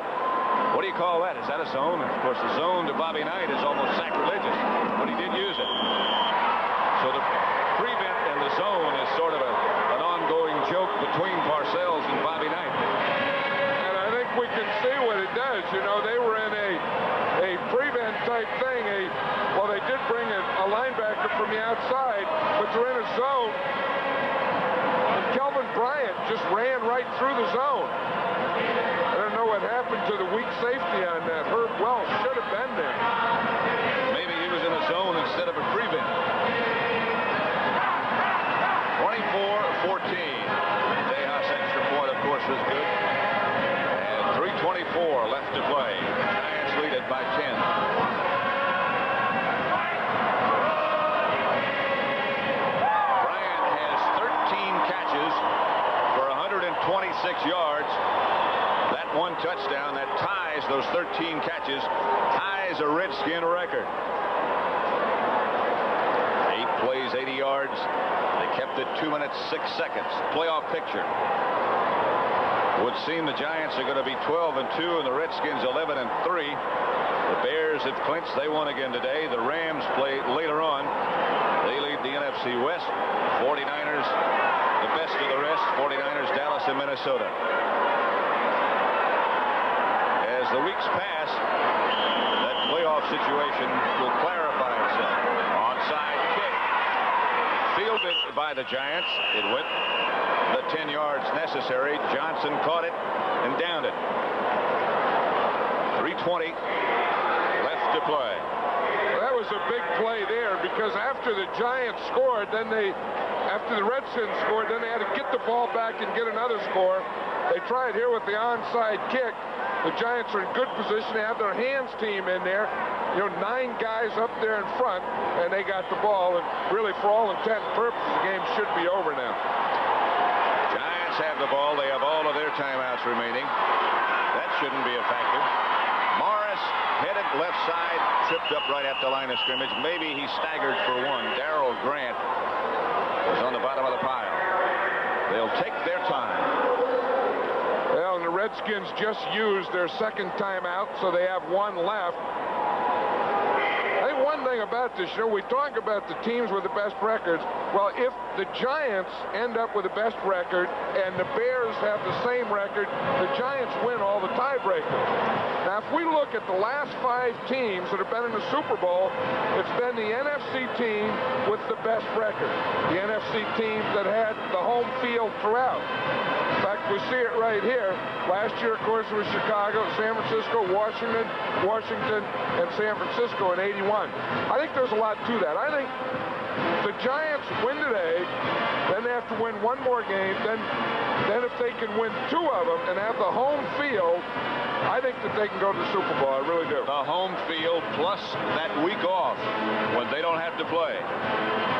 What do you call that? Is that a zone? And of course, the zone to Bobby Knight is almost sacrilegious, but he did use it. So the prevent and the zone is sort of an ongoing joke between Parcells and Bobby Knight. And I think we can see what it does. They were in a prevent type thing. Well, they did bring a linebacker from the outside, but they're in a zone. And Kelvin Bryant just ran right through the zone. I don't know what happened to the weak safety on that. Herb Wells should have been there. Maybe he was in a zone instead of a prevent. 24-14. Tejas extra point, of course, was good. And 3:24 left to play. Giants lead it by 10. Bryant has 13 catches for 126 yards. That one touchdown that ties those 13 catches, ties a Redskin record. 8 plays, 80 yards. They kept it 2 minutes, 6 seconds. Playoff picture. Would seem the Giants are going to be 12-2 and the Redskins 11-3. The Bears have clinched. They won again today. The Rams play later on. They lead the NFC West. 49ers, the best of the rest. 49ers, Dallas, and Minnesota. As the weeks pass, that playoff situation will clarify itself. Onside kick. Fielded by the Giants. It went the 10 yards necessary. Johnson caught it and downed it. 3:20 left to play. That was a big play there because after the Giants scored, after the Redskins scored, then they had to get the ball back and get another score. They tried here with the onside kick. The Giants are in good position. They have their hands team in there. 9 guys up there in front, and they got the ball. And really, for all intent and purposes, the game should be over now. Giants have the ball. They have all of their timeouts remaining. That shouldn't be a factor. Morris headed left side, tripped up right at the line of scrimmage. Maybe he staggered for one. Darrell Grant was on the bottom of the pile. They'll take their time. Well, and the Redskins just used their second timeout, so they have 1 left. I think one thing about this, we talk about the teams with the best records. Well, if the Giants end up with the best record and the Bears have the same record, the Giants win all the tiebreakers. Now, if we look at the last 5 teams that have been in the Super Bowl, it's been the NFC team with the best record. The NFC team that had the home field throughout. In fact, we see it right here. Last year, of course, it was Chicago, San Francisco, Washington, and San Francisco in '81. I think there's a lot to that. I think the Giants win today, then they have to win 1 more game, then if they can win 2 of them and have the home field, I think that they can go to the Super Bowl. I really do. The home field plus that week off when they don't have to play.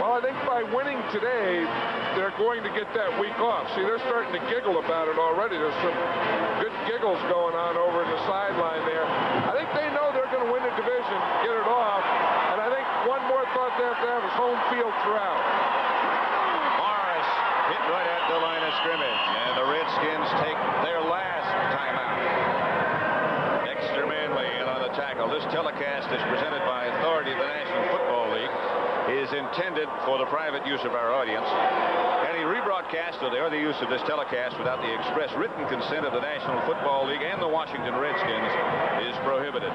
Well, I think by winning today, they're going to get that week off. See, they're starting to giggle about it already. There's some good giggles going on over in the sideline there. I think they know they're going to win the division, get it off, and I think one more thought they have to have is home field throughout. Morris hit right at the line of scrimmage, and the Redskins take their last timeout. Dexter Manley in on the tackle. This telecast is presented by authority of the National Football League. Is intended for the private use of our audience. Any rebroadcast or the other use of this telecast without the express written consent of the National Football League and the Washington Redskins is prohibited.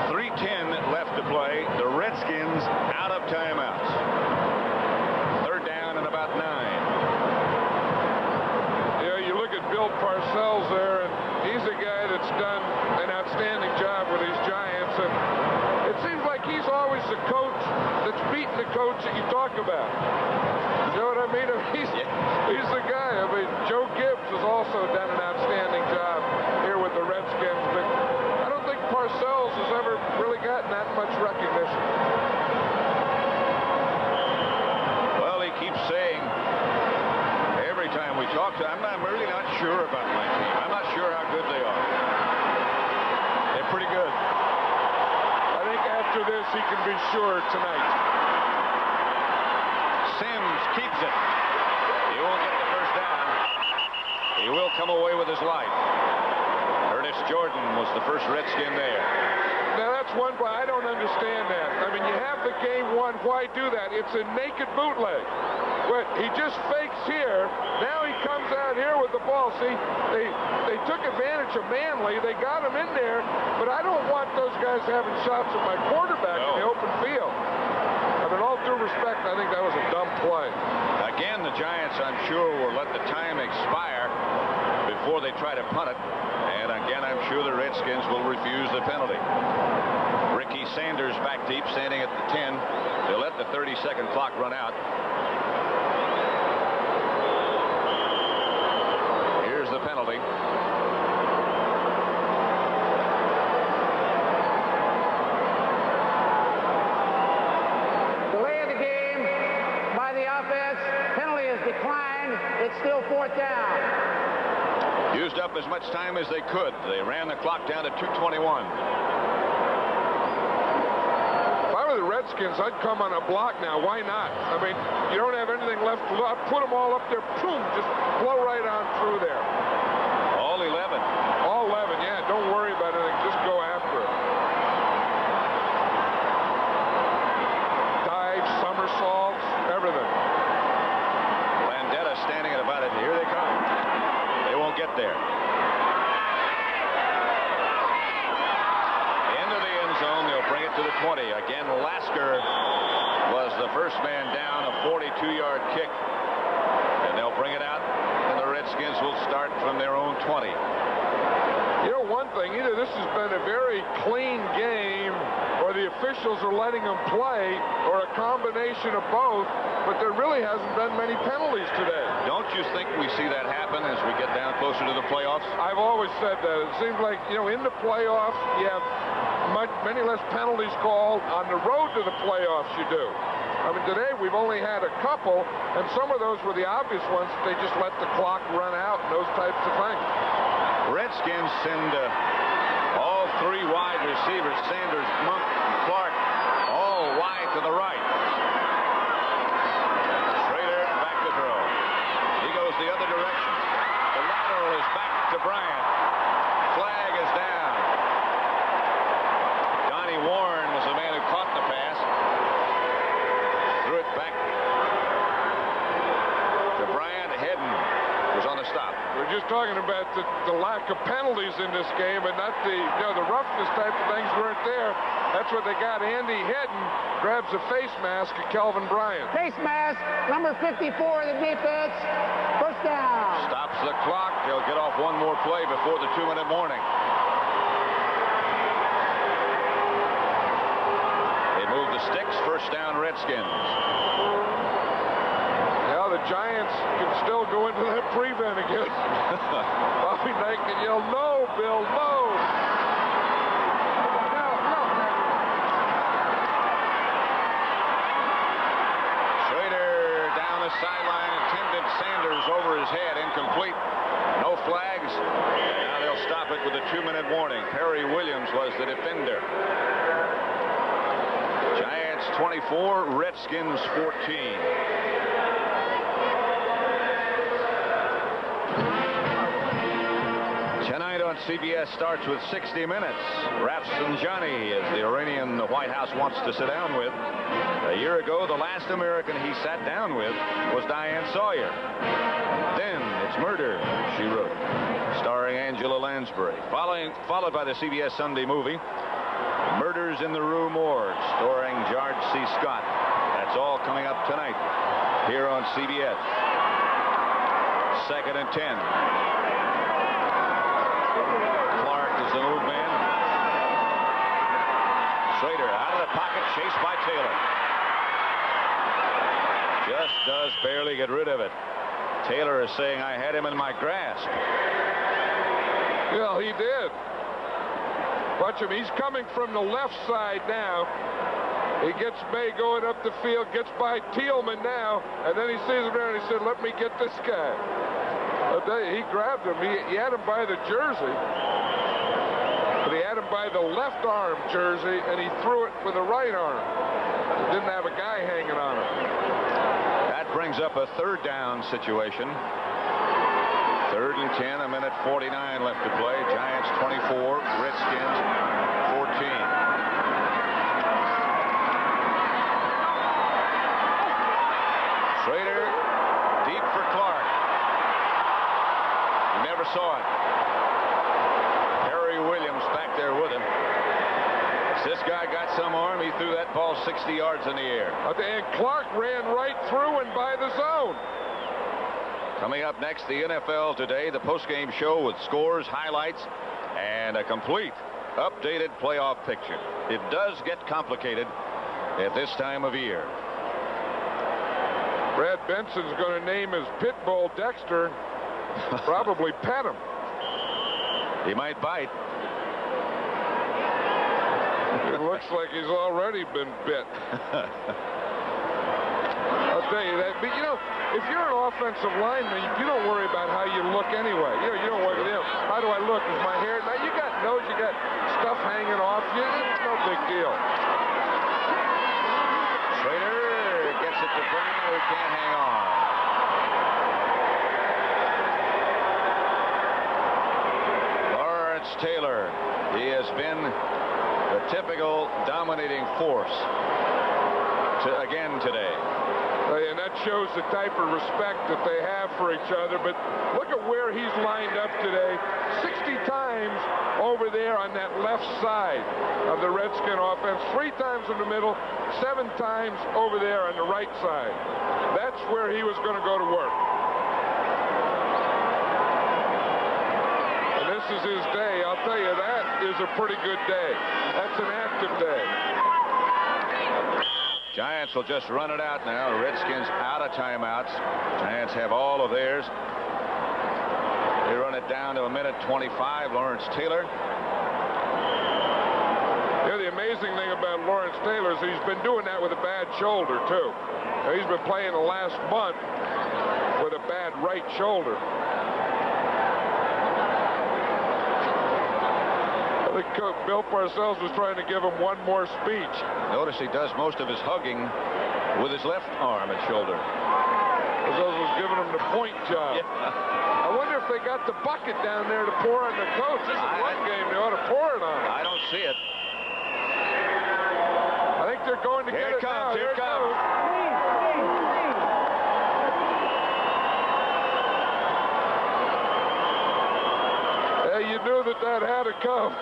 3:10 left to play. The Redskins out of timeouts. 3rd down and about 9. a coach that's beaten the coach that you talk about. You know what I mean? He's the guy. I mean, Joe Gibbs has also done an outstanding job here with the Redskins, but I don't think Parcells has ever really gotten that much recognition. Well, he keeps saying every time we talk to him, I'm really not sure about my team. I'm not sure how good they are. They're pretty good. I think after this, he can be sure tonight. Sims keeps it. He won't get the first down. He will come away with his life. Curtis Jordan was the first Redskin there. Now, that's one play. I don't understand that. I mean, you have the game won. Why do that? It's a naked bootleg. But he just fakes here. Now he comes out here with the ball. See, they took advantage of Manley. They got him in there. But I don't want those guys having shots at my quarterback in the open field. I mean, all due respect, I think that was a dumb play. Again, the Giants, I'm sure, will let the time expire before they try to punt it. And again, I'm sure the Redskins will refuse the penalty. Ricky Sanders back deep, standing at the 10. They'll let the 30-second clock run out. Here's the penalty. Delay of the game by the offense. Penalty is declined. It's still 4th down. Used up as much time as they could. They ran the clock down to 2:21. If I were the Redskins, I'd come on a block now. Why not? I mean, you don't have anything left to do. I'd put them all up there. Boom, just blow right on through there. All 11. All 11, yeah. Don't worry about anything. Just go after it. Dives, somersaults, everything. Landetta standing at about it. Here they come. They won't get there. Into the end zone. They'll bring it to the 20. Again, Lasker was the first man down, a 42-yard kick. And they'll bring it out, and the Redskins will start from their own 20. You know one thing, either this has been a very clean game, or the officials are letting them play, or a combination of both, but there really hasn't been many penalties today. Don't you think we see that happen as we get down closer to the playoffs? I've always said that. It seems like, you know, in the playoffs, you have many less penalties called. On the road to the playoffs, you do. I mean, today we've only had a couple, and some of those were the obvious ones. They just let the clock run out and those types of things. Redskins send all three wide receivers, Sanders, Monk, Clark, all wide to the right. Schrader back to throw. He goes the other direction. The lateral is back to Bryant. Flag is down. Donnie Warren was the man who caught the pass. Threw it back to Bryant. Hedden was on the stop. We're just talking about the lack of penalties in this game, and not the roughness type of things weren't there. That's what they got. Andy Hedden grabs a face mask at Kelvin Bryant. Face mask, number 54 of the defense. First down. Stops the clock. They'll get off one more play before the 2-minute warning. They move the sticks. First down, Redskins. Now the Giants can still go into that prevent again. Bobby Knight can yell, "No, Bill, no!" Schrader down the sideline, intended Sanders over his head, incomplete. No flags. And now they'll stop it with a 2-minute warning. Perry Williams was the defender. Giants 24, Redskins 14. Tonight on CBS starts with 60 Minutes. Rafsanjani is the Iranian the White House wants to sit down with. A year ago, the last American he sat down with was Diane Sawyer. Then it's Murder, She Wrote, starring Angela Lansbury. Followed by the CBS Sunday movie, Murders in the Rue Morgue, starring George C. Scott. That's all coming up tonight here on CBS. 2nd and 10. Clark is the move man. Schrader out of the pocket, chased by does barely get rid of it. Taylor is saying, I had him in my grasp. Yeah, he did. Watch him. He's coming from the left side now. He gets May going up the field, gets by Thielman now, and then he sees him there and he said, let me get this guy. He grabbed him. He had him by the jersey, but he had him by the left arm jersey, and he threw it with the right arm. He didn't have a guy hanging on him. That brings up a third down situation. 3rd and 10, a minute 49 left to play. Giants 24, Redskins 14. Schrader deep for Clark. He never saw it. Harry Williams back there with him. As this guy got some arm, he threw that ball 60 yards in the air. And Clark ran right through and by the zone. Coming up next, the NFL Today, the postgame show with scores, highlights, and a complete updated playoff picture. It does get complicated at this time of year. Brad Benson's going to name his pit bull Dexter. Probably pet him. He might bite. It looks like he's already been bit. I'll tell you that. But, you know, if you're an offensive lineman, you don't worry about how you look anyway. You don't worry, how do I look? Is my hair? Now, you got nose, you got stuff hanging off you. It's no big deal. Schrader gets it to Brown, who can't hang on. Lawrence Taylor. He has been the typical dominating force again today. And that shows the type of respect that they have for each other. But look at where he's lined up today. 60 times over there on that left side of the Redskin offense. 3 times in the middle, 7 times over there on the right side. That's where he was going to go to work. And this is his day. I'll tell you, that is a pretty good day. That's an active day. Giants will just run it out now. Redskins out of timeouts. Giants have all of theirs. They run it down to a minute 25. Lawrence Taylor. Yeah, the amazing thing about Lawrence Taylor is he's been doing that with a bad shoulder, too. Now, he's been playing the last month with a bad right shoulder. I think Bill Parcells was trying to give him one more speech. Notice he does most of his hugging with his left arm and shoulder. Parcells was giving him the point job. Yeah. I wonder if they got the bucket down there to pour on the coach. This is one game they ought to pour it on. I don't see it. I think they're going to get it now. Here it comes. You knew that had to come.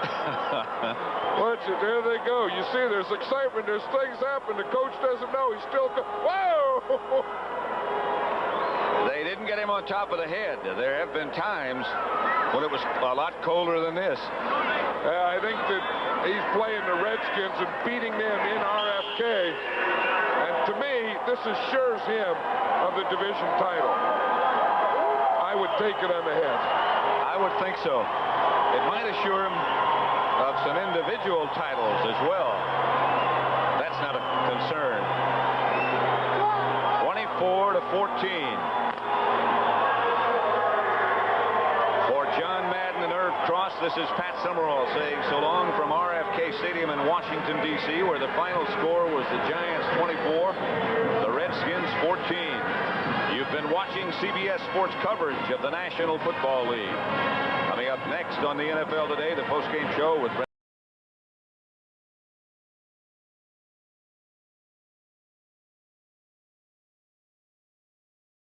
Watch it. There they go. You see, there's excitement. There's things happen. The coach doesn't know. He's still. Whoa! They didn't get him on top of the head. There have been times when it was a lot colder than this. I think that he's playing the Redskins and beating them in RFK. And to me, this assures him of the division title. I would take it on the head. I would think so. It might assure him of some individual titles as well. That's not a concern. 24-14. For John Madden and Irv Cross, this is Pat Summerall saying so long from RFK Stadium in Washington, D.C., where the final score was the Giants 24, the Redskins 14. You've been watching CBS Sports coverage of the National Football League. Coming up next on the NFL Today, the postgame show with